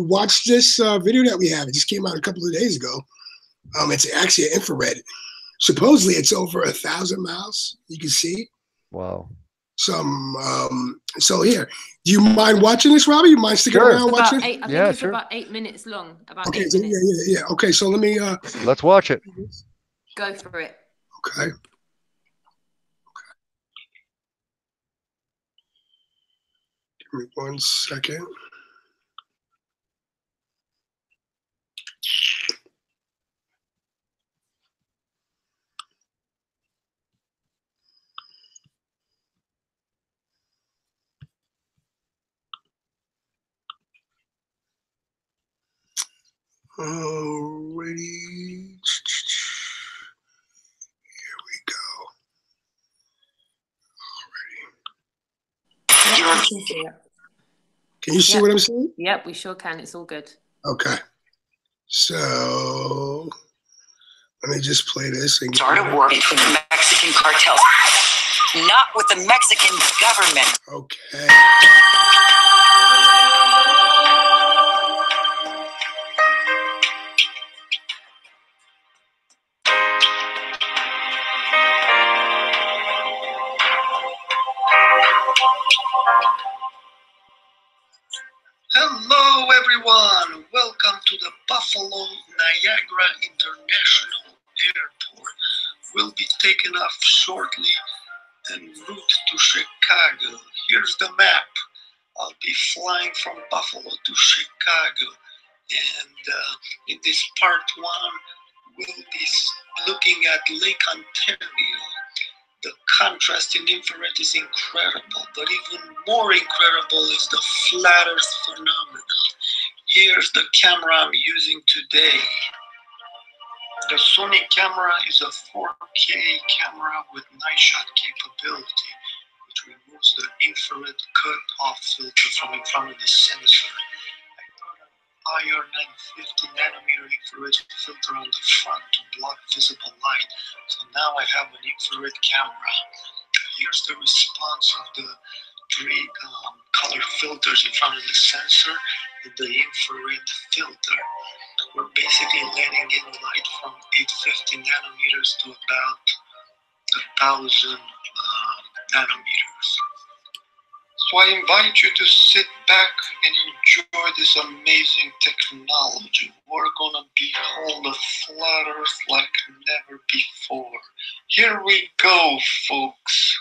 Watch this video that we have. It just came out a couple of days ago. It's actually an infrared. Supposedly, it's over 1,000 miles. You can see. Wow. So here, do you mind watching this, Robbie? You mind sticking around watching? I think it's about 8 minutes long. Okay, 8 minutes. Yeah. Okay, so let me. Let's watch it. Go for it. Okay. Give me 1 second. Alrighty. Here we go. Alrighty. Can you see what I'm saying? Yep, we sure can. It's all good. Okay. So let me just play this. And started working for the Mexican cartels, not with the Mexican government. Okay. Hello everyone, welcome to the Buffalo Niagara International Airport. We'll be taking off shortly en route to Chicago. Here's the map. I'll be flying from Buffalo to Chicago, and in this part 1 we'll be looking at Lake Ontario. The contrast in infrared is incredible, but even more incredible is the flat earth phenomenon. Here's the camera I'm using today. The Sony camera is a 4K camera with night shot capability, which removes the infrared cut-off filter from in front of the sensor. I put an IR950 nanometer infrared filter on the front to block visible light. So now I have an infrared camera. Here's the response of the 3 color filters in front of the sensor and the infrared filter. We're basically letting in light from 850 nanometers to about 1,000 nanometers. So I invite you to sit back and enjoy this amazing technology. We're gonna behold the flat earth like never before. Here we go, folks.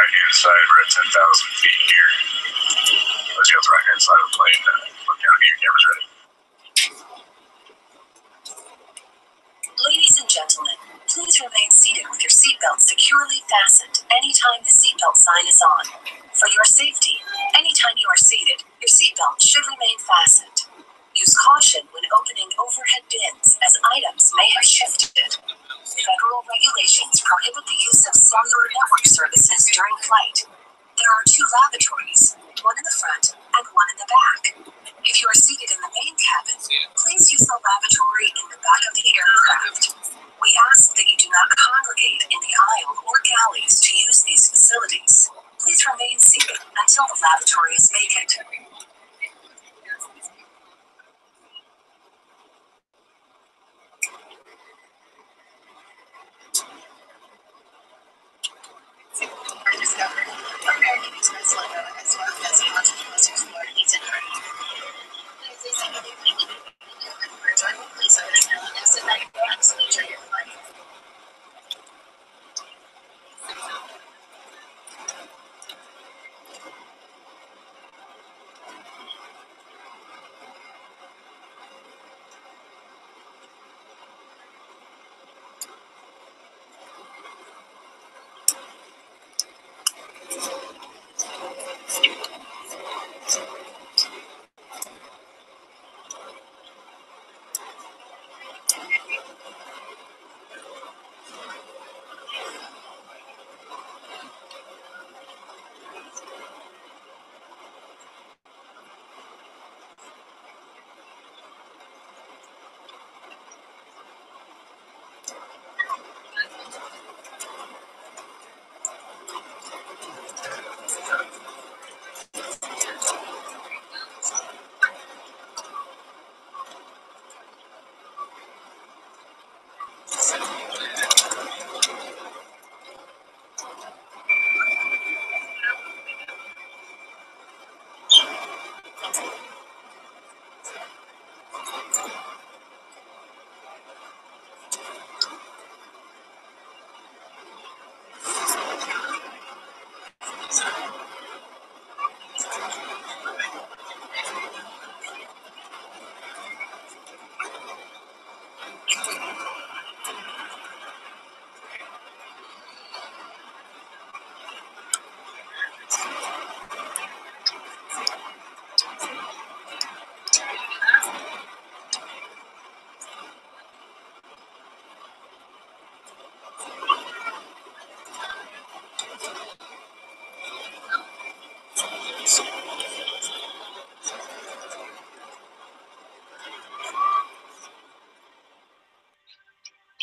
right-hand side. We're at 10,000 feet here. Let's go to the right-hand side of the plane. Look down at your cameras ready. Ladies and gentlemen, please remain seated with your seatbelt securely fastened anytime the seatbelt sign is on. For your safety, anytime you are seated, your seatbelt should remain fastened. Use caution when opening overhead bins as items may have shifted. Federal regulations prohibit the use of cellular network services during flight. There are 2 lavatories, one in the front and one in the back. If you are seated in the main cabin, please use the lavatory in the back of the aircraft. We ask that you do not congregate in the aisle or galleys to use these facilities. Please remain seated until the lavatory is vacant.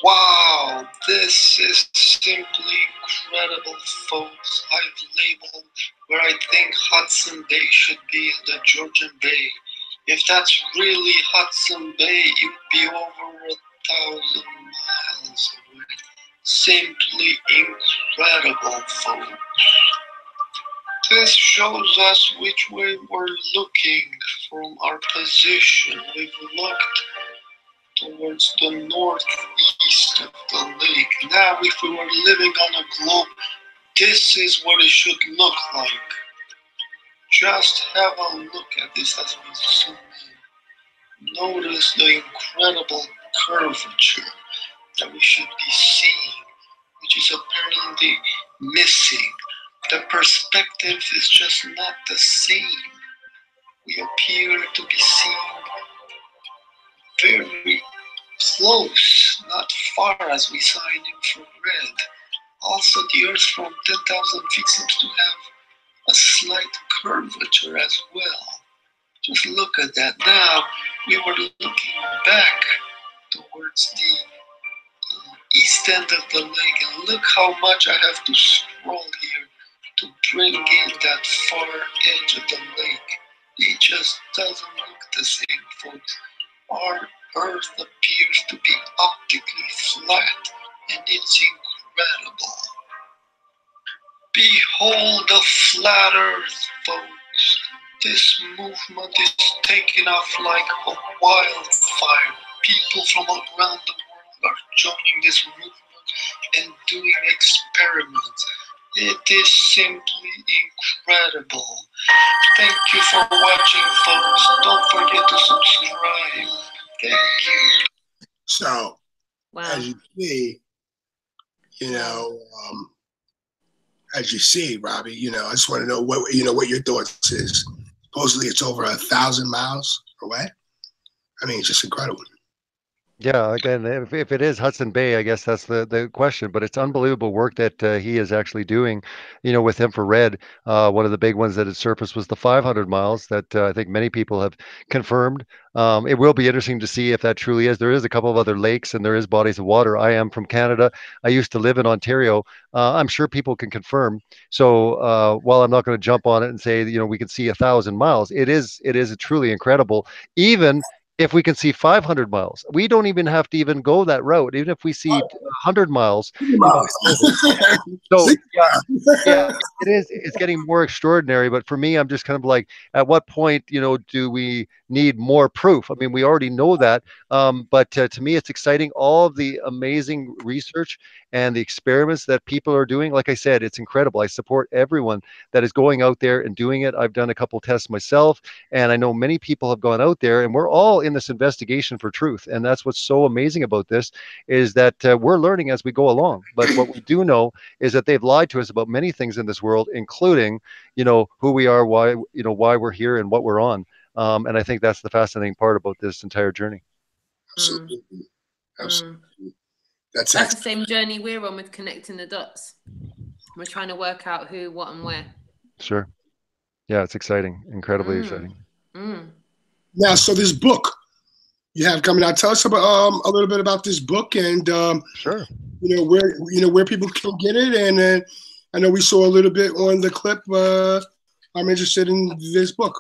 Wow, this is simply incredible, folks. I've labeled where I think Hudson Bay should be the Georgian Bay. If that's really Hudson Bay, it would be over 1,000 miles away. Simply incredible, folks. This shows us which way we're looking from our position. We've looked towards the northeast of the lake. Now, if we were living on a globe, this is what it should look like. Just have a look at this as we zoom in. Notice the incredible curvature that we should be seeing, which is apparently missing. The perspective is just not the same. We appear to be seeing very close, not far as we saw in infrared. Also, the Earth from 10,000 feet seems to have a slight curvature as well. Just look at that. Now, we were looking back towards the east end of the lake, and look how much I have to scroll here to bring in that far edge of the lake. It just doesn't look the same, folks. Our Earth appears to be optically flat, and it's incredible. Behold the flat Earth, folks. This movement is taking off like a wildfire. People from around the world are joining this movement and doing experiments. It is simply incredible. Thank you for watching, folks. Don't forget to subscribe. Thank you. So, Wow. as you see, as you see, Robbie, I just want to know what your thoughts is. Supposedly, it's over 1,000 miles away. I mean, it's just incredible. Yeah, again, if it is Hudson Bay, I guess that's the question. But it's unbelievable work that he is actually doing, with infrared. One of the big ones that had surfaced was the 500 miles that I think many people have confirmed. It will be interesting to see if that truly is. There is a couple of other lakes and there is bodies of water. I am from Canada. I used to live in Ontario. I'm sure people can confirm. So while I'm not going to jump on it and say, we can see 1,000 miles, it is truly incredible. Even if we can see 500 miles, we don't even have to even go that route. Even if we see 100 miles, so yeah, it is. It's getting more extraordinary. But for me, I'm just kind of like, at what point, do we need more proof? I mean, we already know that. But to me, it's exciting. All of the amazing research and the experiments that people are doing. Like I said, it's incredible. I support everyone that is going out there and doing it. I've done a couple tests myself, and I know many people have gone out there, and we're all in this investigation for truth. And that's what's so amazing about this, is that we're learning as we go along. But what we do know is that they've lied to us about many things in this world, including, who we are, why we're here, and what we're on. And I think that's the fascinating part about this entire journey. Absolutely. Absolutely. That's the same journey we're on with Connecting the Dots. We're trying to work out who, what, and where. Sure. Yeah, it's exciting. Incredibly exciting. Now, so this book you have coming out, tell us about a little bit about this book, and sure, where people can get it. And I know we saw a little bit on the clip. I'm interested in this book.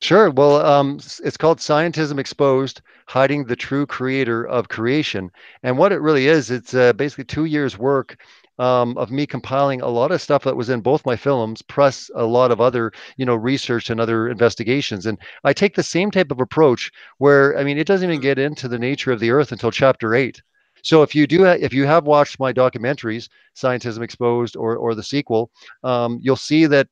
Sure. Well, it's called Scientism Exposed: Hiding the True Creator of Creation. And what it really is, it's basically 2 years work of me compiling a lot of stuff that was in both my films, plus a lot of other, research and other investigations. And I take the same type of approach where, I mean, it doesn't even get into the nature of the earth until chapter 8. So if you have watched my documentaries, Scientism Exposed or the sequel, you'll see that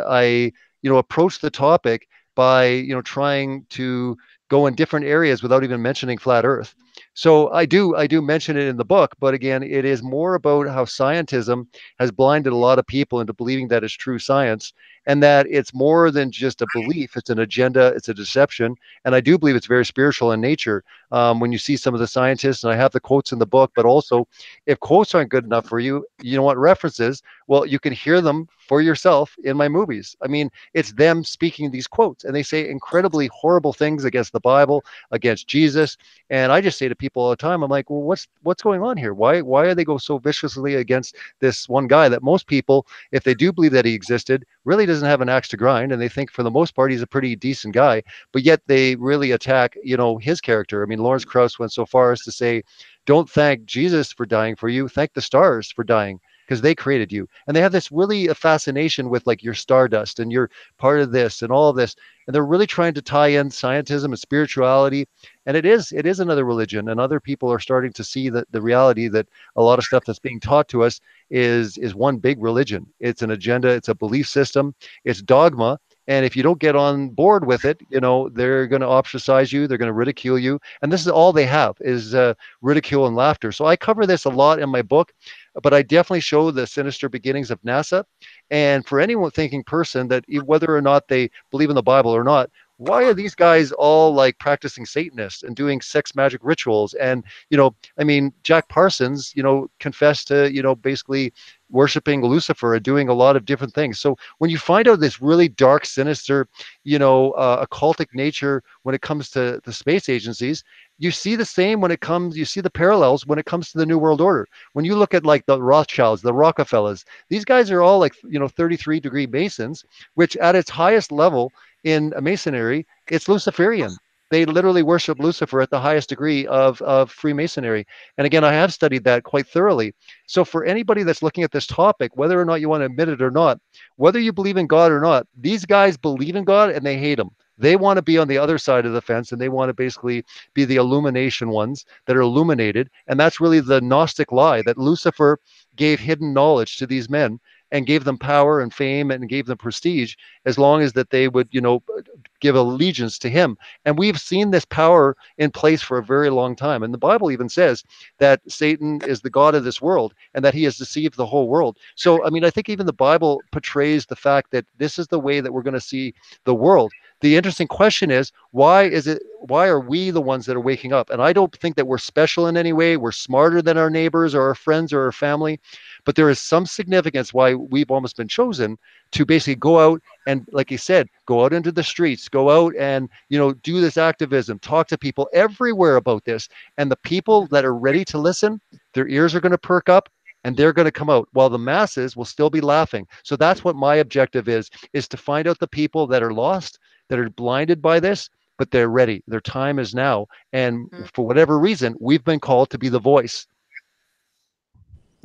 I, approach the topic by, trying to go in different areas without even mentioning flat earth. So I do mention it in the book, but again, it is more about how scientism has blinded a lot of people into believing that it's true science, and that it's more than just a belief. It's an agenda. It's a deception. And I do believe it's very spiritual in nature. When you see some of the scientists, and I have the quotes in the book, but also if quotes aren't good enough for you, what references? Well, you can hear them for yourself in my movies. I mean, it's them speaking these quotes, and they say incredibly horrible things against the Bible, against Jesus. And I just say to people all the time, I'm like, well, what's going on here? Why are they go so viciously against this one guy that most people, if they do believe that he existed, really doesn't have an axe to grind, and they think for the most part he's a pretty decent guy, but yet they really attack, his character. I mean, Lawrence Krauss went so far as to say, don't thank Jesus for dying for you, thank the stars for dying, because they created you. And they have this really a fascination with like your stardust and you're part of this and all of this. And they're really trying to tie in scientism and spirituality. And it is another religion. And other people are starting to see that the reality that a lot of stuff that's being taught to us is one big religion. It's an agenda. It's a belief system. It's dogma. And if you don't get on board with it, they're going to ostracize you. They're going to ridicule you. And this is all they have is ridicule and laughter. So I cover this a lot in my book, but I definitely show the sinister beginnings of NASA. And for anyone thinking person that whether or not they believe in the Bible or not, why are these guys all like practicing Satanists and doing sex magic rituals? And, I mean, Jack Parsons, confessed to, basically worshiping Lucifer and doing a lot of different things. So when you find out this really dark, sinister, occultic nature when it comes to the space agencies, you see the same you see the parallels when it comes to the New World Order. When you look at like the Rothschilds, the Rockefellers, these guys are all like, 33-degree Masons, which at its highest level in Masonry, it's Luciferian. They literally worship Lucifer at the highest degree of Freemasonry. And again, I have studied that quite thoroughly. So for anybody that's looking at this topic, whether or not you want to admit it or not, whether you believe in God or not, these guys believe in God and they hate him. They want to be on the other side of the fence, and they want to basically be the illumination ones that are illuminated. And that's really the Gnostic lie, that Lucifer gave hidden knowledge to these men and gave them power and fame and gave them prestige, as long as that they would, give allegiance to him. And we've seen this power in place for a very long time. And the Bible even says that Satan is the god of this world and that he has deceived the whole world. So, I mean, I think even the Bible portrays the fact that this is the way that we're going to see the world. The interesting question is, why are we the ones that are waking up? And I don't think that we're special in any way. We're smarter than our neighbors or our friends or our family, but there is some significance why we've almost been chosen to basically go out and, like you said, go out into the streets, go out and, do this activism, talk to people everywhere about this. And the people that are ready to listen, their ears are going to perk up and they're going to come out, while the masses will still be laughing. So that's what my objective is to find out the people that are lost, that are blinded by this, but they're ready. Their time is now. And for whatever reason, we've been called to be the voice.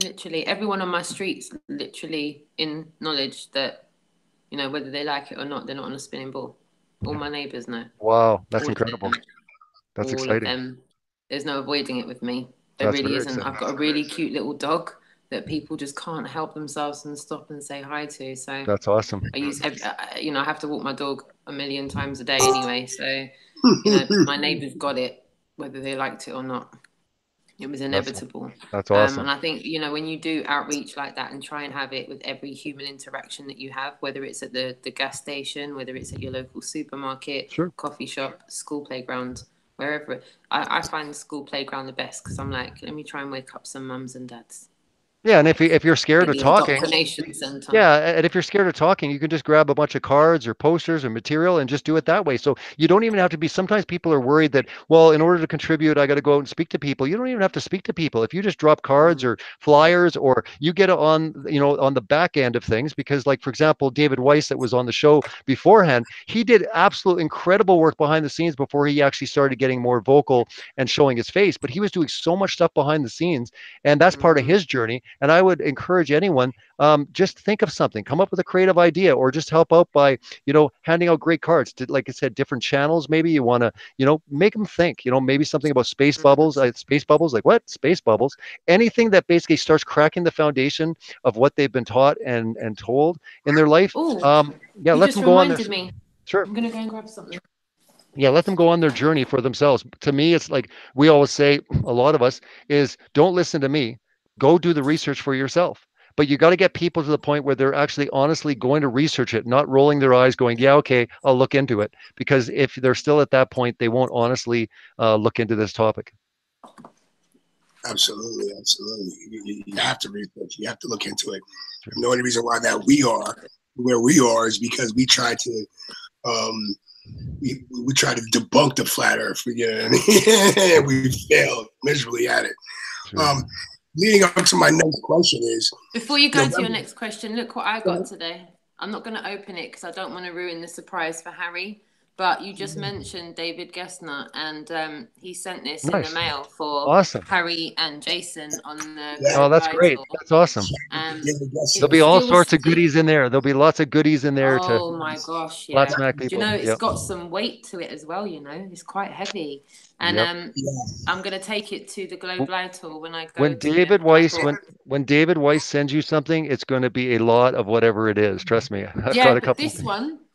Literally, everyone on my street's literally in knowledge that, whether they like it or not, they're not on a spinning ball. All my neighbours know. Wow, that's incredible. That's all exciting. Of them. There's no avoiding it with me. There really isn't. Exciting. I've got a really cute little dog that people just can't help themselves and stop and say hi to. So that's awesome. I use, I have to walk my dog a million times a day anyway. So, my neighbours got it, whether they liked it or not. It was inevitable. That's awesome. And I think, when you do outreach like that and try and have it with every human interaction that you have, whether it's at the gas station, whether it's at your local supermarket, sure, coffee shop, school playground, wherever. I find the school playground the best because I'm like, let me try and wake up some mums and dads. Yeah, and if you're scared of talking, and if you're scared of talking, you can just grab a bunch of cards or posters or material and just do it that way. So you don't even have to be. Sometimes people are worried that, well, in order to contribute, I got to go out and speak to people. You don't even have to speak to people. If you just drop cards or flyers, or you get on, on the back end of things, because, like, for example, David Weiss, that was on the show beforehand, he did absolute incredible work behind the scenes before he actually started getting more vocal and showing his face. But he was doing so much stuff behind the scenes, and that's part of his journey. And I would encourage anyone, just think of something, come up with a creative idea, or just help out by, handing out great cards to, like I said, different channels. Maybe you want to, make them think, maybe something about space bubbles, like what? Space bubbles, anything that basically starts cracking the foundation of what they've been taught and told in their life. Ooh, yeah, let them go on their, me. Sure. I'm going to go and grab something. Yeah, let them go on their journey for themselves. To me, it's like we always say, a lot of us, is don't listen to me. Go do the research for yourself. But you got to get people to the point where they're actually honestly going to research it, not rolling their eyes going, yeah, okay, I'll look into it. Because if they're still at that point, they won't honestly look into this topic. Absolutely. You have to research. You have to look into it. Sure. And the only reason why that we are where we are is because we try to we try to debunk the flat earth. We failed miserably at it. Sure. Leading up to my next question is, before you go to your next question, look what I got today. I'm not going to open it because I don't want to ruin the surprise for Harry. But you just mentioned David Gessner, and he sent this in the mail for Harry and Jason on the. Oh, that's great! That's awesome. There'll be all sorts of goodies in there. There'll be lots of goodies in there. Oh my gosh! Yeah. Lots of people. It's got some weight to it as well. It's quite heavy, and I'm gonna take it to the Globalitor when I go. When David Weiss sends you something, it's going to be a lot of whatever it is. Trust me. I've got a couple.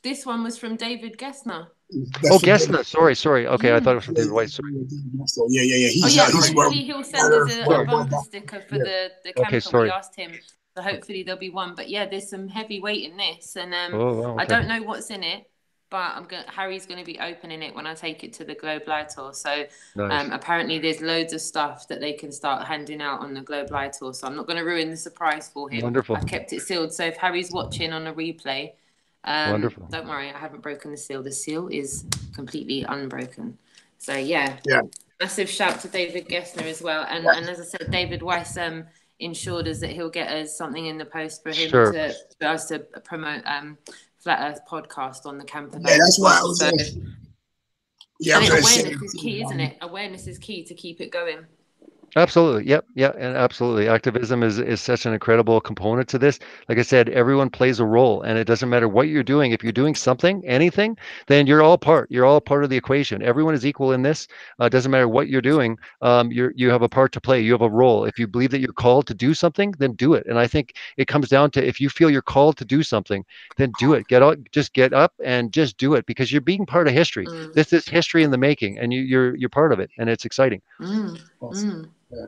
This one was from David Gessner. Gessner. Sorry. Okay, I thought it was from David Weiss. Sorry. Yeah. Hopefully he'll send us a bumper sticker for the camper. We asked him, so hopefully there'll be one. But yeah, there's some heavy weight in this, and I don't know what's in it, but Harry's going to be opening it when I take it to the Globalitor. So apparently there's loads of stuff that they can start handing out on the Globalitor. So I'm not going to ruin the surprise for him. Wonderful. I've kept it sealed. So if Harry's watching on a replay. Wonderful. Don't worry, I haven't broken the seal. The seal is completely unbroken. So yeah. Massive shout to David Gessner as well. And as I said, David Weiss ensured us that he'll get us something in the post for him for us to promote Flat Earth podcast on the camper. Yeah, that's why I was awareness is key, isn't it? Awareness is key to keep it going. Absolutely. Yep. Yeah. And absolutely. Activism is such an incredible component to this. Like I said, everyone plays a role, and it doesn't matter what you're doing. If you're doing something, anything, then you're all part of the equation. Everyone is equal in this. It doesn't matter what you're doing. You have a part to play. You have a role. If you believe that you're called to do something, then do it. And I think it comes down to, if you feel you're called to do something, then do it. Get out, just get up and just do it, because you're being part of history. This is history in the making, and you're part of it, and it's exciting. Awesome. Yeah.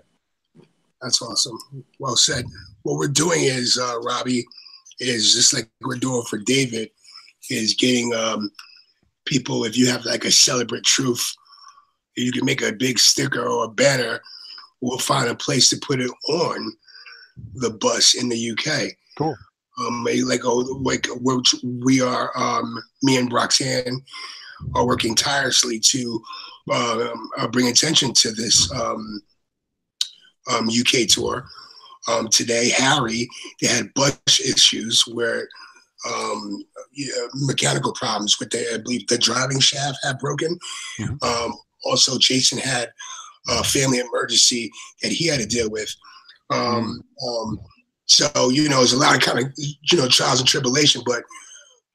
That's awesome. Well said. What we're doing is, Robbie, is just like we're doing for David, is getting people, if you have like a Celebrate Truth, you can make a big sticker or a banner, we'll find a place to put it on the bus in the UK. Cool. We are, me and Roxanne are working tirelessly to bring attention to this UK tour. Today, Harry, they had bus issues where mechanical problems with I believe the driving shaft had broken. Mm-hmm. Also, Jason had a family emergency that he had to deal with. So, there's a lot of kind of, trials and tribulation, but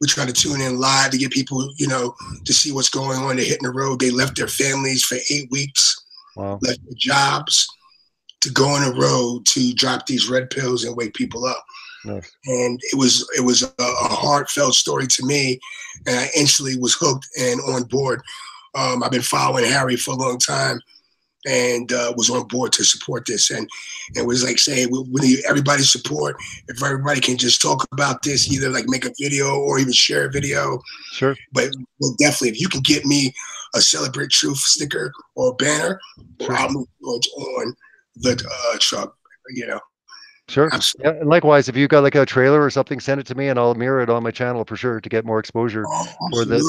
we try to tune in live to get people, to see what's going on. They're hitting the road. They left their families for 8 weeks, wow. Left their jobs to go on the road to drop these red pills and wake people up. Nice. And it was a heartfelt story to me, and I instantly was hooked and on board. I've been following Harry for a long time, and was on board to support this. And it was like saying, we need everybody's support. If everybody can just talk about this, either like make a video or even share a video. Sure. But definitely, if you can get me a Celebrate Truth sticker or a banner, sure. I'll move on the truck, Sure. Absolutely. Yeah, and likewise, if you got like a trailer or something, send it to me, and I'll mirror it on my channel for sure to get more exposure for the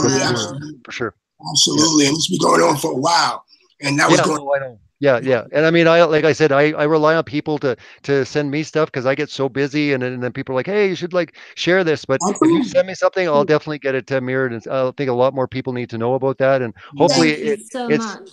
for sure. Absolutely, yeah. And it's been going on for a while, and that was going. I know. Yeah. And I mean, like I said, I rely on people to send me stuff, because I get so busy, and then people are like, hey, you should like share this. But if you send me something, I'll definitely get it mirrored, and I think a lot more people need to know about that. And hopefully it's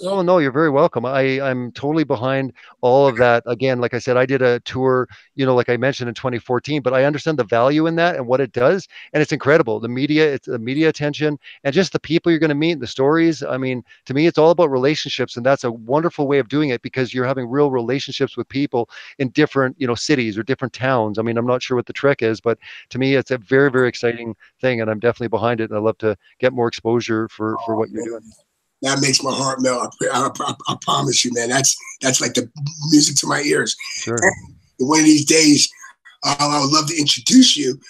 oh no, you're very welcome. I'm totally behind all of that. Again, like I said, I did a tour, like I mentioned, in 2014, but I understand the value in that and what it does, and it's incredible. It's the media attention and just the people you're going to meet, the stories. I mean, to me, it's all about relationships, and that's a wonderful way of doing it, because you're having real relationships with people in different cities or different towns. I mean, I'm not sure what the trick is, but to me it's a very, very exciting thing, and I'm definitely behind it, and I love to get more exposure for what you're doing. That makes my heart melt. I promise you, man. That's like the music to my ears. Sure. And one of these days, I would love to introduce you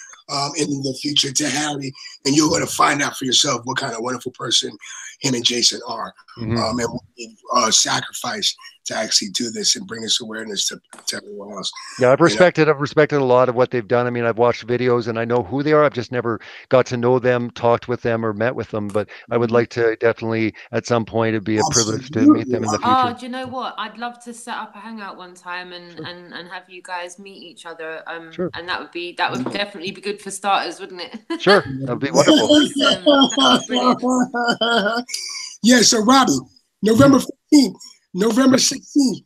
in the future to Harry, and you're going to find out for yourself what kind of wonderful person him and Jason are, and sacrifice to actually do this and bring this awareness to everyone else. Yeah, I've respected a lot of what they've done. I mean, I've watched videos and I know who they are. I've just never got to know them, talked with them, or met with them. But I would like to definitely, at some point, it'd be a privilege to meet them in the future. Oh, do you know what? I'd love to set up a hangout one time and have you guys meet each other. Sure. And that would definitely be good for starters, wouldn't it? Sure, that'd be wonderful. Yeah. So Robbie, November 15th. November 16th,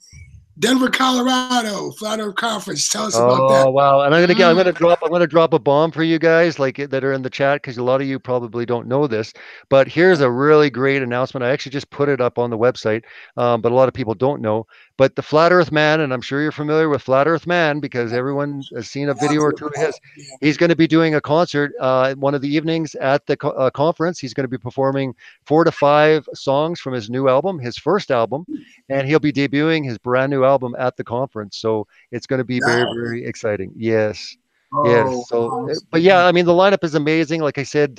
Denver, Colorado, Flat Earth Conference. Tell us about that. Oh wow! And I'm gonna drop a bomb for you guys like that are in the chat, because a lot of you probably don't know this. But here's a really great announcement. I actually just put it up on the website, but a lot of people don't know. But the Flat Earth Man, and I'm sure you're familiar with Flat Earth Man because everyone has seen a video or two of his. He's going to be doing a concert one of the evenings at the conference. He's going to be performing 4 to 5 songs from his new album, his first album, and he'll be debuting his brand new album at the conference. So it's going to be very, very exciting. Yes. Yes. So, but yeah, I mean, the lineup is amazing. Like I said,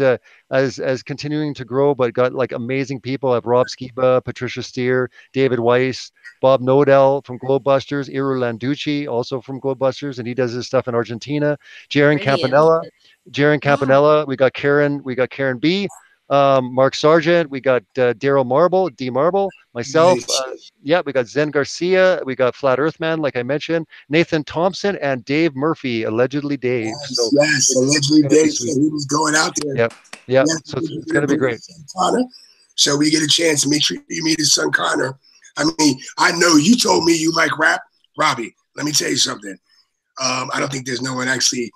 as continuing to grow, but got like amazing people. I have Rob Skiba, Patricia Steer, David Weiss, Bob Nodell from Globebusters, Iru Landucci, also from Globebusters, and he does his stuff in Argentina. Jaron Campanella. We got Karen B. Mark Sargent, we got Daryl Marble, D Marble, myself, we got Zen Garcia, we got Flat Earth Man, like I mentioned, Nathan Thompson, and Dave Murphy, allegedly Dave. Yes, allegedly Dave. So he was going out there. Yeah. So it's going to be great. So we get a chance to make sure you meet his son Connor I mean, I know you told me you like rap, Robbie. Let me tell you something. I don't think there's no one actually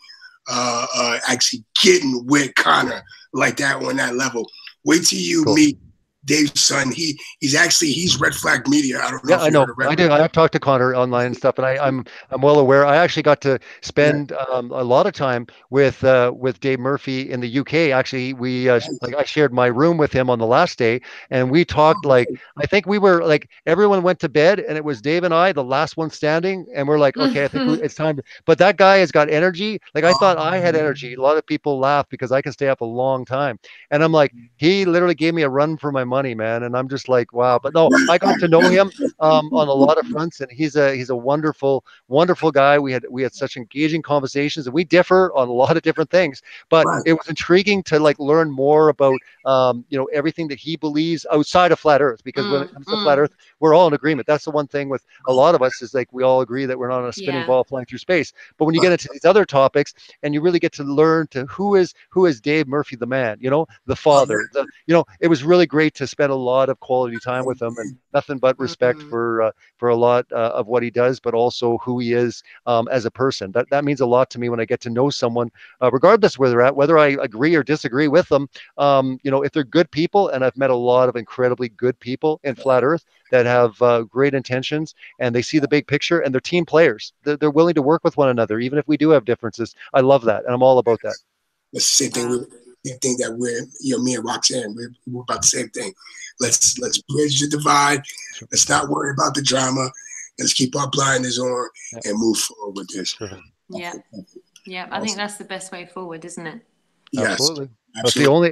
getting with Connor like that on that level. Wait till you meet Dave's son. He's Red Flag Media. I don't know. Yeah, I know. I do. I've talked to Connor online and stuff, and I'm well aware. I actually got to spend a lot of time with Dave Murphy in the UK. Actually, we like I shared my room with him on the last day, and we talked like I think we were like everyone went to bed, and it was Dave and I, the last one standing, and we're like, okay, I think it's time. But that guy has got energy. Like I thought I had energy. A lot of people laugh because I can stay up a long time, and I'm like, he literally gave me a run for my money, man. And I'm just like, wow. But no, I got to know him on a lot of fronts, and he's a wonderful guy. We had such engaging conversations, and we differ on a lot of different things, but it was intriguing to like learn more about everything that he believes outside of flat earth, because when it comes to flat earth, we're all in agreement. That's the one thing with a lot of us is like we all agree that we're not on a spinning ball flying through space. But when you get into these other topics and you really get to learn to who is Dave Murphy, the man, the father, it was really great to spend a lot of quality time with him, and nothing but respect for a lot of what he does, but also who he is as a person. That means a lot to me when I get to know someone, regardless where they're at, whether I agree or disagree with them. If they're good people, and I've met a lot of incredibly good people in flat earth that have great intentions, and they see the big picture, and they're team players. They're willing to work with one another, even if we do have differences. I love that, and I'm all about that. That's the same thing. Same thing that we're, me and Roxanne, we're about the same thing. Let's bridge the divide. Let's not worry about the drama. Let's keep our blinders on and move forward with this. Yeah. I think that's the best way forward, isn't it? Yes. Absolutely.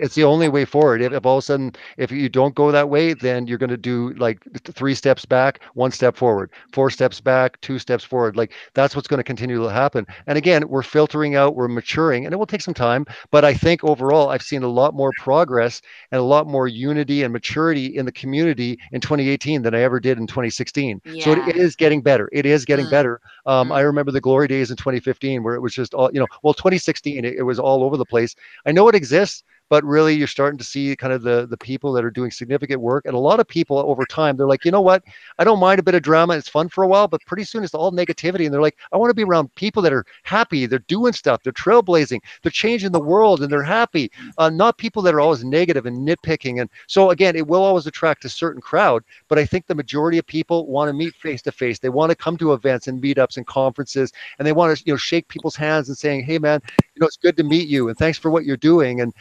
It's the only way forward. If all of a sudden, if you don't go that way, then you're going to do like 3 steps back, 1 step forward, 4 steps back, 2 steps forward. Like that's what's going to continue to happen. And again, we're filtering out, we're maturing, and it will take some time. But I think overall, I've seen a lot more progress and a lot more unity and maturity in the community in 2018 than I ever did in 2016. Yeah. So it is getting better. It is getting better. I remember the glory days in 2015 where it was just all, 2016, it was all over the place. I know it exists, but really you're starting to see kind of the people that are doing significant work. And a lot of people over time, they're like, you know what? I don't mind a bit of drama. It's fun for a while, but pretty soon it's all negativity. And they're like, I want to be around people that are happy. They're doing stuff. They're trailblazing. They're changing the world and they're happy. Not people that are always negative and nitpicking. And so again, it will always attract a certain crowd, but I think the majority of people want to meet face to face. They want to come to events and meetups and conferences, and they want to, shake people's hands and saying, hey man, it's good to meet you. And thanks for what you're doing. And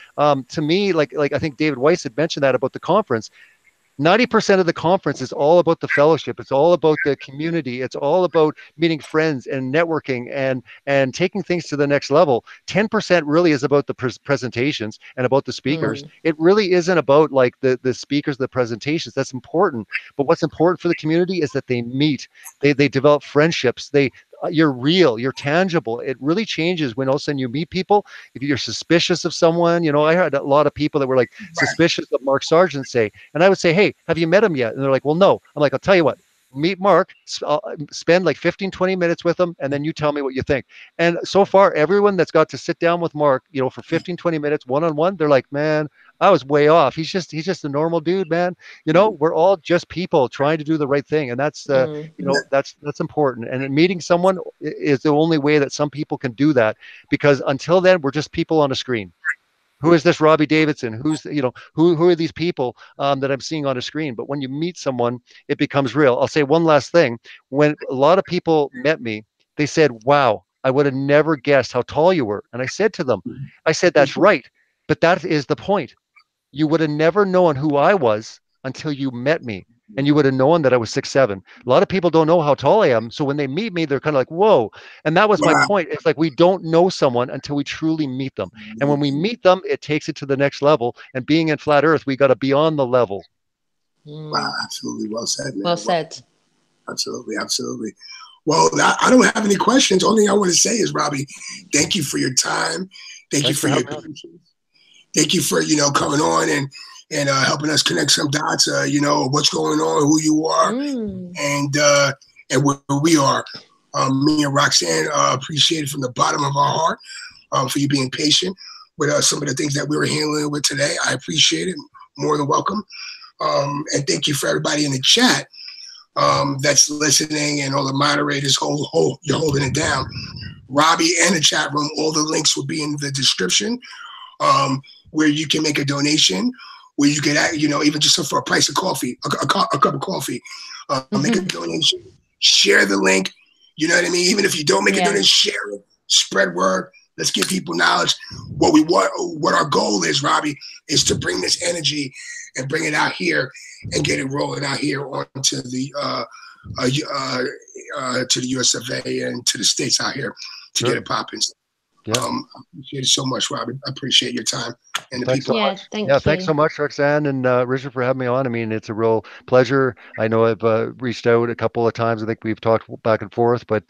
to me, like I think David Weiss had mentioned that about the conference, 90% of the conference is all about the fellowship. It's all about the community. It's all about meeting friends and networking and taking things to the next level. 10% really is about the presentations and about the speakers. It really isn't about like the speakers, the presentations. That's important. But what's important for the community is that they meet, they develop friendships. You're real, you're tangible. It really changes when all of a sudden you meet people. If you're suspicious of someone, I had a lot of people that were like suspicious of Mark Sargent, say, and I would say, hey, have you met him yet? And they're like, well, no. I'm like, I'll tell you what, meet Mark, spend like 15, 20 minutes with him, and then you tell me what you think. And so far, everyone that's got to sit down with Mark, for 15, 20 minutes, one-on-one, they're like, man, I was way off. He's just a normal dude, man. We're all just people trying to do the right thing. And that's, that's important. And meeting someone is the only way that some people can do that, because until then, we're just people on a screen. Who is this Robbie Davidson? Who's, who are these people that I'm seeing on a screen? But when you meet someone, it becomes real. I'll say one last thing. When a lot of people met me, they said, wow, I would have never guessed how tall you were. And I said to them, that's right. But that is the point. You would have never known who I was until you met me. And you would have known that I was 6'7". A lot of people don't know how tall I am. So when they meet me, they're kind of like, whoa. And that was my point. It's like, we don't know someone until we truly meet them. And when we meet them, it takes it to the next level. And being in flat earth, we got to be on the level. Wow, absolutely. Well said, man. Well said. Absolutely. Absolutely. Well, I don't have any questions. Only thing I want to say is, Robbie, thank you for your time. Thanks you for your patience. Thank you for, coming on and helping us connect some dots, what's going on, who you are, and where we are. Me and Roxanne appreciate it from the bottom of our heart for you being patient with some of the things that we were handling with today. I appreciate it. More than welcome. And thank you for everybody in the chat that's listening and all the moderators you're holding it down. Robbie and the chat room, all the links will be in the description, where you can make a donation, where you can, even just for a price of coffee, a cup of coffee, make a donation, share the link. You know what I mean? Even if you don't make a donation, share it, spread word. Let's give people knowledge. What our goal is, Robbie, is to bring this energy and bring it out here and get it rolling out here onto the to the US of A and to the States out here to get it popping. Yeah. I appreciate it so much, Robbie. I appreciate your time and the Thanks people. so much. Thanks so much, Roxanne and Richard, for having me on. I mean, it's a real pleasure. I know I've reached out a couple of times. I think we've talked back and forth, but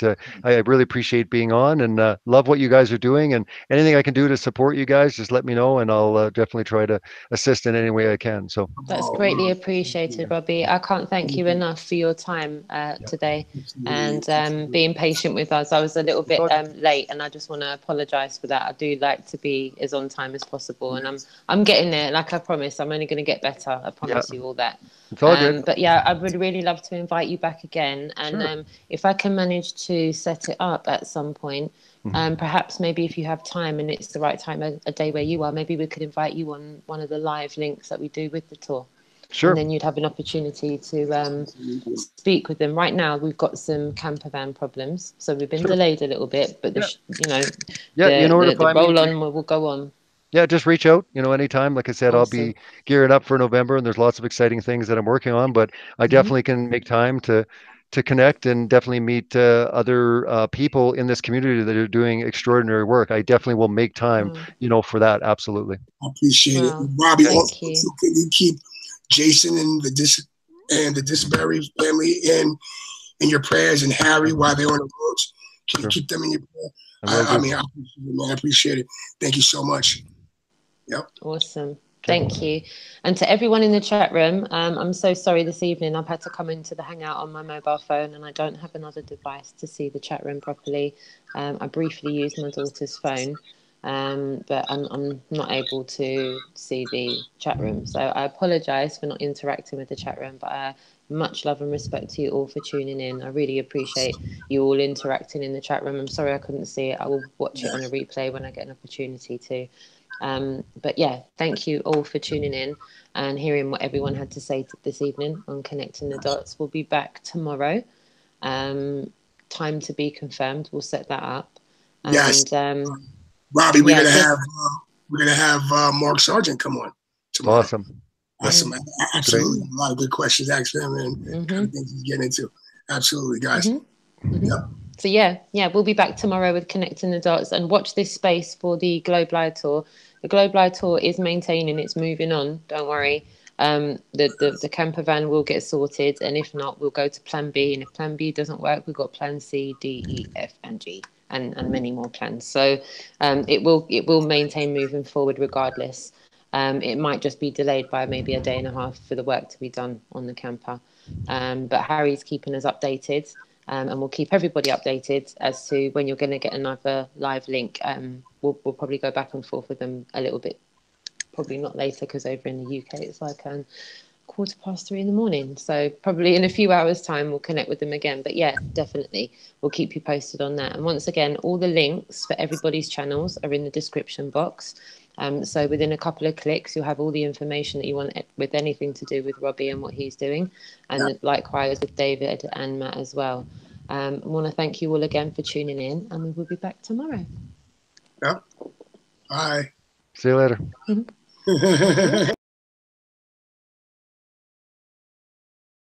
I really appreciate being on and love what you guys are doing. And anything I can do to support you guys, just let me know, and I'll definitely try to assist in any way I can. So that's greatly appreciated, Robbie. I can't thank you enough for your time today and being patient with us. I was a little bit late, and I just want to apologize for that. I do like to be as on time as possible, and I'm getting there. Like I promised, I'm only going to get better. I promise you all that. It's all good. But yeah, I would really love to invite you back again, and if I can manage to set it up at some point, perhaps maybe if you have time and it's the right time, a day where you are, maybe we could invite you on one of the live links that we do with the tour. Sure. And then you'd have an opportunity to speak with them. Right now, we've got some camper van problems, so we've been delayed a little bit. But the roll on will go on. Yeah, just reach out. Anytime. Like I said, I'll be gearing up for November, and there's lots of exciting things that I'm working on. But I definitely can make time to connect and definitely meet other people in this community that are doing extraordinary work. I definitely will make time, for that. Absolutely. I appreciate it, Robbie. Also, can you keep Jason and the Disbury family in your prayers, and Harry while they're on the roads? Can you keep them in your prayer? I appreciate it. Thank you so much. Yep. Awesome. Thank you. And to everyone in the chat room, I'm so sorry this evening. I've had to come into the Hangout on my mobile phone, and I don't have another device to see the chat room properly. I briefly used my daughter's phone, but I'm not able to see the chat room. So I apologize for not interacting with the chat room, but much love and respect to you all for tuning in. I really appreciate you all interacting in the chat room. I'm sorry I couldn't see it. I will watch it on a replay when I get an opportunity to. But yeah, thank you all for tuning in and hearing what everyone had to say this evening on Connecting the Dots. We'll be back tomorrow. Time to be confirmed. We'll set that up. And, yes. Robbie, we're gonna have Mark Sargent come on tomorrow. Awesome. Absolutely. A lot of good questions asked him and kind of things he's getting into. Absolutely, guys. Yep. So yeah, we'll be back tomorrow with Connecting the Dots, and watch this space for the Globe Live Tour. The Globe Live Tour is maintaining, it's moving on. Don't worry. The camper van will get sorted, and if not, we'll go to Plan B. And if Plan B doesn't work, we've got Plan C, D, E, F, and G, and many more plans. So it will maintain moving forward regardless. It might just be delayed by maybe a day and a half for the work to be done on the camper. But Harry's keeping us updated. And we'll keep everybody updated as to when you're going to get another live link. We'll probably go back and forth with them a little bit, probably not later, because over in the UK it's like 3:15 in the morning. So probably in a few hours' time we'll connect with them again. But yeah, definitely we'll keep you posted on that. And once again, all the links for everybody's channels are in the description box. So within a couple of clicks, you'll have all the information that you want with anything to do with Robbie and what he's doing. And likewise with David and Matt as well. I want to thank you all again for tuning in, and we will be back tomorrow. Yep. Bye. See you later.